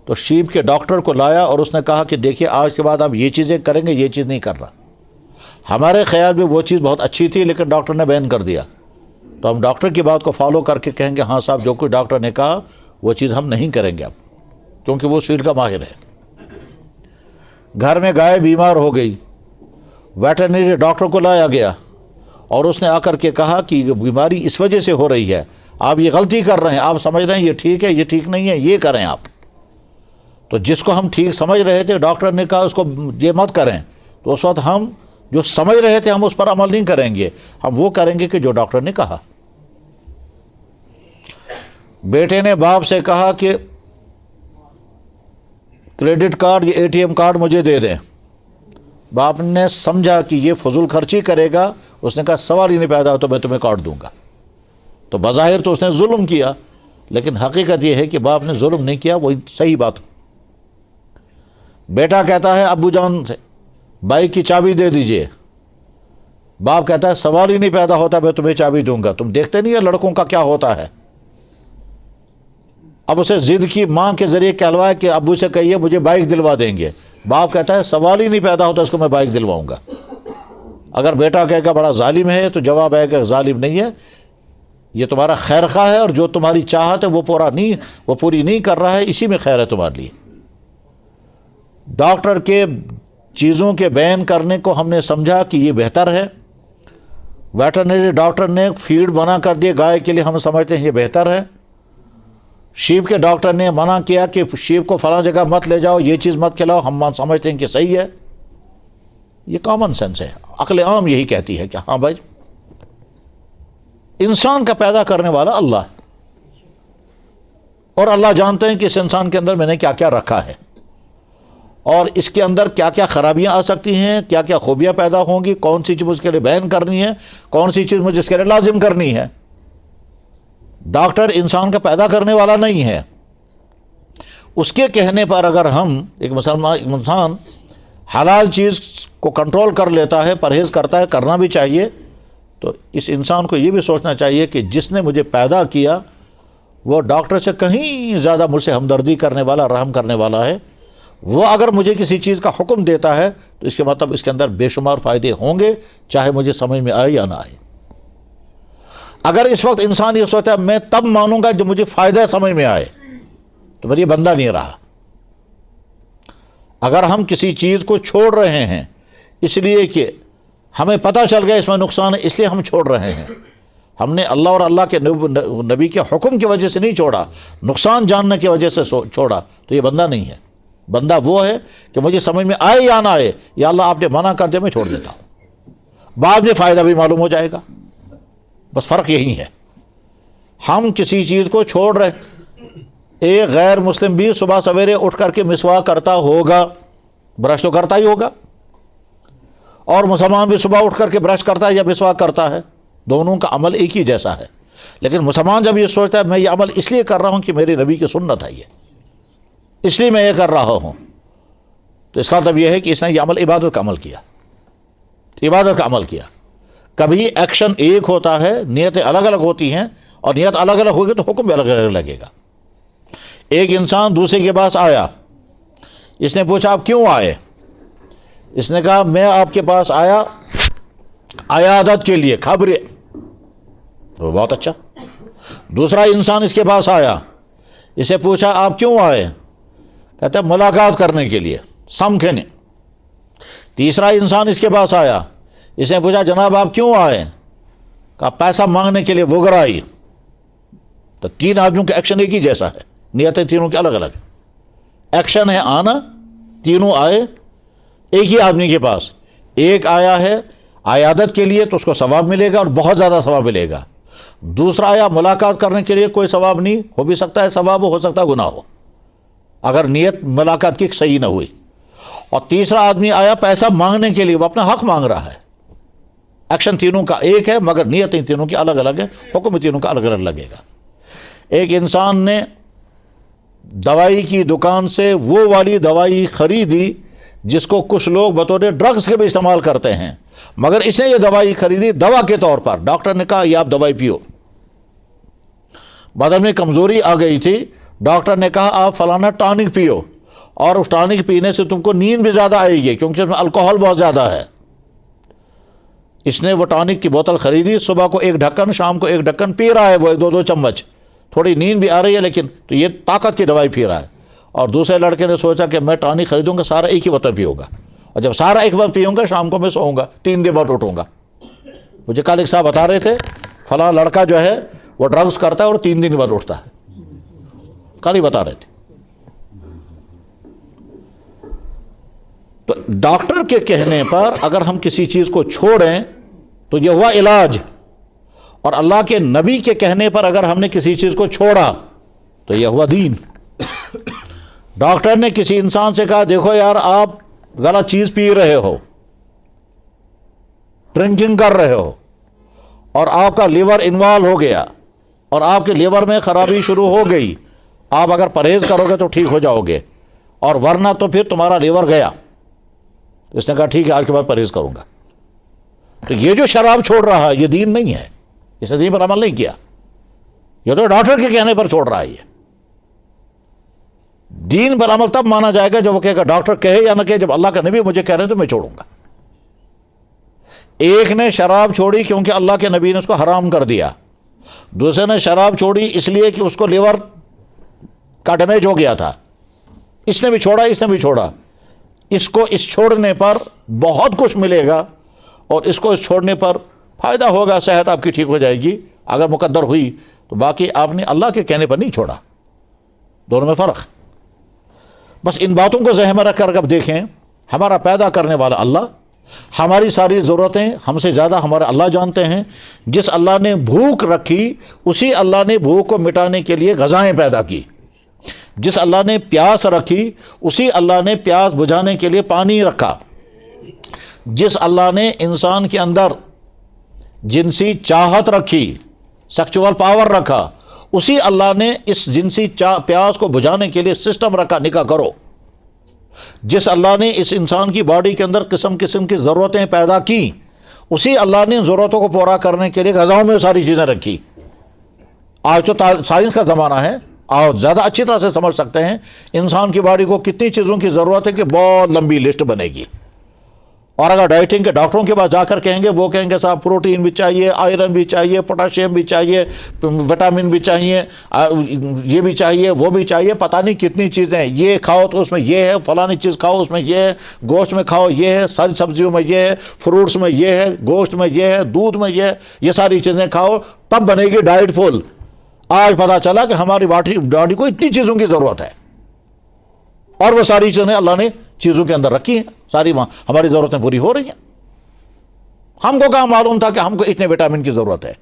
تو شیپ کے ڈاکٹر کو لایا اور اس نے کہا کہ دیکھیے آج کے بعد آپ یہ چیزیں کریں گے، یہ چیز نہیں کر رہا. ہمارے خیال میں وہ چیز بہت اچھی تھی لیکن ڈاکٹر نے بین کر دیا، تو ہم ڈاکٹر کی بات کو فالو کر کے کہیں گے ہاں صاحب جو کچھ ڈاکٹر نے کہا وہ چیز ہم نہیں کریں گے اب، کیونکہ وہ اس فیلڈ کا ماہر ہے. گھر میں گائے بیمار ہو گئی، ویٹرنری ڈاکٹر کو لایا گیا اور اس نے آ کر کے کہا کہ یہ بیماری اس وجہ سے ہو رہی ہے، آپ یہ غلطی کر رہے ہیں، آپ سمجھ رہے ہیں یہ ٹھیک ہے، یہ ٹھیک نہیں ہے، یہ کریں آپ. تو جس کو ہم ٹھیک سمجھ رہے تھے ڈاکٹر نے کہا اس کو یہ مت کریں، تو اس وقت ہم جو سمجھ رہے تھے ہم اس پر عمل نہیں کریں گے، ہم وہ کریں گے کہ جو ڈاکٹر نے کہا. بیٹے نے باپ سے کہا کہ کریڈٹ کارڈ یا ATM کارڈ مجھے دے دیں، باپ نے سمجھا کہ یہ فضول خرچی کرے گا، اس نے کہا سوال ہی نہیں پیدا ہو تو میں تمہیں کارڈ دوں گا. تو بظاہر تو اس نے ظلم کیا، لیکن حقیقت یہ ہے کہ باپ نے ظلم نہیں کیا، وہ صحیح بات. بیٹا کہتا ہے ابو جان سے بائک کی چابی دے دیجئے، باپ کہتا ہے سوال ہی نہیں پیدا ہوتا میں تمہیں چابی دوں گا. تم دیکھتے نہیں ہے لڑکوں کا کیا ہوتا ہے. اب اسے ضد کی ماں کے ذریعے کہلوایا کہ ابو سے کہیے مجھے بائک دلوا دیں گے، باپ کہتا ہے سوال ہی نہیں پیدا ہوتا اس کو میں بائک دلواؤں گا. اگر بیٹا کہے گا بڑا ظالم ہے تو جواب ہے کہ ظالم نہیں ہے، یہ تمہارا خیر خواہ ہے اور جو تمہاری چاہت ہے وہ پوری نہیں کر رہا ہے، اسی میں خیر ہے تمہارے لیے. ڈاکٹر کے چیزوں کے بیان کرنے کو ہم نے سمجھا کہ یہ بہتر ہے. ویٹرنری ڈاکٹر نے فیڈ بنا کر دیے گائے کے لیے، ہم سمجھتے ہیں یہ بہتر ہے. شیپ کے ڈاکٹر نے منع کیا کہ شیپ کو فلاں جگہ مت لے جاؤ، یہ چیز مت کھلاؤ، ہم سمجھتے ہیں کہ صحیح ہے. یہ کامن سینس ہے، عقل عام یہی کہتی ہے کہ ہاں بھائی انسان کا پیدا کرنے والا اللہ، اور اللہ جانتے ہیں کہ اس انسان کے اندر میں نے کیا کیا رکھا ہے اور اس کے اندر کیا کیا خرابیاں آ سکتی ہیں، کیا کیا خوبیاں پیدا ہوں گی، کون سی چیز مجھ کے لیے بیان کرنی ہے، کون سی چیز مجھے اس کے لیے لازم کرنی ہے. ڈاکٹر انسان کا پیدا کرنے والا نہیں ہے. اس کے کہنے پر اگر ہم ایک انسان حلال چیز کو کنٹرول کر لیتا ہے، پرہیز کرتا ہے، کرنا بھی چاہیے، تو اس انسان کو یہ بھی سوچنا چاہیے کہ جس نے مجھے پیدا کیا وہ ڈاکٹر سے کہیں زیادہ مجھ سے ہمدردی کرنے والا، رحم کرنے والا ہے. وہ اگر مجھے کسی چیز کا حکم دیتا ہے تو اس کے مطلب اس کے اندر بے شمار فائدے ہوں گے، چاہے مجھے سمجھ میں آئے یا نہ آئے. اگر اس وقت انسان یہ سوچتا ہے میں تب مانوں گا جب مجھے فائدہ سمجھ میں آئے، تو پھر یہ بندہ نہیں رہا. اگر ہم کسی چیز کو چھوڑ رہے ہیں اس لیے کہ ہمیں پتہ چل گیا اس میں نقصان ہے اس لیے ہم چھوڑ رہے ہیں، ہم نے اللہ اور اللہ کے نبی کے حکم کی وجہ سے نہیں چھوڑا، نقصان جاننے کی وجہ سے چھوڑا، تو یہ بندہ نہیں ہے. بندہ وہ ہے کہ مجھے سمجھ میں آئے یا نہ آئے، یا اللہ آپ نے منع کر دیا میں چھوڑ دیتا ہوں، بعد میں فائدہ بھی معلوم ہو جائے گا. بس فرق یہی ہے. ہم کسی چیز کو چھوڑ رہے. ایک غیر مسلم بھی صبح سویرے اٹھ کر کے مسواک کرتا ہوگا، برش تو کرتا ہی ہوگا، اور مسلمان بھی صبح اٹھ کر کے برش کرتا ہے یا مسواک کرتا ہے، دونوں کا عمل ایک ہی جیسا ہے. لیکن مسلمان جب یہ سوچتا ہے میں یہ عمل اس لیے کر رہا ہوں کہ میری نبی کی سنت ہے، یہ اس لیے میں یہ کر رہا ہوں، تو اس کا مطلب یہ ہے کہ اس نے یہ عمل عبادت کا عمل کیا، عبادت کا عمل کیا۔ کبھی ایکشن ایک ہوتا ہے، نیتیں الگ الگ ہوتی ہیں، اور نیت الگ الگ ہوگی تو حکم بھی الگ الگ لگے گا۔ ایک انسان دوسرے کے پاس آیا، اس نے پوچھا آپ کیوں آئے؟ اس نے کہا میں آپ کے پاس آیا عیادت کے لیے، خبریں، تو بہت اچھا۔ دوسرا انسان اس کے پاس آیا، اسے پوچھا آپ کیوں آئے؟ کہتا ہے ملاقات کرنے کے لیے، سمکھنے۔ تیسرا انسان اس کے پاس آیا، اس نے پوچھا جناب آپ کیوں آئے؟ کہا پیسہ مانگنے کے لیے، وگرائی۔ تو تین آدمیوں کا ایکشن ایک ہی جیسا ہے، نیتیں تینوں کی الگ الگ، ایکشن ہے آنا، تینوں آئے ایک ہی آدمی کے پاس۔ ایک آیا ہے عیادت کے لیے تو اس کو ثواب ملے گا اور بہت زیادہ ثواب ملے گا۔ دوسرا آیا ملاقات کرنے کے لیے، کوئی ثواب نہیں، ہو بھی سکتا ہے ثواب ہو سکتا ہے گناہ ہو اگر نیت ملاقات کی صحیح نہ ہوئی۔ اور تیسرا آدمی آیا پیسہ مانگنے کے لیے، وہ اپنا حق مانگ رہا ہے۔ ایکشن تینوں کا ایک ہے مگر نیتیں تینوں کی الگ الگ ہے، حکم تینوں کا الگ الگ لگے گا۔ ایک انسان نے دوائی کی دکان سے وہ والی دوائی خریدی جس کو کچھ لوگ بطور ڈرگز کے بھی استعمال کرتے ہیں، مگر اس نے یہ دوائی خریدی دوا کے طور پر۔ ڈاکٹر نے کہا یہ آپ دوائی پیو، بدن میں کمزوری آ گئی تھی، ڈاکٹر نے کہا آپ فلانا ٹانک پیو، اور اس ٹانک پینے سے تم کو نیند بھی زیادہ آئے گی کیونکہ اس میں الکوہل بہت زیادہ ہے۔ اس نے وہ ٹانک کی بوتل خریدی، صبح کو ایک ڈھکن، شام کو ایک ڈھکن پی رہا ہے، وہ 2 چمچ، تھوڑی نیند بھی آ رہی ہے لیکن تو یہ طاقت کی دوائی پی رہا ہے۔ اور دوسرے لڑکے نے سوچا کہ میں ٹانک خریدوں گا، سارا ایک ہی بوتل پیوں گا، اور جب سارا ایک بار پیوں گا شام کو میں سوؤں گا، 3 دن بعد اٹھوں گا۔ مجھے کل ایک صاحب بتا رہے تھے فلاں لڑکا جو ہے وہ ڈرگز کرتا ہے اور 3 دن بعد اٹھتا ہے، کل ہی بتا رہے تھے۔ تو ڈاکٹر کے کہنے پر اگر ہم کسی چیز کو چھوڑیں تو یہ ہوا علاج، اور اللہ کے نبی کے کہنے پر اگر ہم نے کسی چیز کو چھوڑا تو یہ ہوا دین۔ ڈاکٹر نے کسی انسان سے کہا دیکھو یار آپ غلط چیز پی رہے ہو، ڈرنکنگ کر رہے ہو، اور آپ کا لیور انوالو ہو گیا اور آپ کے لیور میں خرابی شروع ہو گئی، آپ اگر پرہیز کرو گے تو ٹھیک ہو جاؤ گے، اور ورنہ تو پھر تمہارا لیور گیا۔ اس نے کہا ٹھیک ہے آج کے بعد پرہیز کروں گا۔ تو یہ جو شراب چھوڑ رہا ہے یہ دین نہیں ہے، اس نے دین پر عمل نہیں کیا، یہ تو ڈاکٹر کے کہنے پر چھوڑ رہا ہے۔ یہ دین پر عمل تب مانا جائے گا جب وہ کہے گا ڈاکٹر کہے یا نہ کہے، جب اللہ کا نبی مجھے کہہ رہے ہیں تو میں چھوڑوں گا۔ ایک نے شراب چھوڑی کیونکہ اللہ کے نبی نے اس کو حرام کر دیا، دوسرے نے شراب چھوڑی اس لیے کہ اس کو لیور کا ڈیمیج ہو گیا تھا، اس نے بھی چھوڑا، اس نے بھی چھوڑا۔ اس کو اس چھوڑنے پر بہت کچھ ملے گا، اور اس کو اس چھوڑنے پر فائدہ ہوگا، صحت آپ کی ٹھیک ہو جائے گی اگر مقدر ہوئی تو، باقی آپ نے اللہ کے کہنے پر نہیں چھوڑا، دونوں میں فرق۔ بس ان باتوں کو ذہن میں رکھ کر اب دیکھیں، ہمارا پیدا کرنے والا اللہ، ہماری ساری ضرورتیں ہم سے زیادہ ہمارا اللہ جانتے ہیں۔ جس اللہ نے بھوک رکھی اسی اللہ نے بھوک کو مٹانے کے لیے غذائیں پیدا کی، جس اللہ نے پیاس رکھی اسی اللہ نے پیاس بجھانے کے لیے پانی رکھا، جس اللہ نے انسان کے اندر جنسی چاہت رکھی، سیکچول پاور رکھا، اسی اللہ نے اس جنسی پیاس کو بجھانے کے لیے سسٹم رکھا، نکاح کرو۔ جس اللہ نے اس انسان کی باڈی کے اندر قسم قسم کی ضرورتیں پیدا کی اسی اللہ نے ضرورتوں کو پورا کرنے کے لیے غذاؤں میں ساری چیزیں رکھی۔ آج تو سائنس کا زمانہ ہے، آپ زیادہ اچھی طرح سے سمجھ سکتے ہیں انسان کی باڈی کو کتنی چیزوں کی ضرورت ہے کہ بہت لمبی لسٹ بنے گی۔ اور اگر ڈائٹنگ کے ڈاکٹروں کے پاس جا کر کہیں گے، وہ کہیں گے صاحب پروٹین بھی چاہیے، آئرن بھی چاہیے، پوٹاشیم بھی چاہیے، وٹامن بھی چاہیے، یہ بھی چاہیے، وہ بھی چاہیے، پتہ نہیں کتنی چیزیں ہیں، یہ کھاؤ تو اس میں یہ ہے، فلانی چیز کھاؤ اس میں یہ ہے، گوشت میں کھاؤ یہ ہے، ساری سبزیوں میں یہ ہے، فروٹس میں یہ ہے، گوشت میں یہ ہے، دودھ میں یہ ہے، یہ ساری چیزیں کھاؤ تب بنے گی ڈائٹ فل۔ آج پتہ چلا کہ ہماری باڈی کو اتنی چیزوں کی ضرورت ہے، اور وہ ساری چیزیں اللہ نے چیزوں کے اندر رکھی ہیں، ساری ہماری ضرورتیں پوری ہو رہی ہیں۔ ہم کو کہاں معلوم تھا کہ ہم کو اتنے وٹامن کی ضرورت ہے۔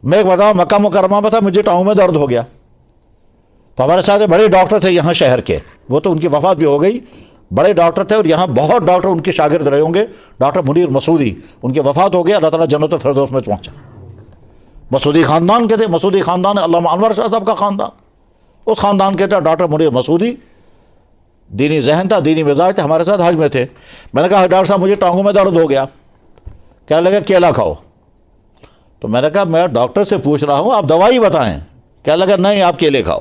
میں ایک بتاؤں، مکہ مکرمہ میں تھا، مجھے ٹانگوں میں درد ہو گیا، تو ہمارے ساتھ بڑے ڈاکٹر تھے یہاں شہر کے، وہ تو ان کی وفات بھی ہو گئی، بڑے ڈاکٹر تھے، اور یہاں بہت ڈاکٹر ان کے شاگرد رہے ہوں گے، ڈاکٹر منیر مسعودی، ان کی وفات ہو گئی، اللہ تعالیٰ جنت الفردوس میں پہنچا۔ مسعودی خاندان کے تھے، مسعودی خاندان علامہ انور شاہ صاحب کا خاندان، اس خاندان کے تھے ڈاکٹر منیر مسعودی۔ دینی ذہن تھا، دینی مزاج تھا، ہمارے ساتھ حج میں تھے. میں نے کہا ڈاکٹر صاحب مجھے ٹانگوں میں درد ہو گیا. کہنے لگا کیلا کھاؤ. تو میں نے کہا میں ڈاکٹر سے پوچھ رہا ہوں، آپ دوائی بتائیں. کہنے لگا نہیں آپ کیلے کھاؤ.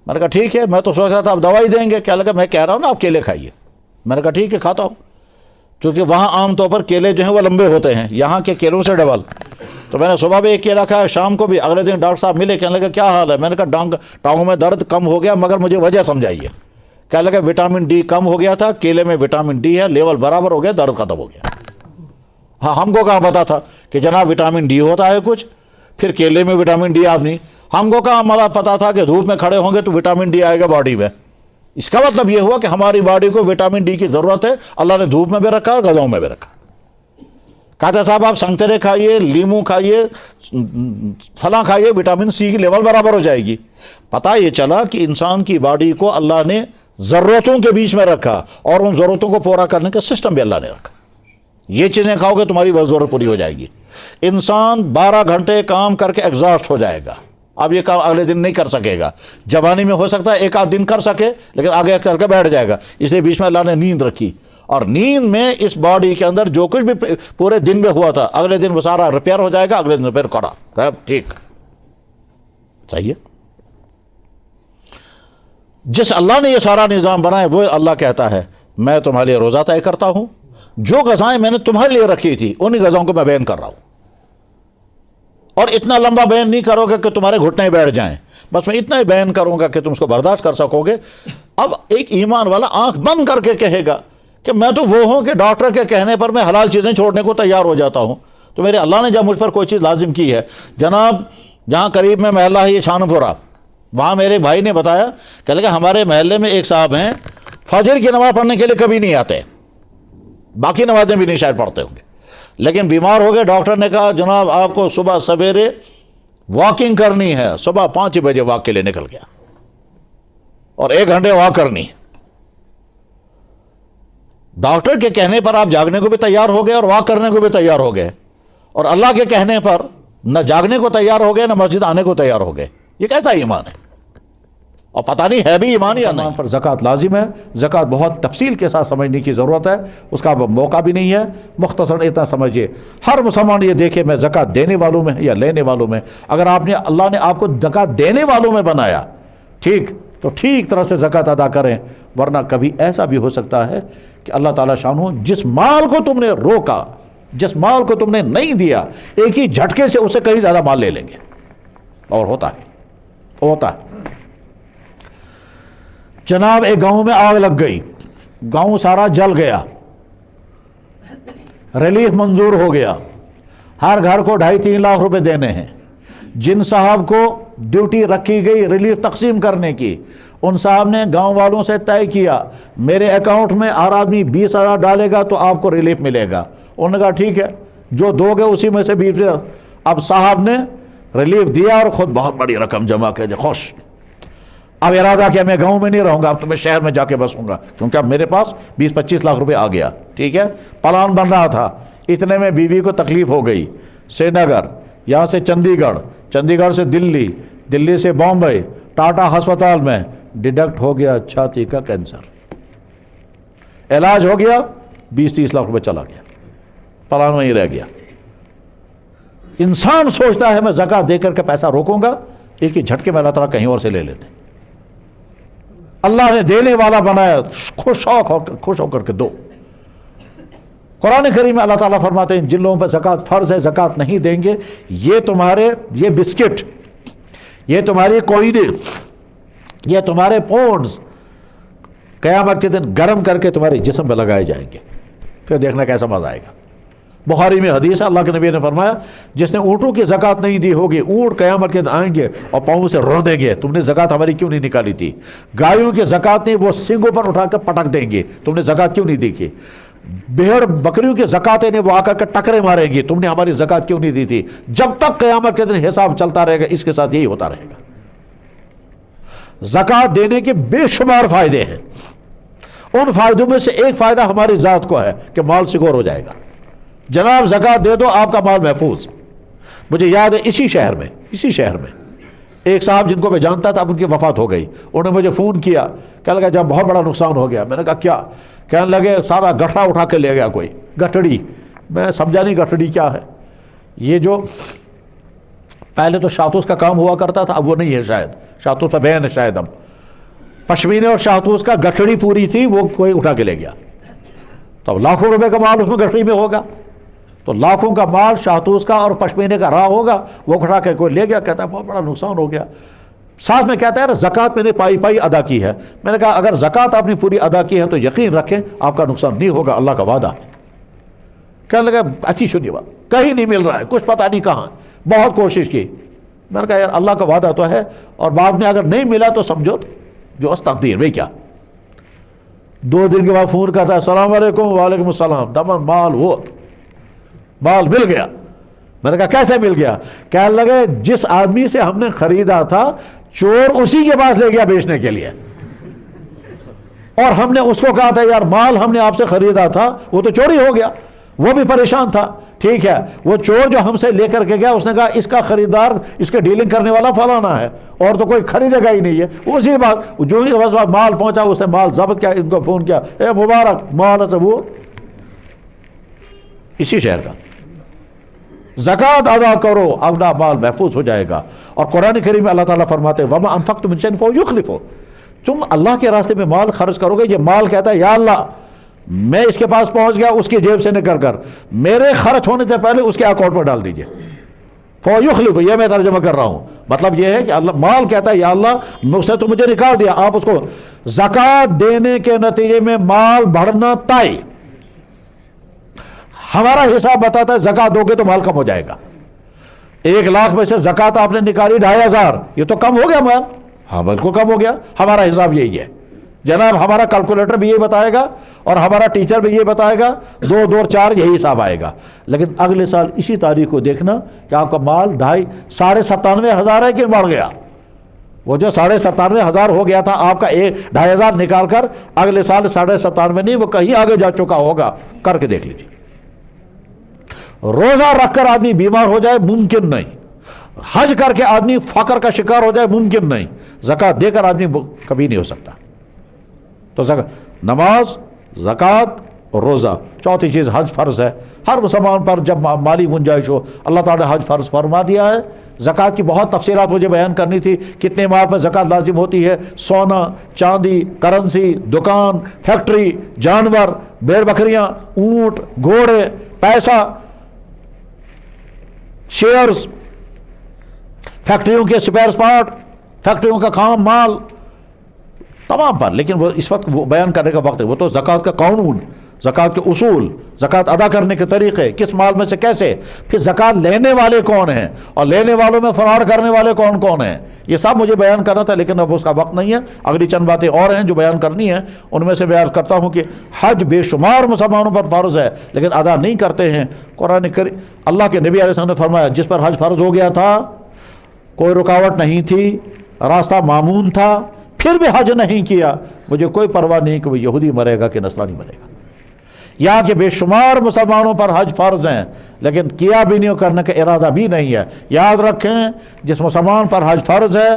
میں نے کہا ٹھیک ہے، میں تو سوچ رہا تھا آپ دوائی دیں گے. کہنے لگا میں کہہ رہا ہوں نا آپ کیلے کھائیے. میں نے کہا ٹھیک ہے کھاتا ہوں. چونکہ وہاں عام طور پر کیلے جو ہیں وہ لمبے ہوتے ہیں، یہاں کے کیلوں سے ڈبل. تو میں نے صبح بھی ایک کیلا کھایا، شام کو بھی. اگلے دن ڈاکٹر صاحب ملے، کہنے لگا کیا حال ہے. میں نے کہا ٹانگوں میں درد کم ہو گیا، مگر مجھے وجہ سمجھائیے. کہنے لگا وٹامن ڈی کم ہو گیا تھا، کیلے میں وٹامن ڈی ہے، لیول برابر ہو گیا، درد ختم ہو گیا. ہاں ہم کو کہاں پتا تھا کہ جناب وٹامن ڈی ہوتا ہے کچھ، پھر کیلے میں وٹامن ڈی آپ نہیں. ہم کو کہاں پتا تھا کہ دھوپ میں کھڑے ہوں گے تو وٹامن ڈی آئے گا باڈی میں. اس کا مطلب یہ ہوا کہ ہماری باڈی کو وٹامن ڈی کی ضرورت ہے. اللہ نے دھوپ میں بھی رکھا اور غذاؤں میں بھی رکھا. کہتا صاحب آپ سنترے کھائیے، لیمو کھائیے، پھلاں کھائیے، وٹامن سی کی لیول برابر ہو جائے گی. پتہ یہ چلا کہ انسان کی باڈی کو اللہ نے ضرورتوں کے بیچ میں رکھا، اور ان ضرورتوں کو پورا کرنے کا سسٹم بھی اللہ نے رکھا. یہ چیزیں کھاؤ گے تمہاری وہ ضرورت پوری ہو جائے گی. انسان 12 گھنٹے کام کر کے ایگزاسٹ ہو جائے گا. اب یہ کام اگلے دن نہیں کر سکے گا. جوانی میں ہو سکتا ہے ایک آدھ دن کر سکے، لیکن آگے چل کے بیٹھ جائے گا. اس لیے بیچ میں اللہ نے نیند رکھی، اور نیند میں اس باڈی کے اندر جو کچھ بھی پورے دن میں ہوا تھا اگلے دن وہ سارا ریپیئر ہو جائے گا. اگلے دن ریپیئر کرا ٹھیک صحیح ہے. جس اللہ نے یہ سارا نظام بنایا وہ اللہ کہتا ہے میں تمہارے لیے روزہ طے کرتا ہوں. جو غذائیں میں نے تمہارے لیے رکھی تھی انہی غذاؤں کو میں بیان کر رہا ہوں. اور اتنا لمبا بیان نہیں کرو گے کہ تمہارے گھٹنے بیٹھ جائیں، بس میں اتنا ہی بیان کروں گا کہ تم اس کو برداشت کر سکو گے. اب ایک ایمان والا آنکھ بند کر کے کہے گا کہ میں تو وہ ہوں کہ ڈاکٹر کے کہنے پر میں حلال چیزیں چھوڑنے کو تیار ہو جاتا ہوں. تو میرے اللہ نے جب مجھ پر کوئی چیز لازم کی ہے، جناب جہاں قریب میں محلہ ہے یہ چھان پورا، وہاں میرے بھائی نے بتایا کہ لگا ہمارے محلے میں ایک صاحب ہیں فجر کی نماز پڑھنے کے لیے کبھی نہیں آتے، باقی نمازیں بھی نہیں شاید پڑھتے ہوں گے، لیکن بیمار ہو گئے. ڈاکٹر نے کہا جناب آپ کو صبح سویرے واکنگ کرنی ہے. صبح 5 بجے واک کے لیے نکل گیا اور 1 گھنٹے واک کرنی. ڈاکٹر کے کہنے پر آپ جاگنے کو بھی تیار ہو گئے اور واک کرنے کو بھی تیار ہو گئے، اور اللہ کے کہنے پر نہ جاگنے کو تیار ہو گئے نہ مسجد آنے کو تیار ہو گئے. یہ کیسا ایمان ہے؟ اور پتہ نہیں ہے بھی ایمان یا نہیں. پر زکوٰۃ لازم ہے. زکوٰۃ بہت تفصیل کے ساتھ سمجھنے کی ضرورت ہے، اس کا موقع بھی نہیں ہے. مختصر اتنا سمجھیے، ہر مسلمان یہ دیکھے میں زکوٰۃ دینے والوں میں یا لینے والوں میں. اگر اللہ نے آپ کو زکوٰۃ دینے والوں میں بنایا ٹھیک، تو ٹھیک طرح سے زکوٰۃ ادا کریں. ورنہ کبھی ایسا بھی ہو سکتا ہے کہ اللہ تعالیٰ شانہ جس مال کو تم نے روکا، جس مال کو تم نے نہیں دیا، ایک ہی جھٹکے سے اسے کہیں زیادہ مال لے لیں گے. اور ہوتا ہے. جناب ایک گاؤں میں آگ لگ گئی، گاؤں سارا جل گیا، ریلیف منظور ہو گیا. ہر گھر کو 2.5-3 لاکھ روپے دینے ہیں. جن صاحب کو ڈیوٹی رکھی گئی ریلیف تقسیم کرنے کی، ان صاحب نے گاؤں والوں سے طے کیا میرے اکاؤنٹ میں ہر آدمی 20,000 ڈالے گا تو آپ کو ریلیف ملے گا. انہوں نے کہا ٹھیک ہے، جو دو گے اسی میں سے 20. اب صاحب نے ریلیف دیا اور خود بہت بڑی رقم جمع کر دی، خوش. اب ارادہ کیا میں گاؤں میں نہیں رہوں گا، اب تو میں شہر میں جا کے بسوں گا، کیونکہ اب میرے پاس 20-25 لاکھ روپے آ گیا. ٹھیک ہے، پلان بن رہا تھا. اتنے میں بیوی کو تکلیف ہو گئی. سری نگر، یہاں سے چندی گڑھ سے دلی سے بامبے، ٹاٹا ہسپتال میں ڈیڈکٹ ہو گیا چھاتی کا کینسر. علاج ہو گیا، 20-30 لاکھ روپے چلا گیا، پلان وہیں رہ گیا. انسان سوچتا ہے میں زکوٰۃ دے کر کے پیسہ روکوں گا، ایک ہی جھٹکے میں اللہ تعالیٰ کہیں اور سے لے لیتے. اللہ نے دینے والا بنایا، خوش ہو کر کے دو. قرآن کریم میں اللہ تعالیٰ فرماتے ہیں جن لوگوں پہ زکوٰۃ فرض ہے زکوٰۃ نہیں دیں گے، یہ بسکٹ، یہ تمہاری کوئنیں، یہ تمہارے پونڈز قیامت کے دن گرم کر کے تمہارے جسم پہ لگائے جائیں گے. پھر دیکھنا کیسا مزہ آئے گا. بخاری میں حدیث ہے، اللہ کے نبی نے فرمایا جس نے اونٹوں کی زکوٰۃ نہیں دی ہوگی، اونٹ قیامت کے دن آئیں گے اور پاؤں سے رو دیں گے تم نے زکوٰۃ ہماری کیوں نہیں نکالی تھی. گایوں کی زکوٰۃ نہیں، وہ سینگوں پر اٹھا کر پٹک دیں گے تم نے زکوٰۃ کیوں نہیں دی تھی. بھیڑ بکریوں کی زکوٰۃیں نے وہ آ کر کے ٹکرے ماریں گی تم نے ہماری زکوٰۃ کیوں نہیں دی تھی. جب تک قیامت کے دن حساب چلتا رہے گا اس کے ساتھ یہی ہوتا رہے گا. زکوٰۃ دینے کے بے شمار فائدے ہیں. ان فائدوں میں سے ایک فائدہ ہماری ذات کو ہے کہ مال سکور ہو جائے گا. جناب زکوٰۃ دے دو آپ کا مال محفوظ. مجھے یاد ہے اسی شہر میں ایک صاحب جن کو میں جانتا تھا اب ان کی وفات ہو گئی، انہوں نے مجھے فون کیا، کہنے لگا جب بہت بڑا نقصان ہو گیا. میں نے کہا کیا؟ کہنے لگے سارا گٹھڑا اٹھا کے لے گیا کوئی، گٹھڑی. میں سمجھا نہیں گٹھڑی کیا ہے. یہ جو پہلے تو شاہتوت کا کام ہوا کرتا تھا، اب وہ نہیں ہے شاید، شاہتوت پہ بین ہے شاید اب. پشمینے اور شاہتوت کا گٹھڑی پوری تھی، وہ کوئی اٹھا کے لے گیا. تو لاکھوں روپے کا مال اس میں گٹھڑی میں ہوگا، تو لاکھوں کا مال شاہتوت کا اور پشمینے کا رہا ہوگا، وہ اٹھا کے کوئی لے گیا. کہتا ہے بہت بڑا نقصان ہو گیا. ساتھ میں کہتا ہے زکوٰۃ میں نے پائی پائی ادا کی ہے. میں نے کہا اگر زکوٰۃ آپ نے پوری ادا کی ہے تو یقین رکھیں آپ کا نقصان نہیں ہوگا، اللہ کا وعدہ ہے. کہنے لگا اچھی سنی بات، کہیں نہیں مل رہا ہے، کچھ پتہ نہیں کہاں، بہت کوشش کی. میں نے کہا یار اللہ کا وعدہ تو ہے، اور بعد میں اگر نہیں ملا تو سمجھو جو تقدیر میں کیا. 2 دن کے بعد فون کرتا ہے السلام علیکم. وعلیکم السلام. دمن مال مل گیا. میں نے کہا کیسے مل گیا؟ کہنے لگے جس آدمی سے ہم نے خریدا تھا چور اسی کے پاس لے گیا بیچنے کے لیے، اور ہم نے اس کو کہا تھا یار مال ہم نے آپ سے خریدا تھا، وہ تو چوری ہو گیا. وہ بھی پریشان تھا. ٹھیک ہے، وہ چور جو ہم سے لے کر کے گیا اس نے کہا اس کا خریدار، اس کے ڈیلنگ کرنے والا فلانا ہے، اور تو کوئی خریدے گا ہی نہیں ہے. اسی بات جو ہی بس مال پہنچا اس نے مال ضبط کیا، ان کو فون کیا اے مبارک مال ثبوت. اسی شہر کا زکوٰۃ ادا کرو، اپنا مال محفوظ ہو جائے گا. اور قرآن کریم میں اللہ تعالیٰ فرماتے ہیں وَمَا أَنفَقْتُم مِّن شَيْءٍ فَهُوَ يُخْلِفُهُ. تم اللہ کے راستے میں مال خرچ کرو گے، یہ مال کہتا ہے یا اللہ میں اس کے پاس پہنچ گیا، اس کی جیب سے نکل کر میرے خرچ ہونے سے پہلے اس کے اکاؤنٹ میں ڈال دیجئے. فَهُوَ يُخْلِفُهُ، یہ میں ترجمہ کر رہا ہوں. مطلب یہ ہے کہ اللہ مال کہتا ہے یا اللہ اس نے تو مجھے نکال دیا، آپ اس کو زکوٰۃ دینے کے نتیجے میں مال بڑھنا طے. ہمارا حساب بتاتا ہے زکوٰۃ دو گے تو مال کم ہو جائے گا. 1 لاکھ میں سے زکوٰۃ آپ نے نکالی 2500، یہ تو کم ہو گیا مال. ہاں بالکل کم ہو گیا. ہمارا حساب یہی ہے جناب، ہمارا کیلکولیٹر بھی یہی بتائے گا اور ہمارا ٹیچر بھی یہ بتائے گا، 2 2 4 یہی حساب آئے گا. لیکن اگلے سال اسی تاریخ کو دیکھنا کہ آپ کا مال 97,500 ہے کہ بڑھ گیا. وہ جو 97,500 ہو گیا تھا آپ کا 2,500 نکال کر اگلے سال 97,500 نہیں، وہ کہیں آگے جا چکا ہوگا. کر کے دیکھ لیجیے. روزہ رکھ کر آدمی بیمار ہو جائے ممکن نہیں، حج کر کے آدمی فقر کا شکار ہو جائے ممکن نہیں، زکوٰۃ دے کر آدمی کبھی نہیں ہو سکتا. تو نماز، زکوٰۃ اور روزہ. چوتھی چیز حج فرض ہے. ہر مسلمان پر جب مالی گنجائش ہو اللہ تعالیٰ نے حج فرض فرما دیا ہے. زکوٰۃ کی بہت تفصیلات مجھے بیان کرنی تھی، کتنے مال پر زکوٰۃ لازم ہوتی ہے. سونا، چاندی، کرنسی، دکان، فیکٹری، جانور، بھیڑ بکریاں، اونٹ، گھوڑے، پیسہ، شیئرز، فیکٹریوں کے سپیئر پارٹ، فیکٹریوں کا خام مال، تمام پر. لیکن وہ اس وقت وہ بیان کرنے کا وقت ہے. وہ تو زکوٰۃ کا قانون، زکوٰۃ کے اصول، زکوٰۃ ادا کرنے کے طریقے، کس مال میں سے کیسے، پھر زکوٰۃ لینے والے کون ہیں اور لینے والوں میں فراڈ کرنے والے کون کون ہیں، یہ سب مجھے بیان کرنا تھا لیکن اب اس کا وقت نہیں ہے. اگلی چند باتیں اور ہیں جو بیان کرنی ہیں. ان میں سے بیان کرتا ہوں کہ حج بے شمار مسلمانوں پر فرض ہے لیکن ادا نہیں کرتے ہیں. قرآن کریم اللہ کے نبی علیہ السلام نے فرمایا جس پر حج فرض ہو گیا تھا، کوئی رکاوٹ نہیں تھی، راستہ معمون تھا، پھر بھی حج نہیں کیا، مجھے کوئی پرواہ نہیں کہ وہ یہودی مرے گا کہ نصرانی مرے گا. یہاں کے بے شمار مسلمانوں پر حج فرض ہیں لیکن کیا بھی نہیں، کرنے کا ارادہ بھی نہیں ہے. یاد رکھیں جس مسلمان پر حج فرض ہے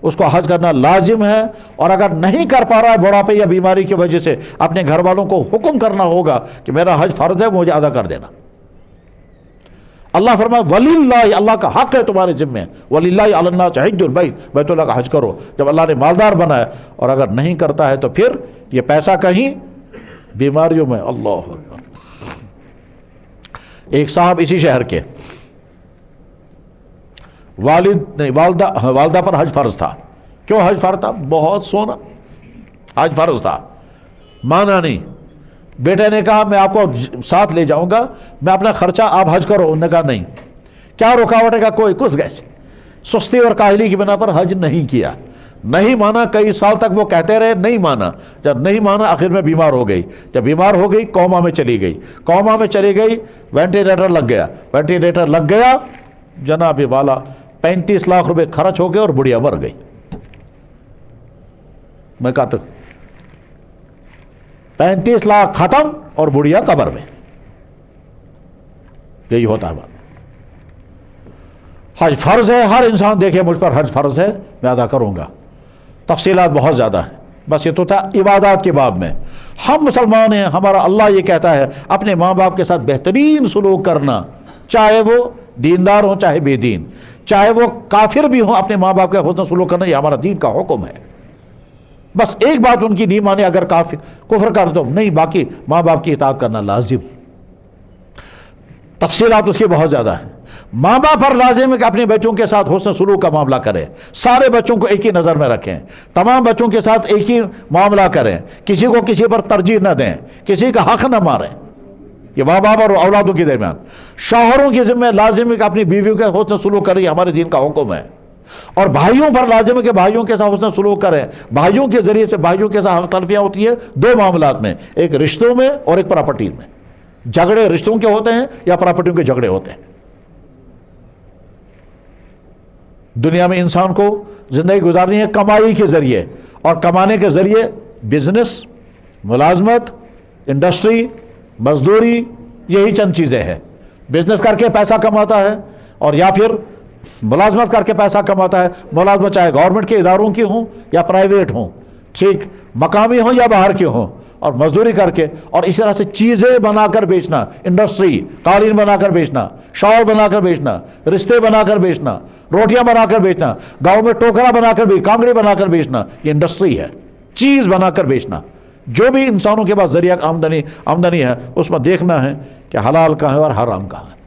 اس کو حج کرنا لازم ہے، اور اگر نہیں کر پا رہا ہے بڑھاپے یا بیماری کی وجہ سے اپنے گھر والوں کو حکم کرنا ہوگا کہ میرا حج فرض ہے مجھے ادا کر دینا. اللہ فرمائے وَلِلَّهِ، اللہ کا حق ہے تمہارے ذمہ، وَلِلَّهِ عَلَى النَّاسِ حِجُّ الْبَيْتِ، بیت اللہ کا حج کرو جب اللہ نے مالدار بنایا. اور اگر نہیں کرتا ہے تو پھر یہ پیسہ کہیں بیماریوں میں. اللہ اکبر. ایک صاحب اسی شہر کے والدہ پر حج فرض تھا. کیوں حج فرض تھا؟ بہت سونا، حج فرض تھا، مانا نہیں. بیٹے نے کہا میں آپ کو ساتھ لے جاؤں گا، میں اپنا خرچہ آپ حج کرو. انہوں نے کہا نہیں. کیا رکاوٹ ہے؟ کا کوئی کچھ گئے سستی اور کاہلی کی بنا پر حج نہیں کیا. نہیں مانا، کئی سال تک وہ کہتے رہے، نہیں مانا. جب نہیں مانا آخر میں بیمار ہو گئی. جب بیمار ہو گئی کوما میں چلی گئی. کوما میں چلی گئی، وینٹیلیٹر لگ گیا. وینٹیلیٹر لگ گیا جناب والا 35 لاکھ روپے خرچ ہو گئے اور بڑھیا مر گئی. میں کہتا 35 لاکھ ختم اور بڑھیا قبر میں. یہی ہوتا ہے بات. حج فرض ہے، ہر انسان دیکھے مجھ پر حج فرض ہے، میں ادا کروں گا. تفصیلات بہت زیادہ ہیں، بس یہ تو تھا عبادات کے باب میں. ہم مسلمان ہیں، ہمارا اللہ یہ کہتا ہے اپنے ماں باپ کے ساتھ بہترین سلوک کرنا، چاہے وہ دیندار ہوں چاہے بے دین، چاہے وہ کافر بھی ہوں، اپنے ماں باپ کے حسن سلوک کرنا یہ ہمارا دین کا حکم ہے. بس ایک بات ان کی نہیں مانے، اگر کفر کر دو نہیں، باقی ماں باپ کی اطاعت کرنا لازم. تفصیلات اس کی بہت زیادہ ہیں. ماں باپ پر لازم ہے کہ اپنے بچوں کے ساتھ حسن سلوک کا معاملہ کریں، سارے بچوں کو ایک ہی نظر میں رکھیں، تمام بچوں کے ساتھ ایک ہی معاملہ کریں، کسی کو کسی پر ترجیح نہ دیں، کسی کا حق نہ ماریں. یہ ماں باپ اور اولادوں کے درمیان. شوہروں کے ذمہ لازم ہے کہ اپنی بیویوں کے حسن سلوک کریں، یہ ہمارے دین کا حکم ہے. اور بھائیوں پر لازم ہے کہ بھائیوں کے ساتھ حسن سلوک کریں. بھائیوں کے ذریعے سے بھائیوں کے ساتھ حق تلفیاں ہوتی ہے دو معاملات میں، ایک رشتوں میں اور ایک پراپرٹی میں. جھگڑے رشتوں کے ہوتے ہیں یا پراپرٹیوں کے جھگڑے ہوتے ہیں. دنیا میں انسان کو زندگی گزارنی ہے کمائی کے ذریعے، اور کمانے کے ذریعے بزنس، ملازمت، انڈسٹری، مزدوری، یہی چند چیزیں ہیں. بزنس کر کے پیسہ کماتا ہے اور یا پھر ملازمت کر کے پیسہ کماتا ہے. ملازمت چاہے گورنمنٹ کے اداروں کی ہوں یا پرائیویٹ ہوں، ٹھیک، مقامی ہوں یا باہر کی ہوں، اور مزدوری کر کے. اور اس طرح سے چیزیں بنا کر بیچنا، انڈسٹری، قالین بنا کر بیچنا، شال بنا کر بیچنا، رشتے بنا کر بیچنا، روٹیاں بنا کر بیچنا، گاؤں میں ٹوکرا بنا کر کانگڑی بنا کر بیچنا، یہ انڈسٹری ہے. چیز بنا کر بیچنا. جو بھی انسانوں کے پاس ذریعہ آمدنی ہے اس میں دیکھنا ہے کہ حلال کہاں ہے اور حرام کہاں ہے.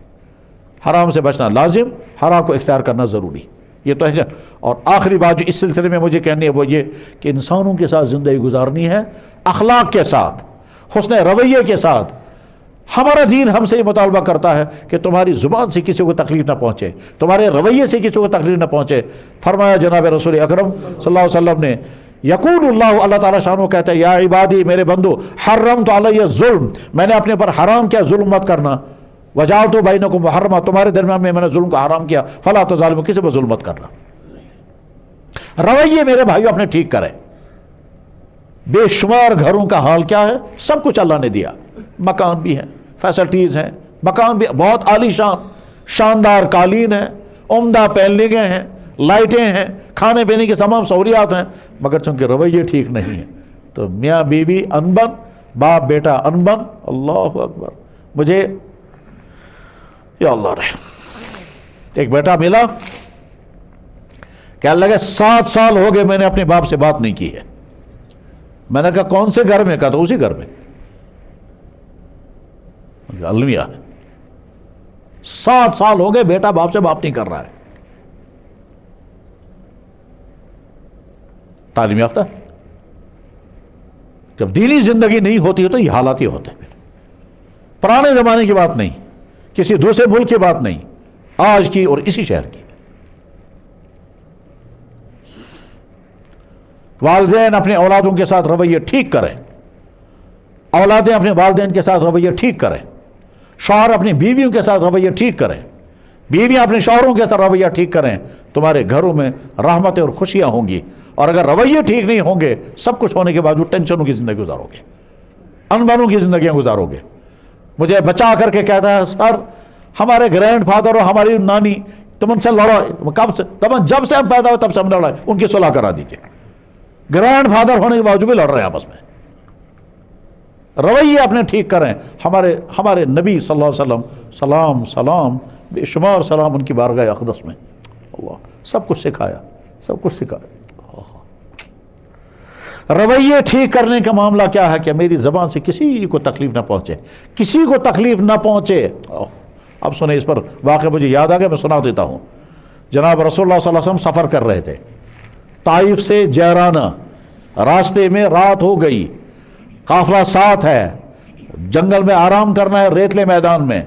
حرام سے بچنا لازم، حرام کو اختیار کرنا ضروری. یہ تو ہے. اور آخری بات جو اس سلسلے میں مجھے کہنی ہے وہ یہ کہ انسانوں کے ساتھ زندگی گزارنی ہے اخلاق کے ساتھ، حسن رویے کے ساتھ. ہمارا دین ہم سے یہ مطالبہ کرتا ہے کہ تمہاری زبان سے کسی کو تکلیف نہ پہنچے، تمہارے رویے سے کسی کو تکلیف نہ پہنچے. فرمایا جناب رسول اکرم صلی اللہ علیہ وسلم نے، یقول اللہ تعالیٰ شانہ کہتا ہے، یا عبادی، میرے بندو، حرمت علی الظلم، میں نے اپنے پر حرام کیا ظلم مت کرنا. وجعلت بینکم محرما، تمہارے درمیان میں نے ظلم کو حرام کیا. فلا تظالموا، کسی پر ظلم مت کرنا. رویے میرے بھائیو اپنے ٹھیک کریں. بے شمار گھروں کا حال کیا ہے؟ سب کچھ اللہ نے دیا، مکان بھی ہیں، فیسلٹیز ہیں، مکان بھی بہت عالی شاندار قالین ہیں، عمدہ پینلنگیں ہیں، لائٹیں ہیں، کھانے پینے کی تمام سہولیات ہیں، مگر چونکہ رویے ٹھیک نہیں ہیں تو میاں بیوی انبن، باپ بیٹا انبن. اللہ اکبر. مجھے یا اللہ رحم، ایک بیٹا ملا، کہنے لگا 7 سال ہو گئے میں نے اپنے باپ سے بات نہیں کی ہے. میں نے کہا کون سے گھر میں؟ کہا تو اسی گھر میں. المیہ 7 سال ہو گئے بیٹا باپ سے بات نہیں کر رہا ہے. تعلیم یافتہ. جب دینی زندگی نہیں ہوتی ہے تو یہ حالات ہی ہوتے ہیں. پرانے زمانے کی بات نہیں، کسی دوسرے ملک کی بات نہیں، آج کی اور اسی شہر کی. والدین اپنے اولادوں کے ساتھ رویے ٹھیک کریں، اولادیں اپنے والدین کے ساتھ رویے ٹھیک کریں، شوہر اپنی بیویوں کے ساتھ رویے ٹھیک کریں، بیویاں اپنے شوہروں کے ساتھ رویہ ٹھیک کریں. تمہارے گھروں میں رحمتیں اور خوشیاں ہوں گی. اور اگر رویے ٹھیک نہیں ہوں گے، سب کچھ ہونے کے باوجود ٹینشنوں کی زندگی گزارو گے، انبنوں کی زندگیاں گزارو گے. مجھے بچہ آ کر کے کہتا ہے، سر ہمارے گرینڈ فادر اور ہماری نانی تم ان سے لڑو. کب سے؟ جب سے ہم پیدا ہوئے تب سے ہم لڑائے. ان کی صلح کرا دیجیے. گرینڈ فادر ہونے کے باوجود بھی لڑ رہے ہیں آپس میں. رویے اپنے ٹھیک کریں. ہمارے نبی صلی اللہ علیہ وسلم سلام بے شمار سلام ان کی بارگاہ اقدس میں. اللہ سب کچھ سکھایا، سب کچھ سکھایا. رویے ٹھیک کرنے کا معاملہ کیا ہے کہ میری زبان سے کسی کو تکلیف نہ پہنچے، کسی کو تکلیف نہ پہنچے. اب سنیں، اس پر واقعہ مجھے یاد آ گیا، میں سنا دیتا ہوں. جناب رسول اللہ صلی اللہ علیہ وسلم سفر کر رہے تھے طائف سے جیرانہ. راستے میں رات ہو گئی، قافلہ ساتھ ہے، جنگل میں آرام کرنا ہے، ریتلے میدان میں.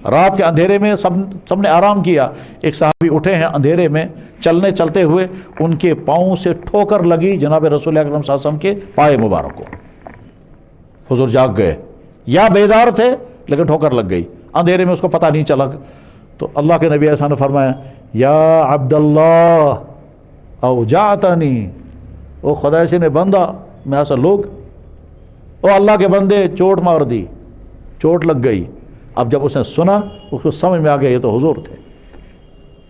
رات کے اندھیرے میں سب نے آرام کیا. ایک صحابی اٹھے ہیں اندھیرے میں، چلتے ہوئے ان کے پاؤں سے ٹھوکر لگی جناب رسول اکرم صلی اللہ علیہ وسلم کے پائے مبارک کو. حضور جاگ گئے، یا بیدار تھے لیکن ٹھوکر لگ گئی. اندھیرے میں اس کو پتہ نہیں چلا. تو اللہ کے نبی ایسا نے فرمایا، یا عبداللہ اوجعتنی، او خدا سے نے بندہ میں ایسا لوگ، او اللہ کے بندے چوٹ مار دی، چوٹ لگ گئی. اب جب اس نے سنا، اس کو سمجھ میں آ گیا یہ تو حضور تھے.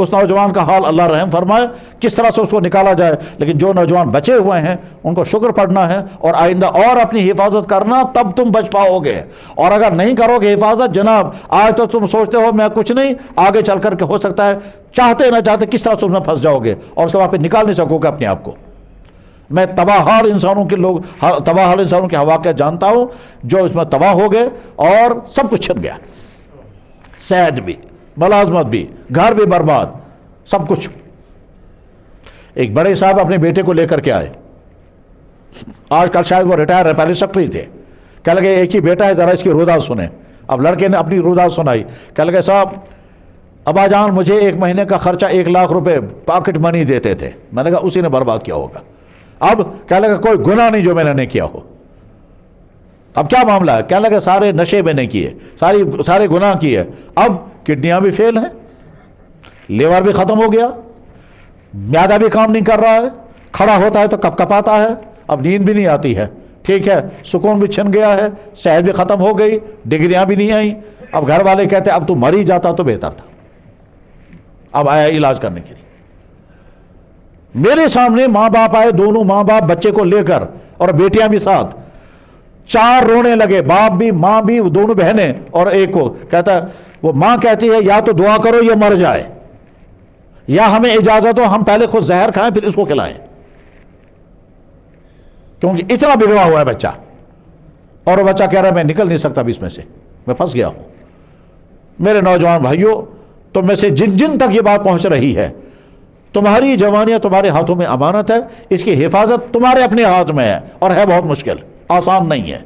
اس نوجوان کا حال اللہ رحم فرمائے، کس طرح سے اس کو نکالا جائے۔ لیکن جو نوجوان بچے ہوئے ہیں ان کو شکر پڑھنا ہے اور آئندہ اور اپنی حفاظت کرنا، تب تم بچ پاؤ گے۔ اور اگر نہیں کرو گے حفاظت، جناب آج تو تم سوچتے ہو میں کچھ نہیں، آگے چل کر کے ہو سکتا ہے چاہتے نہ چاہتے کس طرح سے اس میں پھنس جاؤ گے اور اس کے بعد پھر نکال نہیں سکو گے اپنے آپ کو۔ میں تباہ حال انسانوں کے واقعات جانتا ہوں جو اس میں تباہ ہو گئے اور سب کچھ چھن گیا، صحت بھی، ملازمت بھی، گھر بھی برباد، سب کچھ۔ ایک بڑے صاحب اپنے بیٹے کو لے کر کے آئے، آج کل شاید وہ ریٹائر ہے، پہلے سیکرٹری تھے۔ کہہ لگے ایک ہی بیٹا ہے، ذرا اس کی روداد سنیں۔ اب لڑکے نے اپنی روداد سنائی، کہہ لگے صاحب ابا جان مجھے ایک مہینے کا خرچہ 1 لاکھ روپے پاکٹ منی دیتے تھے، میں نے کہا اسی نے برباد کیا ہوگا۔ اب کہنے لگا کوئی گناہ نہیں جو میں نے نہیں کیا ہو۔ اب کیا معاملہ ہے؟ کہنے لگا سارے نشے میں نے کیے، سارے گناہ کیے، اب کڈنیاں بھی فیل ہیں، لیور بھی ختم ہو گیا، معدہ بھی کام نہیں کر رہا ہے، کھڑا ہوتا ہے تو کپ کپاتا ہے، اب نیند بھی نہیں آتی ہے، ٹھیک ہے، سکون بھی چھن گیا ہے، صحت بھی ختم ہو گئی، ڈگریاں بھی نہیں آئیں۔ اب گھر والے کہتے اب تو مر ہی جاتا تو بہتر تھا، اب آیا علاج کرنے کے لیے۔ میرے سامنے ماں باپ آئے، دونوں ماں باپ بچے کو لے کر اور بیٹیاں بھی ساتھ، 4 رونے لگے، باپ بھی ماں بھی، دونوں بہنیں، اور ایک کو کہتا ہے، وہ ماں کہتی ہے یا تو دعا کرو یہ مر جائے یا ہمیں اجازت ہو ہم پہلے خود زہر کھائیں پھر اس کو کھلائیں، کیونکہ اتنا بگڑا ہوا ہے بچہ۔ اور وہ بچہ کہہ رہا ہے میں نکل نہیں سکتا اب اس میں سے، میں پھنس گیا ہوں۔ میرے نوجوان بھائیوں، تم میں سے جن جن تک یہ بات پہنچ رہی ہے، تمہاری جوانیاں تمہارے ہاتھوں میں امانت ہے، اس کی حفاظت تمہارے اپنے ہاتھ میں ہے، اور ہے بہت مشکل، آسان نہیں ہے۔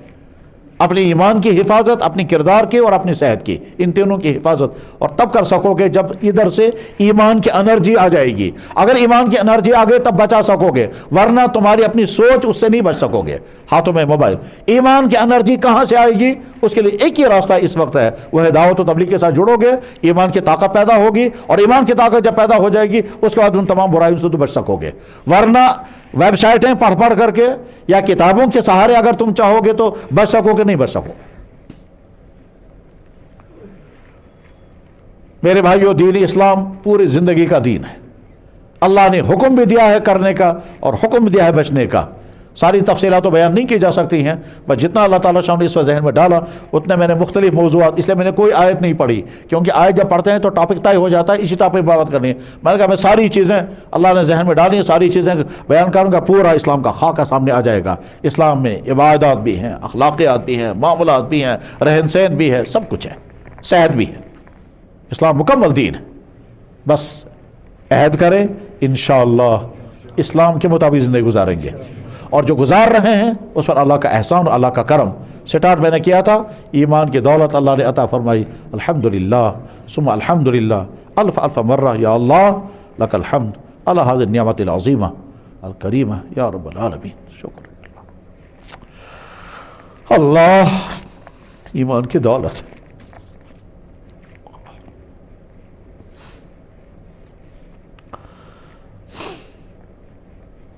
اپنے ایمان کی حفاظت، اپنی کردار کی اور اپنی صحت کی، ان تینوں کی حفاظت اور تب کر سکو گے جب ادھر سے ایمان کی انرجی آ جائے گی۔ اگر ایمان کی انرجی آ گئی تب بچا سکو گے، ورنہ تمہاری اپنی سوچ اس سے نہیں بچ سکو گے۔ ہاتھوں میں موبائل، ایمان کی انرجی کہاں سے آئے گی؟ اس کے لیے ایک ہی راستہ اس وقت ہے، وہ ہے دعوت و تبلیغ کے ساتھ جڑو گے، ایمان کی طاقت پیدا ہوگی، اور ایمان کی طاقت جب پیدا ہو جائے گی اس کے بعد ان تمام برائیوں سے تو بچ سکو گے۔ ورنہ ویب سائٹیں پڑھ کر کے یا کتابوں کے سہارے اگر تم چاہو گے تو بچ سکو گے، نہیں بچ سکو۔ میرے بھائیو، دین اسلام پوری زندگی کا دین ہے۔ اللہ نے حکم بھی دیا ہے کرنے کا اور حکم بھی دیا ہے بچنے کا۔ ساری تفصیلات تو بیان نہیں کی جا سکتی ہیں، بس جتنا اللہ تعالیٰ شاہ نے اس وقت ذہن میں ڈالا اتنے میں نے مختلف موضوعات، اس لیے میں نے کوئی آیت نہیں پڑھی، کیونکہ آیت جب پڑھتے ہیں تو ٹاپک طے ہو جاتا ہے، اسی ٹاپک پہ بات کرنی ہے۔ میں نے کہا میں ساری چیزیں اللہ نے ذہن میں ڈالی ہیں، ساری چیزیں بیان کروں گا، پورا اسلام کا خاکہ سامنے آ جائے گا۔ اسلام میں عبادات بھی ہیں، اخلاقیات بھی ہیں، معاملات بھی ہیں، رہن سہن بھی ہے، سب کچھ ہے، صحت بھی ہے۔ اسلام مکمل دین ہے، بس عہد کریں انشاءاللہ اسلام کے مطابق زندگی گزاریں گے، اور جو گزار رہے ہیں اس پر اللہ کا احسان، اللہ کا کرم۔ سٹارٹ میں نے کیا تھا، ایمان کی دولت اللہ نے عطا فرمائی، الحمدللہ ثم الحمدللہ، الف الف مرہ یا اللہ لک الحمد علی هذه النعمت العظیمہ الکریمہ یا رب العالمین۔ شکر اللہ، ایمان کی دولت۔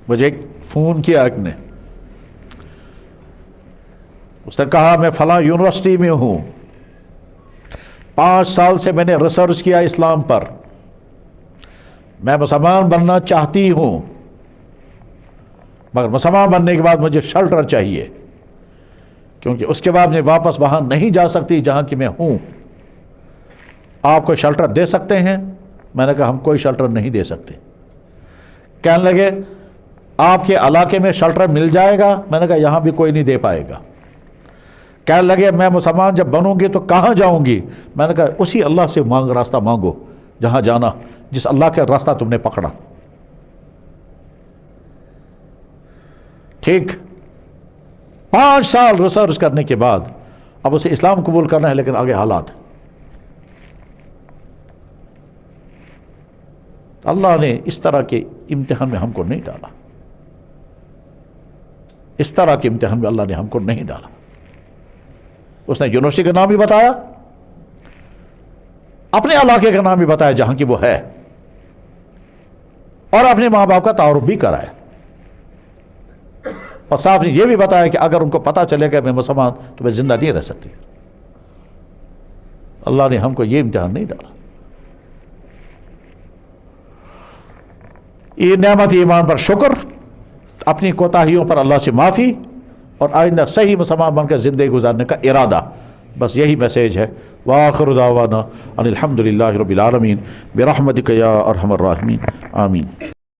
مجھے ایک فون کیا ایک نے، اس نے کہا میں فلاں یونیورسٹی میں ہوں، 5 سال سے میں نے ریسرچ کیا اسلام پر، میں مسلمان بننا چاہتی ہوں، مگر مسلمان بننے کے بعد مجھے شیلٹر چاہیے، کیونکہ اس کے بعد میں واپس وہاں نہیں جا سکتی جہاں کہ میں ہوں۔ آپ کوئی شیلٹر دے سکتے ہیں؟ میں نے کہا ہم کوئی شیلٹر نہیں دے سکتے۔ کہنے لگے آپ کے علاقے میں شیلٹر مل جائے گا؟ میں نے کہا یہاں بھی کوئی نہیں دے پائے گا۔ کہنے لگے میں مسلمان جب بنوں گی تو کہاں جاؤں گی؟ میں نے کہا اسی اللہ سے راستہ مانگو جہاں جانا، جس اللہ کا راستہ تم نے پکڑا۔ ٹھیک، 5 سال ریسرچ کرنے کے بعد اب اسے اسلام قبول کرنا ہے، لیکن آگے حالات، اللہ نے اس طرح کے امتحان میں ہم کو نہیں ڈالا، اس طرح کے امتحان میں اللہ نے ہم کو نہیں ڈالا۔ اس نے یونیورسٹی کا نام بھی بتایا، اپنے علاقے کا نام بھی بتایا جہاں کی وہ ہے، اور اپنے ماں باپ کا تعارف بھی کرایا، اور صاحب نے یہ بھی بتایا کہ اگر ان کو پتہ چلے گا میں مسلمان تو میں زندہ نہیں رہ سکتی۔ اللہ نے ہم کو یہ امتحان نہیں ڈالا۔ یہ نعمت ایمان پر شکر، اپنی کوتاہیوں پر اللہ سے معافی، اور آئندہ صحیح مسلمان بن کر زندگی گزارنے کا ارادہ، بس یہی میسیج ہے۔ وآخر دعوانا ان الحمد للہ رب العالمین برحمتک یا ارحم الراحمین، آمین۔